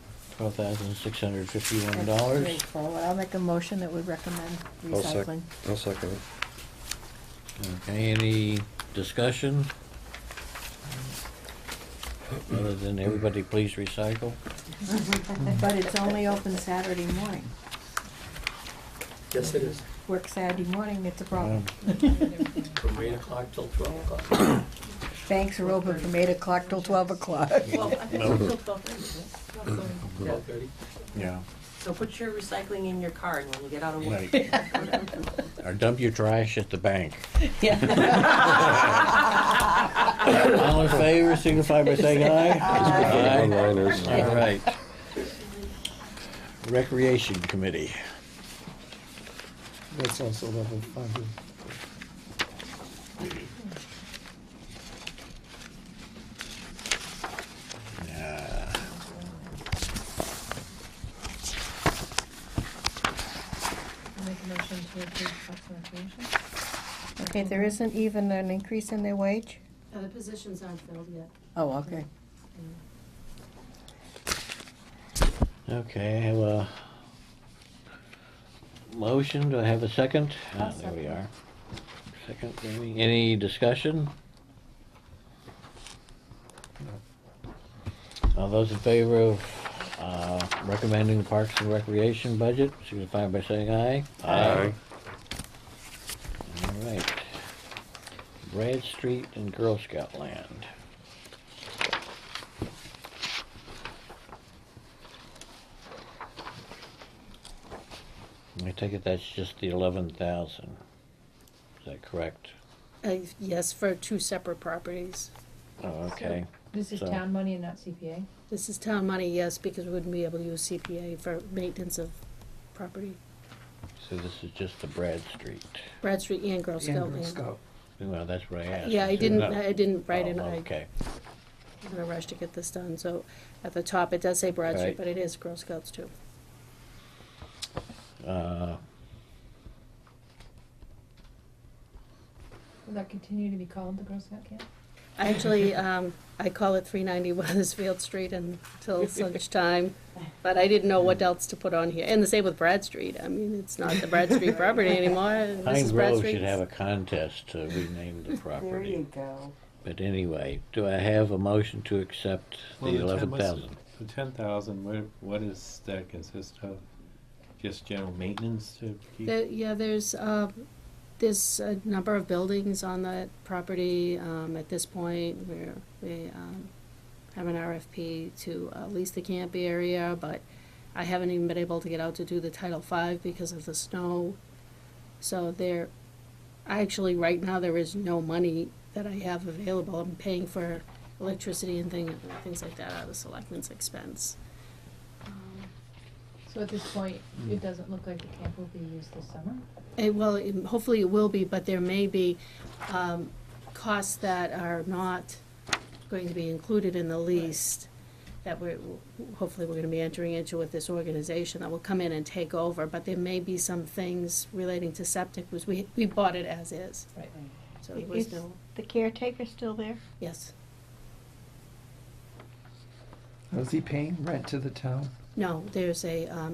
$12,651. That's straightforward. I'll make a motion that we recommend recycling. I'll second it. Okay, any discussion? Other than everybody please recycle? But it's only open Saturday morning. Yes, it is. Work Saturday morning, it's a problem. From 8 o'clock till 12 o'clock. Banks are open from 8 o'clock till 12 o'clock. Well, I think No. it's till 12:30. 12:30. Yeah. So put your recycling in your card when you get out of work. Or dump your trash at the bank. Yeah. All in favor, signify by saying aye. Aye. One-liners. All right. Recreation Committee. That's also level funded. Make a motion to approve Parks and Recreation. Okay, there isn't even an increase in their wage? The positions aren't filled yet. Oh, okay. Okay, I have a motion. Do I have a second? I'll There we second. are. Second, Amy. Any discussion? All those in favor of recommending the Parks and Recreation budget, signify by saying aye. Aye. All right. Brad Street and Girl Scout land. I take it that's just the 11,000. Is that correct? Yes, for two separate properties. Oh, okay. This is So- town money and not CPA? This is town money, yes, because we wouldn't be able to use CPA for maintenance of property. So this is just the Brad Street. Brad Street and Girl Scout And Girl land. Scout. Well, that's what I asked. Yeah, I didn't write it. Oh, I okay. I'm in a rush to get this done, so at the top, it does say Brad Street, Right. but it is Girl Scouts too. Will that continue to be called the Girl Scout camp? Actually, I call it 390 Weathersfield Street until such time, but I didn't know what else to put on here. And the same with Brad Street. I mean, it's not the Brad Street property anymore. This Pine is Brad Grove Street. should have a contest to rename the property. There you go. But anyway, do I have a motion to accept the 11,000? The 10,000, what does that consist of? Just general maintenance to keep? Yeah, there's a number of buildings on that property. At this point, we have an RFP to lease the camp area, but I haven't even been able to get out to do the Title V because of the snow. So actually, right now, there is no money that I have available. I'm paying for electricity and things like that out of the selectmen's expense. So at this point, it doesn't look like the camp will be used this summer? Hopefully it will be, but there may be costs that are not going to be included in the lease that hopefully we're gonna be entering into with this organization that will come in and take over, but there may be some things relating to septic, because we bought it as is. Right. So there was Is no, the caretaker still there? yes. Is he paying rent to the town? No, there's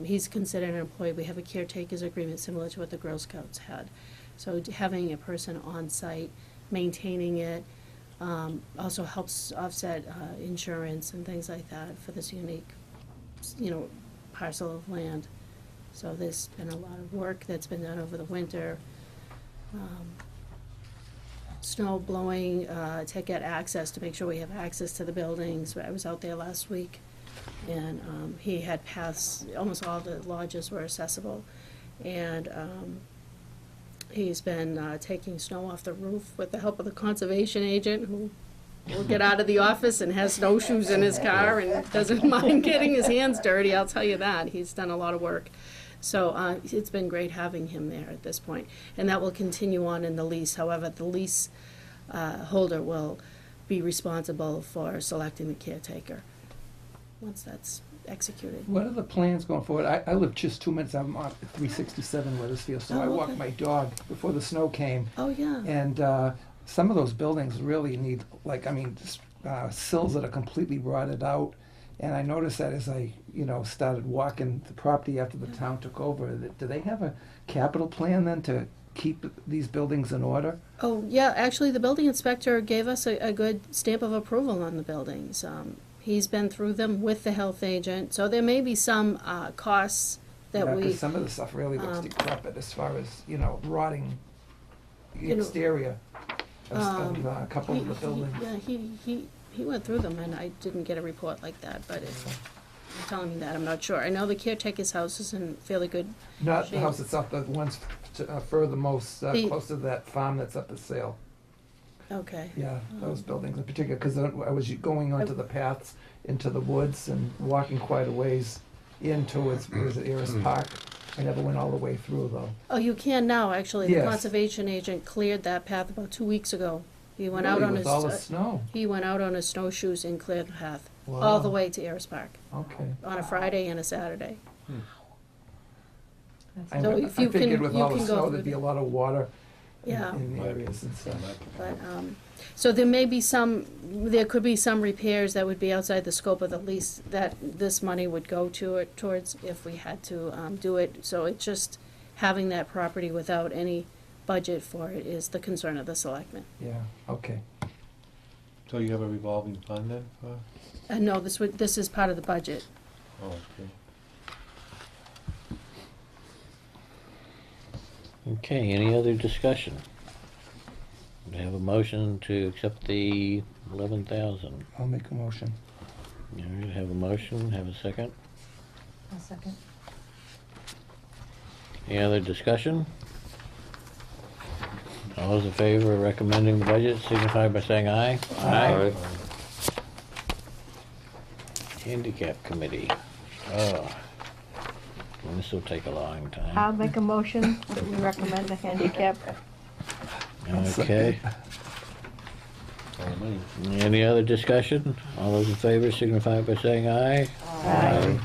he's considered an employee. We have a caretaker's agreement similar to what the Girl Scouts had. So having a person on site, maintaining it, also helps offset insurance and things like that for this unique, parcel of land. So there's been a lot of work that's been done over the winter. Snow blowing to get access, to make sure we have access to the buildings. I was out there last week, and he had paths, almost all the lodges were accessible. And he's been taking snow off the roof with the help of the conservation agent, who will get out of the office and has snowshoes in his car and doesn't mind getting his hands dirty, I'll tell you that. He's done a lot of work. So it's been great having him there at this point. And that will continue on in the lease. However, the lease holder will be responsible for selecting the caretaker once that's executed. What are the plans going forward? I live just 2 minutes, I'm on 367 Weathersfield, so I Oh, walked okay. my dog before the snow came. Oh, yeah. And some of those buildings really need, sills that are completely rotted out. And I noticed that as I, started walking the property after the town took over. Do they have a capital plan then to keep these buildings in order? Oh, yeah, actually, the building inspector gave us a good stamp of approval on the buildings. He's been through them with the health agent, so there may be some costs that Yeah, we. 'cause some of the stuff really looks decrepit as far as, rotting You know, exterior of a couple of the buildings. Yeah, he went through them, and I didn't get a report like that, but telling me that, I'm not sure. I know the caretaker's house is in fairly good Not the shape. house that's up, the ones furthermost, The- close to that farm that's up for sale. Okay. Yeah, those buildings in particular, because I was going onto the paths into the woods and walking quite a ways in towards, was it Eris Park? I never went all the way through though. Oh, you can now, actually. The Yes. conservation agent cleared that path about 2 weeks ago. He went out Really, on with his. all the snow? He went out on his snowshoes and cleared the path, all Wow. the way to Eris Park, Okay. on a Friday and a Saturday. I So I if you figured can- with you all the can go snow, through there'd be the- a lot of water Yeah. in the areas and stuff. But, so there may be there could be some repairs that would be outside the scope of the lease that this money would go to it towards if we had to, do it. So it's just having that property without any budget for it is the concern of the selectmen. Yeah, okay. So you have a revolving fund then? No, this is part of the budget. Oh, okay. Okay, any other discussion? We have a motion to accept the 11,000. I'll make a motion. All right, have a motion, have a second. A second. Any other discussion? All those in favor of recommending the budget signify by saying aye. Aye. Handicap Committee. Oh, this will take a long I'll time. make a motion that we recommend the handicap. Okay. Any other discussion? All those in favor signify by saying aye. Aye.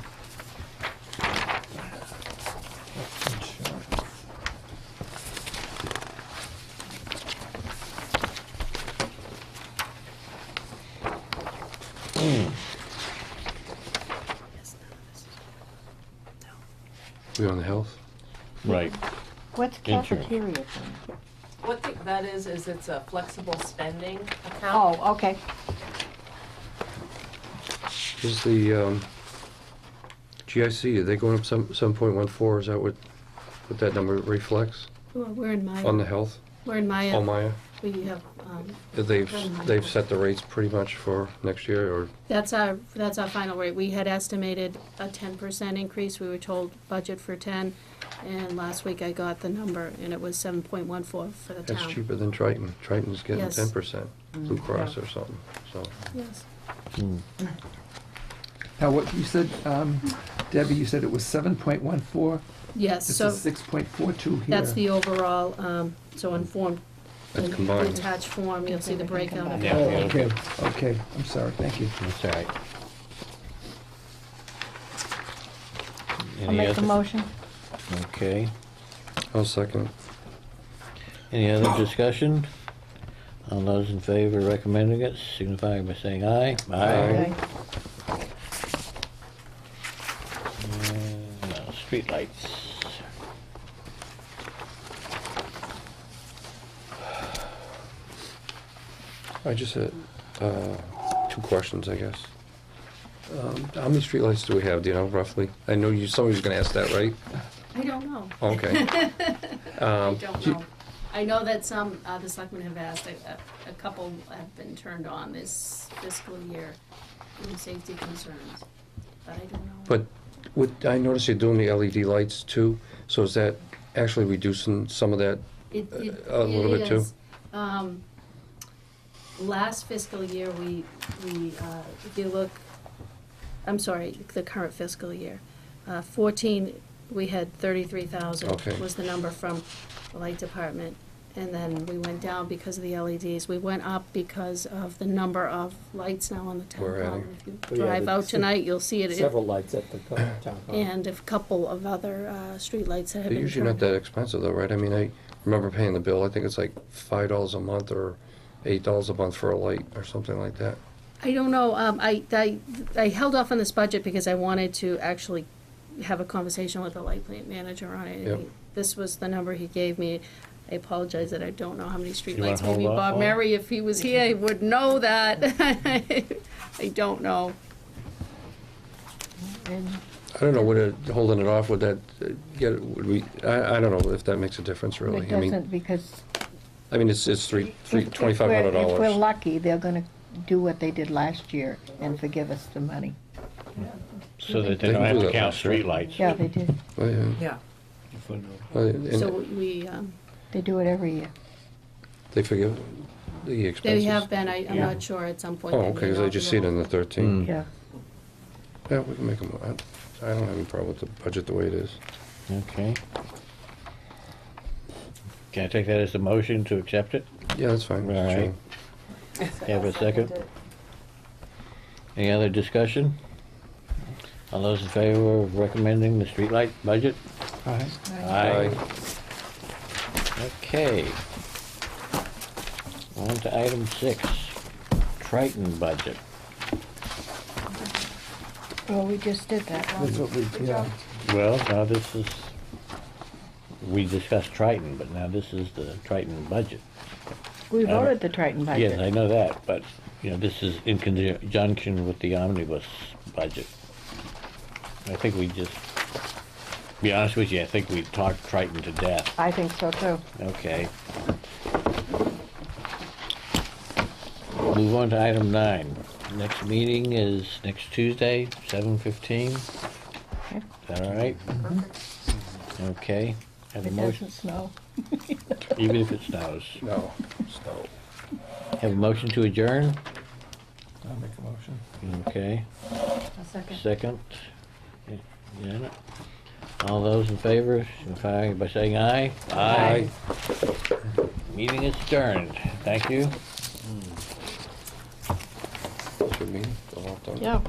We on the health? Right. What's Insurance. cafeteria thing? What that is it's a flexible spending account. Oh, okay. Is the, GIC, are they going up 7.14, is that what that number reflects Well, we're in Maya. on the health? We're in Maya. Oh, Maya? We have, They've set the rates pretty much for next year, or, that's our final rate. We had estimated a 10% increase. We were told budget for 10. And last week I got the number and it was 7.14 for the town. that's cheaper than Triton. Triton's getting Yes. 10%, Blue Cross or something, so. Yes. Now, what you said, Debbie, you said it was 7.14? Yes, This so is 6.42 here. that's the overall, so in form, That's in the combined. attached form, you'll see the breakout of Oh, everything. okay, okay, I'm sorry, thank you. That's all right. I'll Any make a other- motion. Okay. I'll second. Any other discussion? All those in favor of recommending it signify by saying aye. Okay. Streetlights. I just had, 2 questions, I guess. How many streetlights do we have, do you know, roughly? I know somebody's gonna ask that, right? I don't know. Okay. I don't know. I know that some, the selectmen have asked, a couple have been turned on this fiscal year due to safety concerns, but I don't know. But I noticed you're doing the LED lights too, so is that actually reducing some of that It a little bit too? is. Last fiscal year, we, if you look, I'm sorry, the current fiscal year, 14, we had 33,000 Okay. was the number from the light department. And then we went down because of the LEDs. We went up because of the number of lights now on the town We're hall. adding. If you We drive added out tonight, you'll see it. Several lights at the town hall. And a couple of other street lights that have They're been usually not turned. that expensive though, right? I mean, I remember paying the bill, I think it's like $5 a month or $8 a month for a light or something like that. I don't know, I held off on this budget because I wanted to actually have a conversation with the light plant manager on it. Yep. This was the number he gave me. I apologize that I don't know how many You wanna streetlights. Maybe hold off Bob on it? Mary, if he was here, he would know that. I don't know. And I don't know, holding it off, would that would we, I don't know if that makes a difference really. it I mean, doesn't, because I mean, it's if $2,500. we're lucky, they're gonna do what they did last year and forgive us the money. So that They they don't can have do to that count last year. streetlights. Yeah, they did. Oh, yeah. Yeah. And So we, They do it every year. they figure the expenses? they have been, I'm Yeah. not sure at some point. Oh, they okay, may because I not just be see it able- in the 13. Yeah. Yeah, we can make them, I don't have any problem with the budget the way it is. Okay. Can I take that as a motion to accept it? Yeah, that's fine. All right. Sure. Have a second? Any other discussion? All those in favor of recommending the streetlight budget? Aye. Aye. Okay. On to item 6, Triton budget. Well, we just did that That's one. what we, yeah. Well, now this is, we discussed Triton, but now this is the Triton budget. We voted the Triton Yes, I budget. know that, but, you know, this is in conjunction with the omnibus budget. I think we just, to be honest with you, I think we talked Triton to death. I think so too. Okay. Move on to item 9. Next meeting is next Tuesday, 7:15. Okay. Is that all right? Okay. Have a It motion, doesn't snow. even if it snows. No, so. Have a motion to adjourn? I'll make a motion. Okay. A second. Second. Janet. All those in favor, signify by saying aye. Aye. Meeting is adjourned. Thank you. Should mean, go off, don't- Yeah.